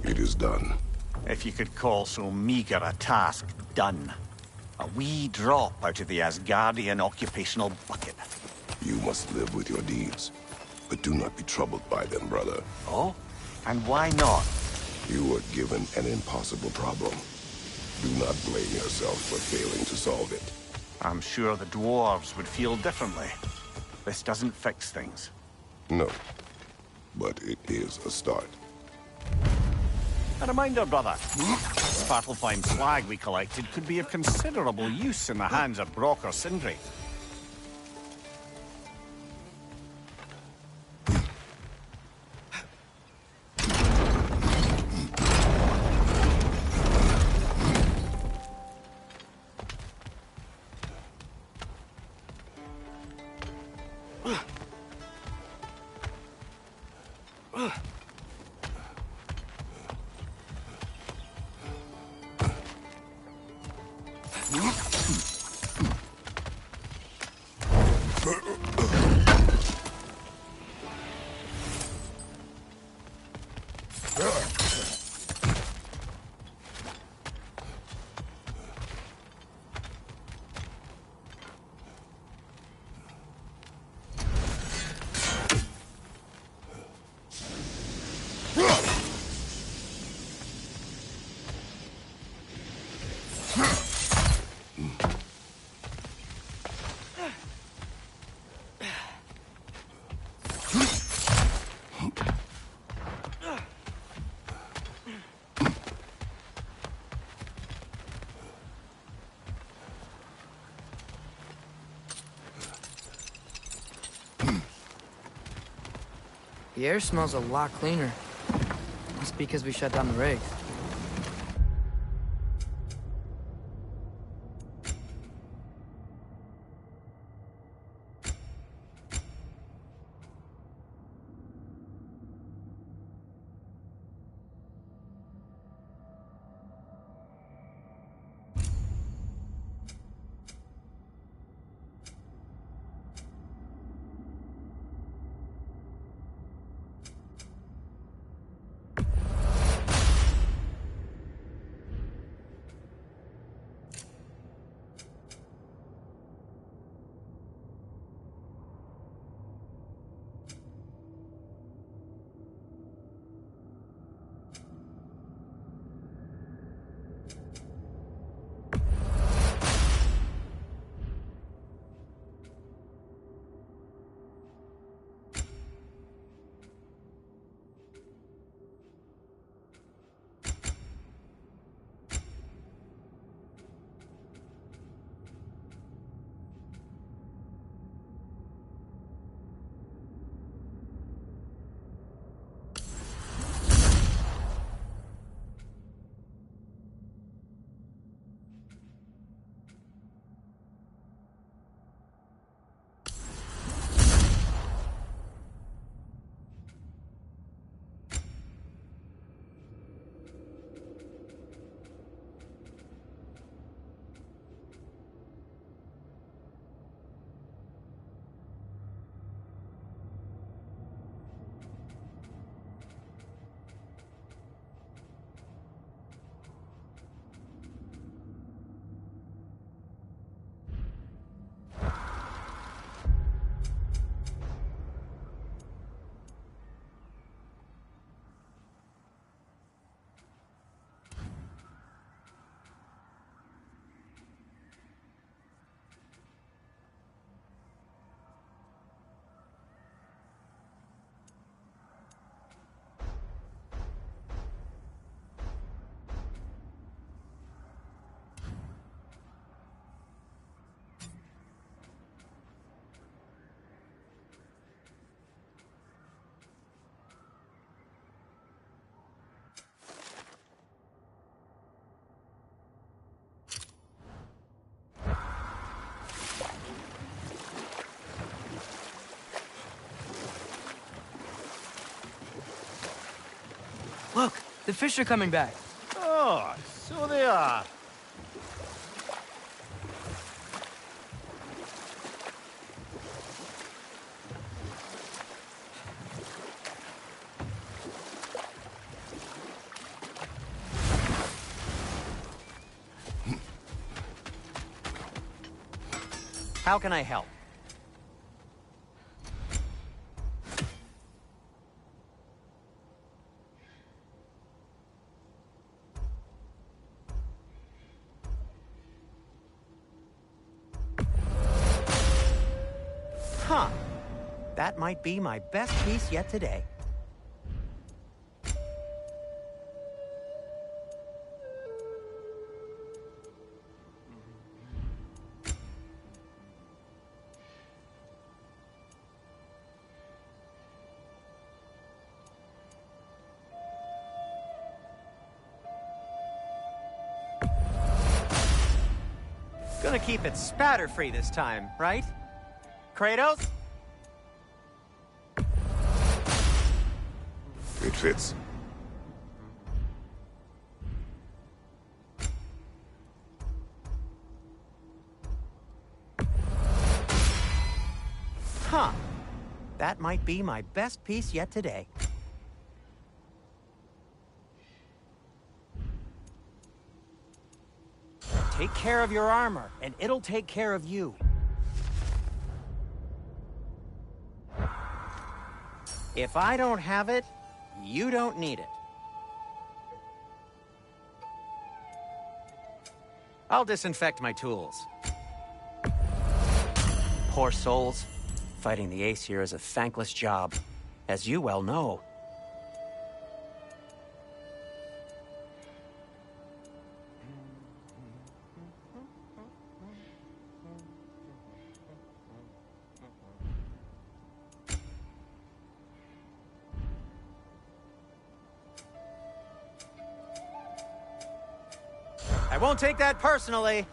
It is done. If you could call so meager a task done. A wee drop out of the Asgardian occupational bucket. You must live with your deeds. But do not be troubled by them, brother. Oh? And why not? You were given an impossible problem. Do not blame yourself for failing to solve it. I'm sure the dwarves would feel differently. This doesn't fix things. No. But it is a start. A reminder, brother. The Svartalfheim slag we collected could be of considerable use in the hands of Brock or Sindri. The air smells a lot cleaner. Must be because we shut down the rigs. The fish are coming back. Oh, so they are. How can I help? Huh. That might be my best piece yet today. Gonna keep it spatter-free this time, right? Kratos? It fits. Huh. That might be my best piece yet today. Take care of your armor, and it'll take care of you. If I don't have it, you don't need it. I'll disinfect my tools. Poor souls. Fighting the Ace here is a thankless job, as you well know. I won't take that personally.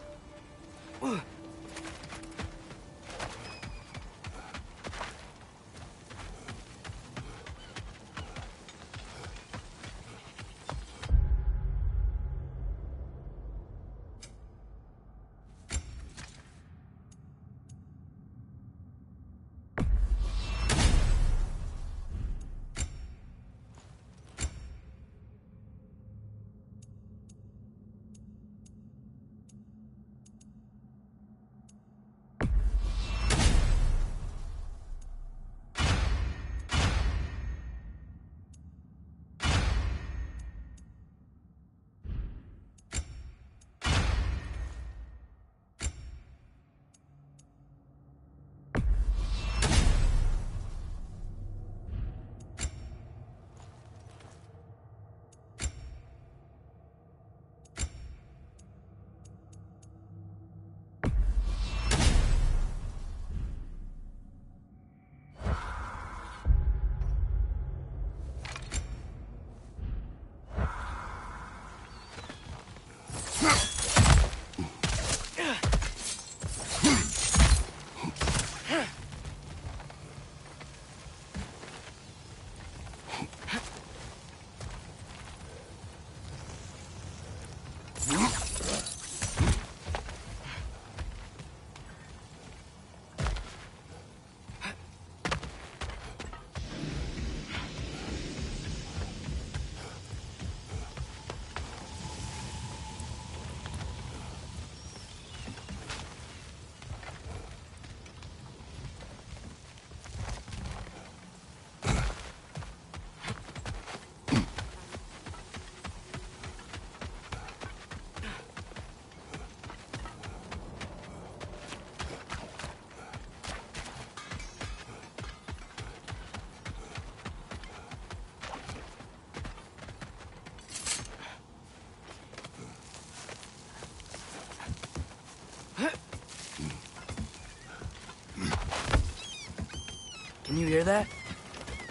Can you hear that?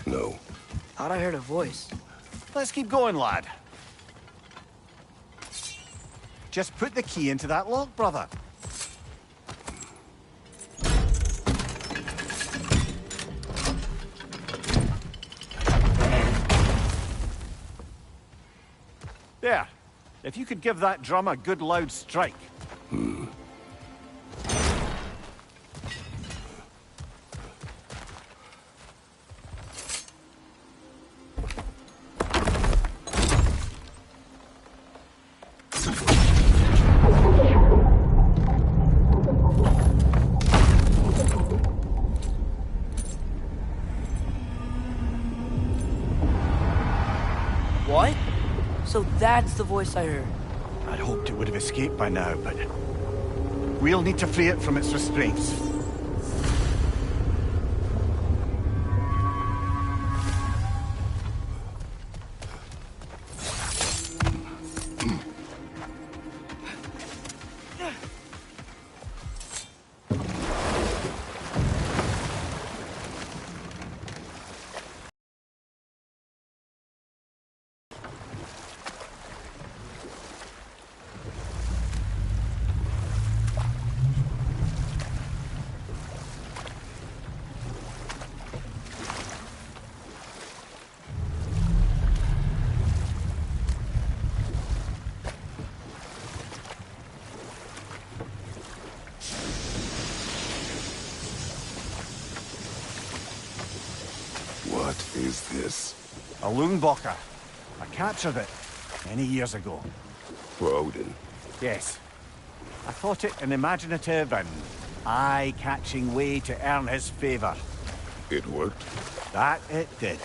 No. Thought I heard a voice. Let's keep going, lad. Just put the key into that lock, brother. If you could give that drum a good loud strike. What? So that's the voice I heard. I'd hoped it would have escaped by now, but we'll need to free it from its restraints. What is this? A Loonbocker. I captured it many years ago. For Odin. Yes. I thought it an imaginative and eye-catching way to earn his favor. It worked? That it did.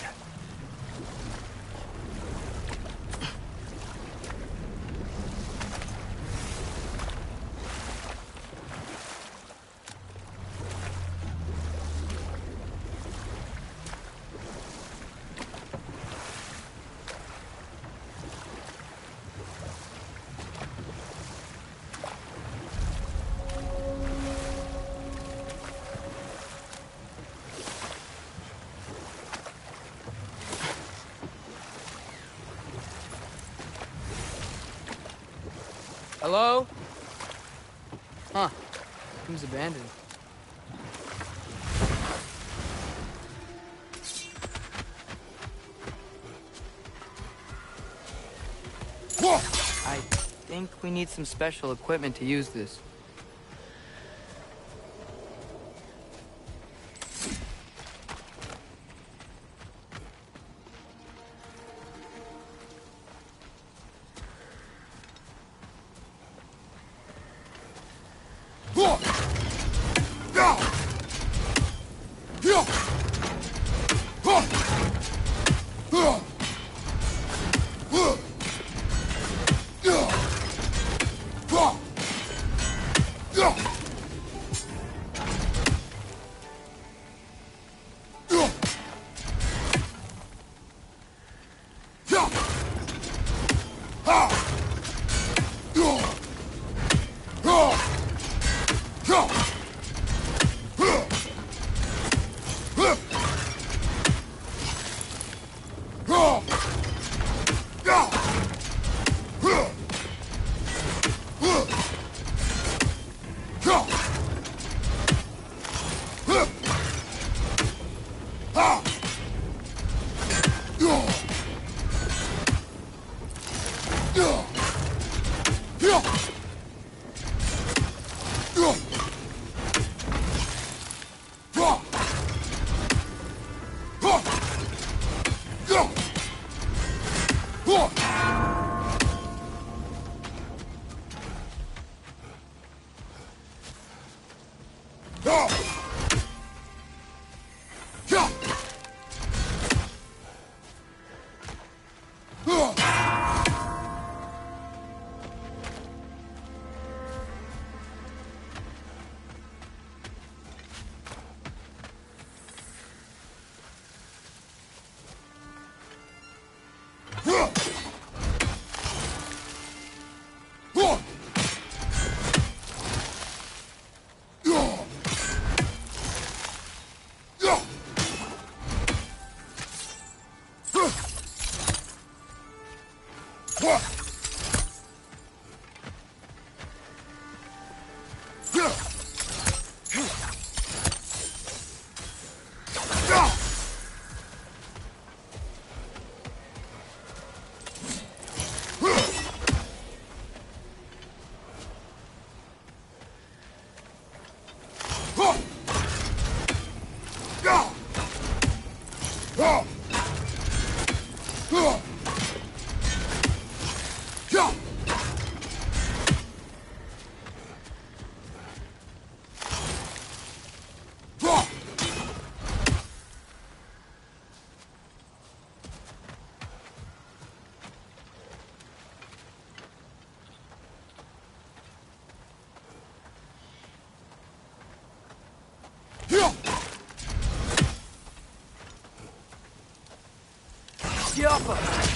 Hello? Huh. Seems abandoned. I think we need some special equipment to use this. Get off us!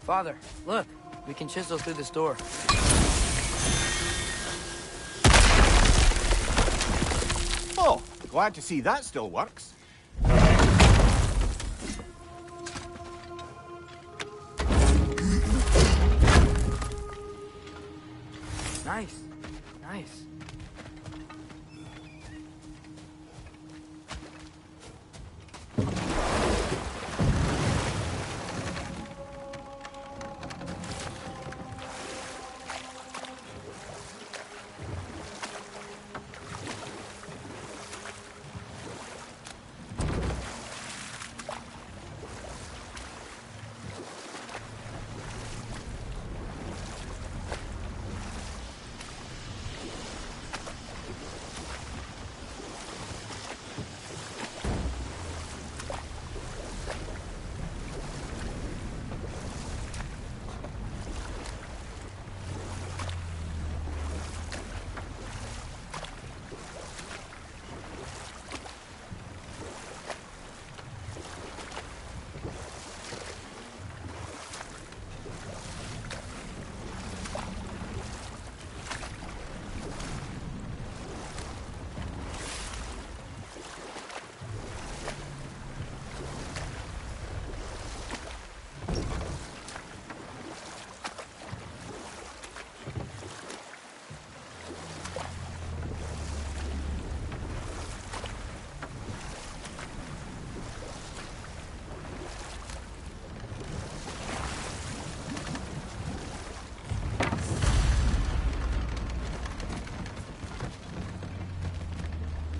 Father, look. We can chisel through this door. Oh, glad to see that still works. Nice. Nice.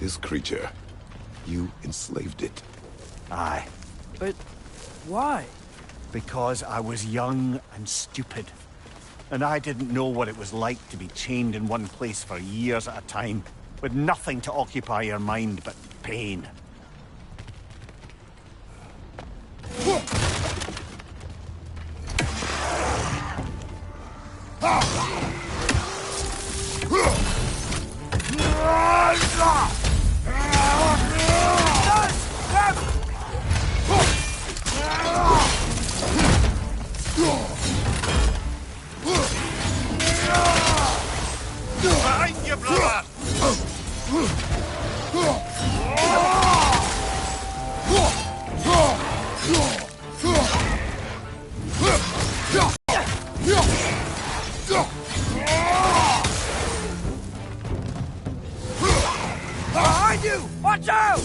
This creature, you enslaved it. Aye. But why? Because I was young and stupid. And I didn't know what it was like to be chained in one place for years at a time, with nothing to occupy your mind but pain. Behind you, brother! Behind you! Watch out!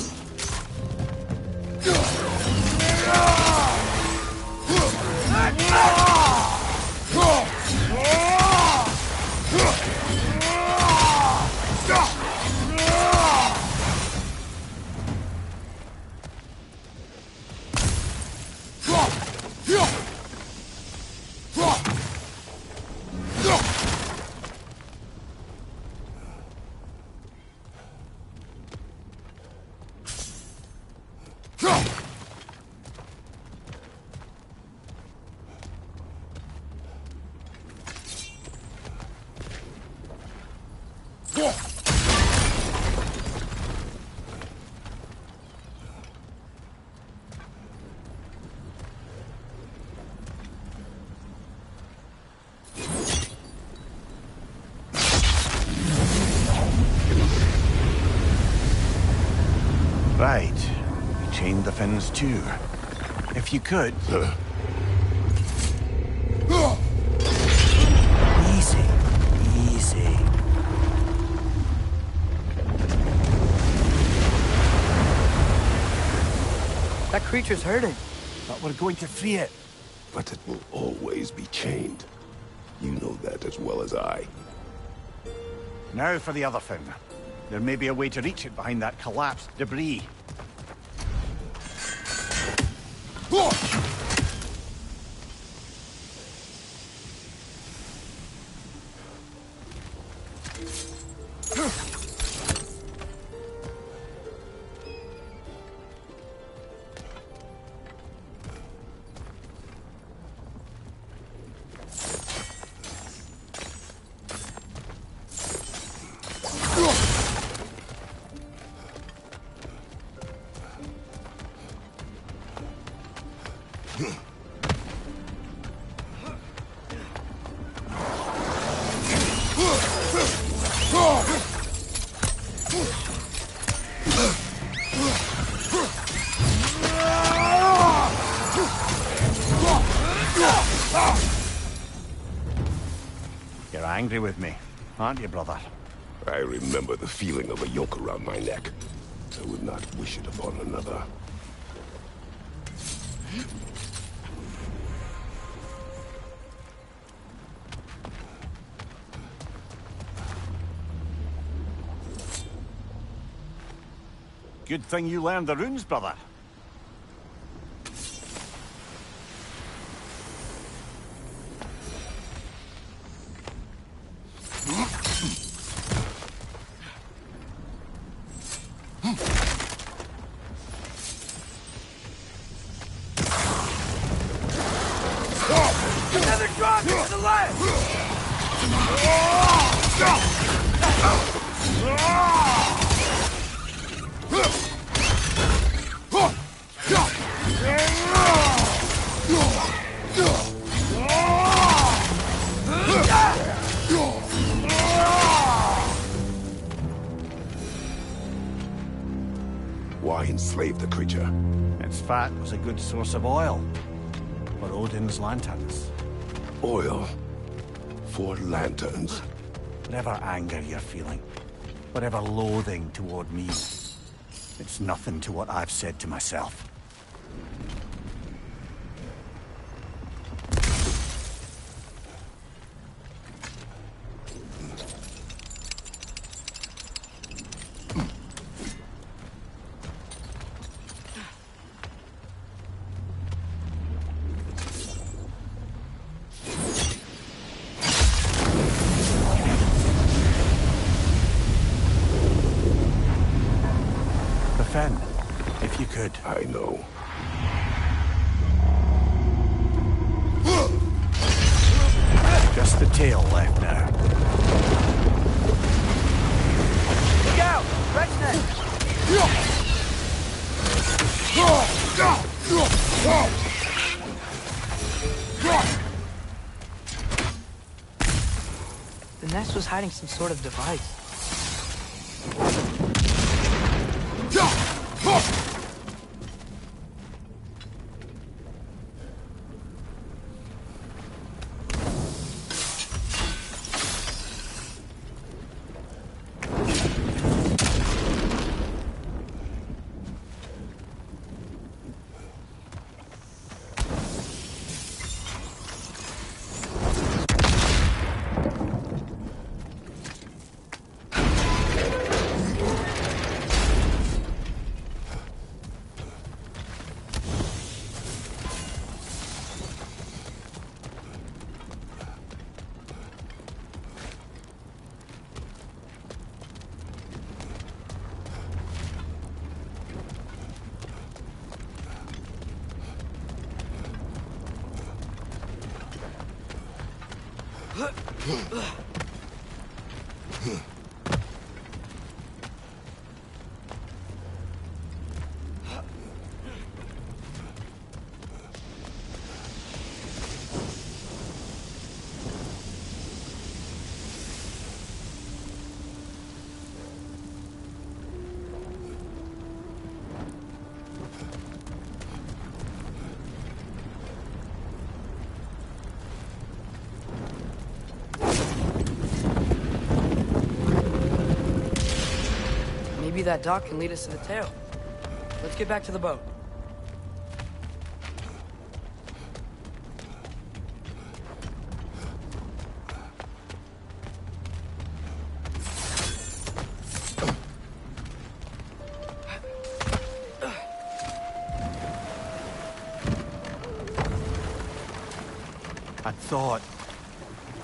Right. You chained the fins too. If you could... Easy. Easy. That creature's hurting. But we're going to free it. But it will always be chained. You know that as well as I. Now for the other fin. There may be a way to reach it behind that collapsed debris. You're angry with me, aren't you, brother? I remember the feeling of a yoke around my neck. I would not wish it upon another. Good thing you learned the runes, brother. Another drop to the left! Why enslave the creature? Its fat was a good source of oil for Odin's lanterns. Oil. For lanterns. Whatever anger you're feeling, whatever loathing toward me, it's nothing to what I've said to myself. good. I know. Just the tail left now. Look out! Red's next! The nest was hiding some sort of device. Maybe that dock can lead us to the tail. Let's get back to the boat.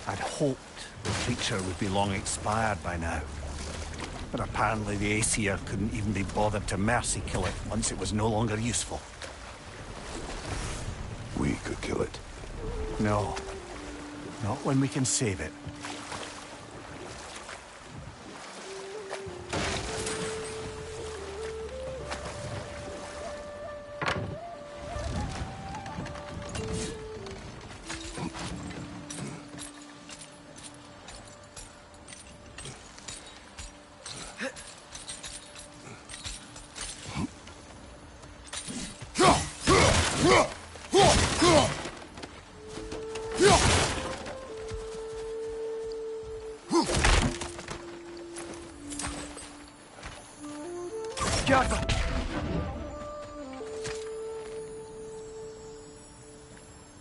I'd hoped the creature would be long expired by now. But apparently the Aesir couldn't even be bothered to mercy kill it once it was no longer useful. We could kill it. No. Not when we can save it.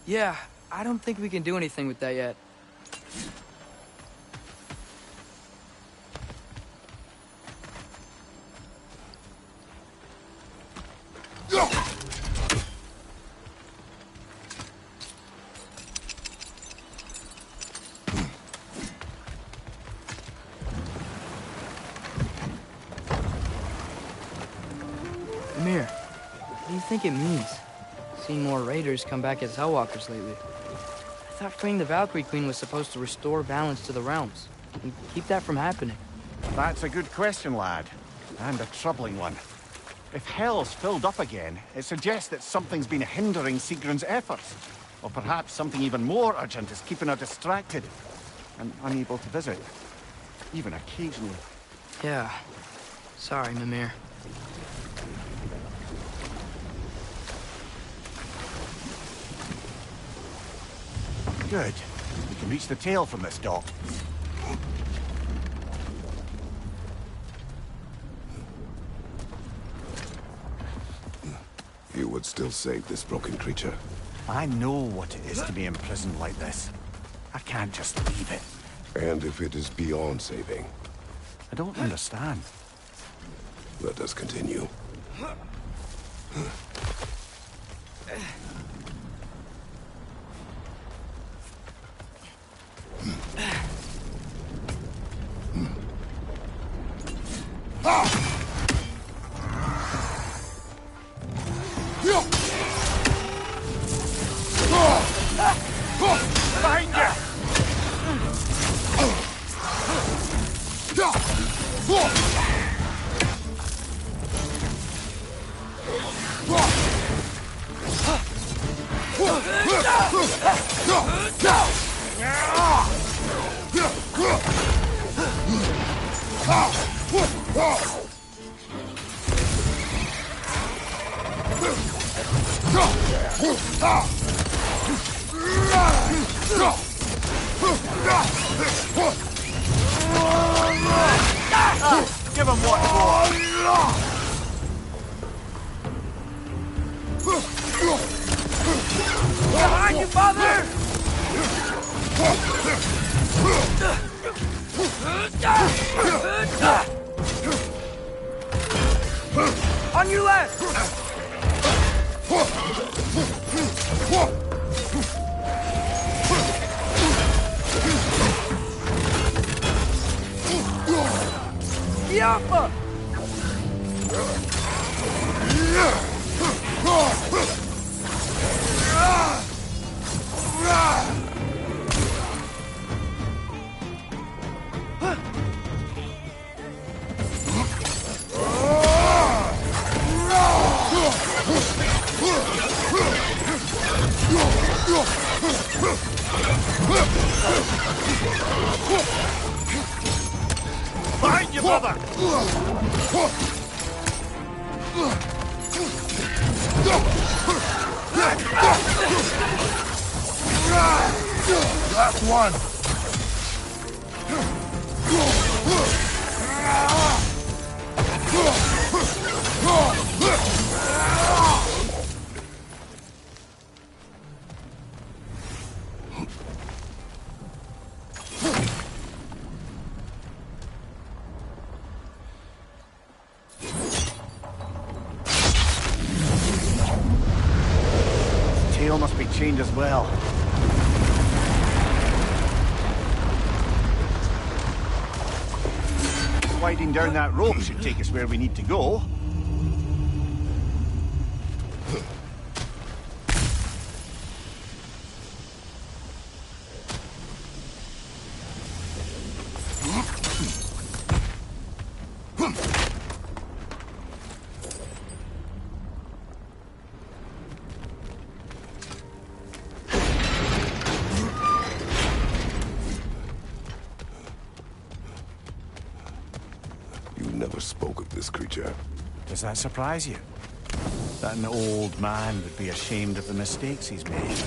Yeah, I don't think we can do anything with that yet. Amir, what do you think it means? Seen more raiders come back as Hellwalkers lately. I thought freeing the Valkyrie Queen was supposed to restore balance to the realms and keep that from happening. That's a good question, lad. And a troubling one. If Hell's filled up again, it suggests that something's been hindering Sigrun's efforts. Or perhaps something even more urgent is keeping her distracted and unable to visit. Even occasionally. Yeah. Sorry, Mimir. Good. We can reach the tail from this dock. You would still save this broken creature. I know what it is to be imprisoned like this. I can't just leave it. And if it is beyond saving, I don't understand. let us continue. Give him what for. Behind you, father! On your left! Yappa! Behind you, brother! Last one. Tail must be chained as well. Sliding down that rope should take us where we need to go. Never spoke of this creature. Does that surprise you? That an old man would be ashamed of the mistakes he's made.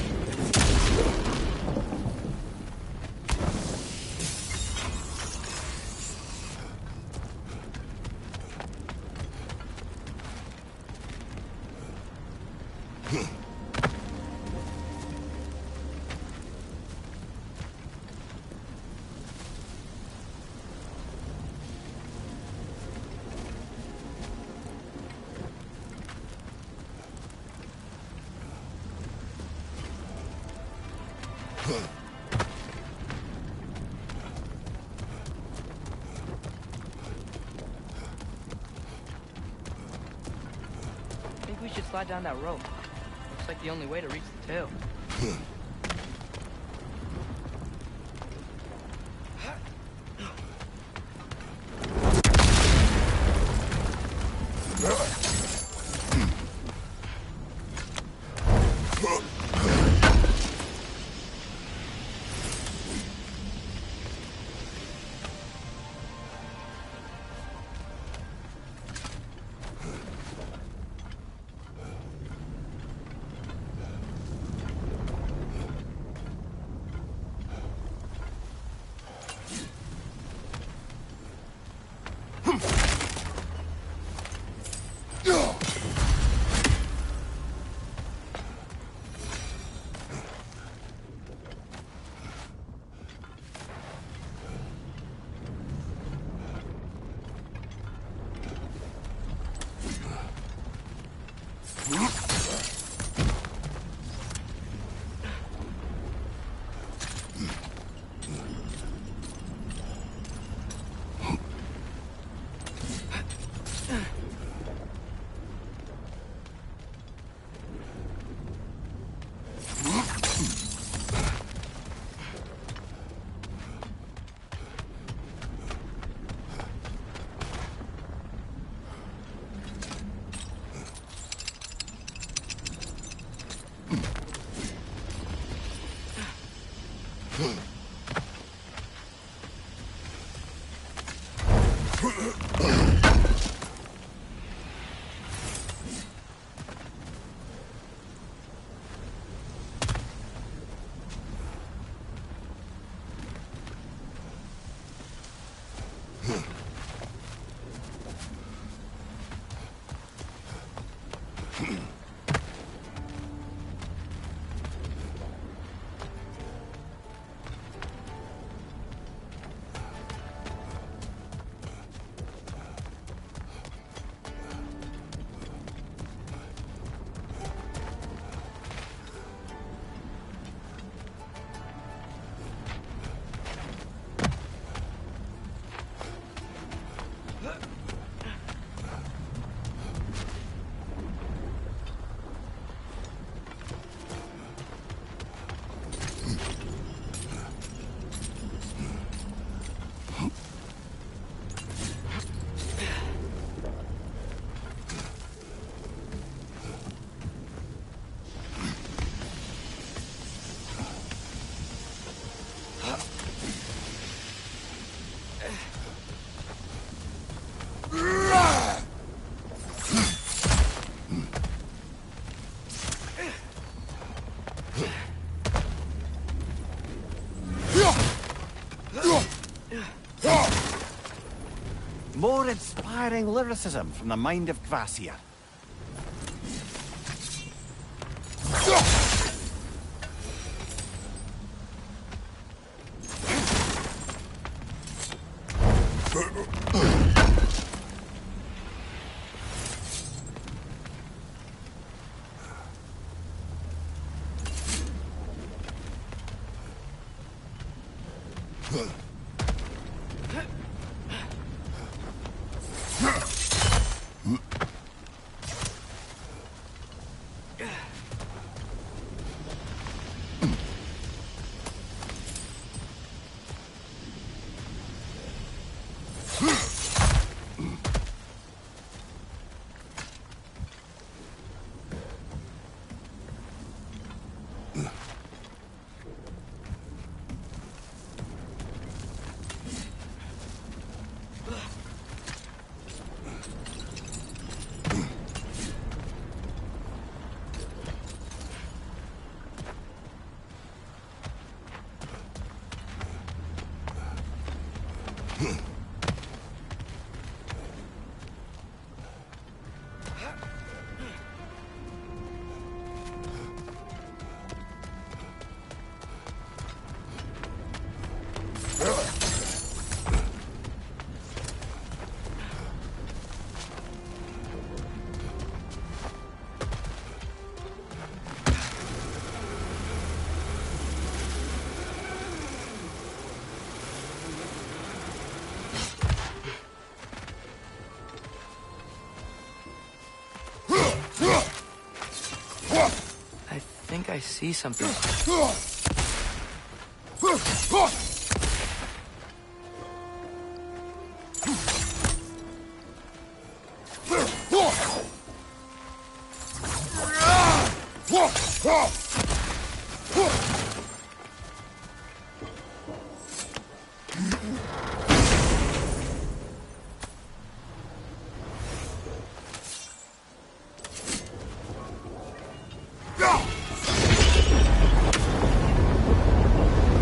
I think we should slide down that rope. Looks like the only way to reach the tail. More inspiring lyricism from the mind of Gracia. I think I see something.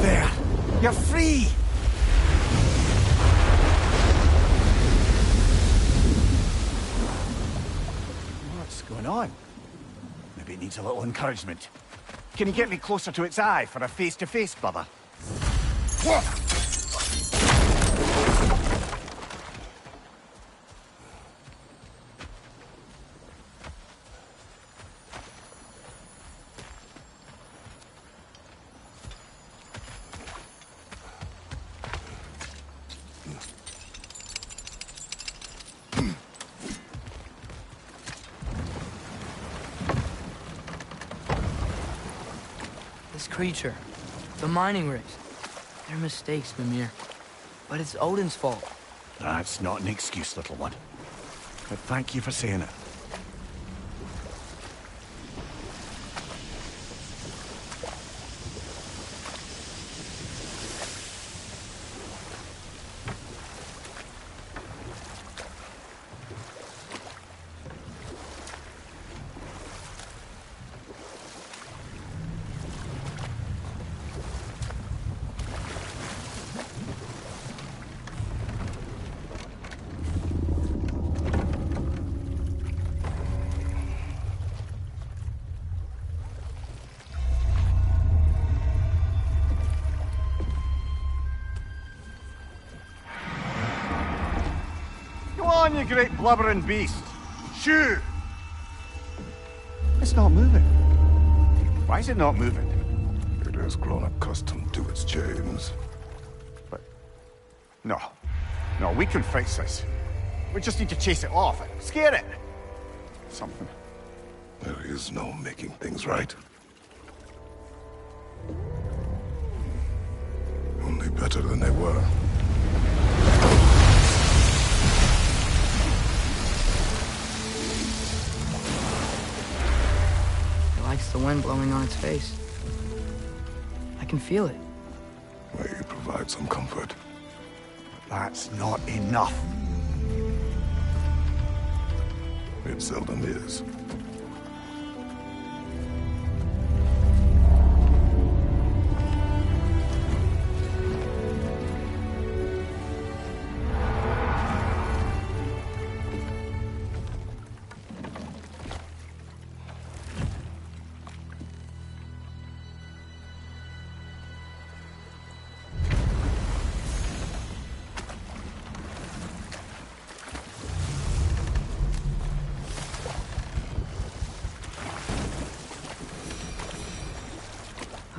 There! You're free! What's going on? Maybe it needs a little encouragement. Can you get me closer to its eye for a face-to-face, brother? This creature, the mining race, they're mistakes, Mimir. But it's Odin's fault. That's not an excuse, little one. But thank you for saying it. on, you great blubbering beast! Shoo! It's not moving. Why is it not moving? It has grown accustomed to its chains. But... No. No, we can fix this. We just need to chase it off. Scare it! Something. There is no making things right. Only better than they were. It likes the wind blowing on its face. I can feel it. May you provide some comfort. That's not enough. It seldom is.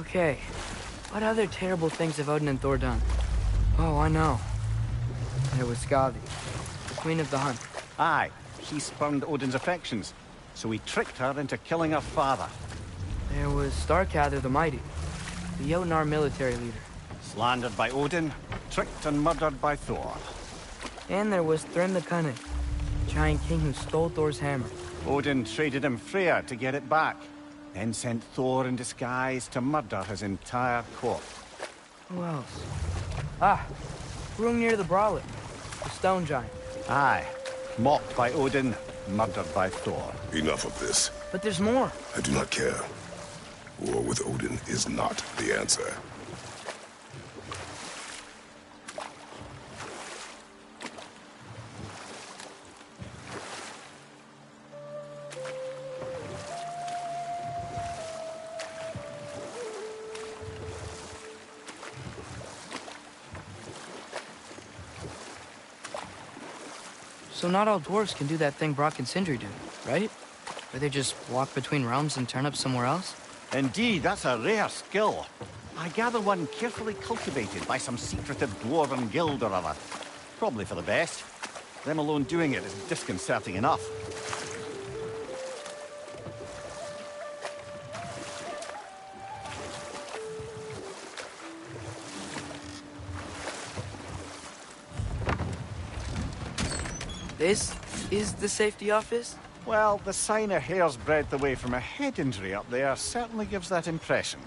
Okay, what other terrible things have Odin and Thor done? Oh, I know. There was Skavi, the Queen of the Hunt. Aye, she spurned Odin's affections, so he tricked her into killing her father. There was Starkather the Mighty, the Jotnar military leader. Slandered by Odin, tricked and murdered by Thor. And there was Thrym the Cunning, the giant king who stole Thor's hammer. Odin traded him Freyr to get it back, then sent Thor in disguise to murder his entire court. Who else? Ah, Hrungnir the Brawler, the stone giant. Aye, mocked by Odin, murdered by Thor. Enough of this. But there's more. I do not care. War with Odin is not the answer. So not all dwarves can do that thing Brock and Sindri do, right? Where they just walk between realms and turn up somewhere else? Indeed, that's a rare skill. I gather one carefully cultivated by some secretive dwarven guild or other. Probably for the best. Them alone doing it is disconcerting enough. This is the safety office? Well, the sign a hair's breadth away from a head injury up there certainly gives that impression.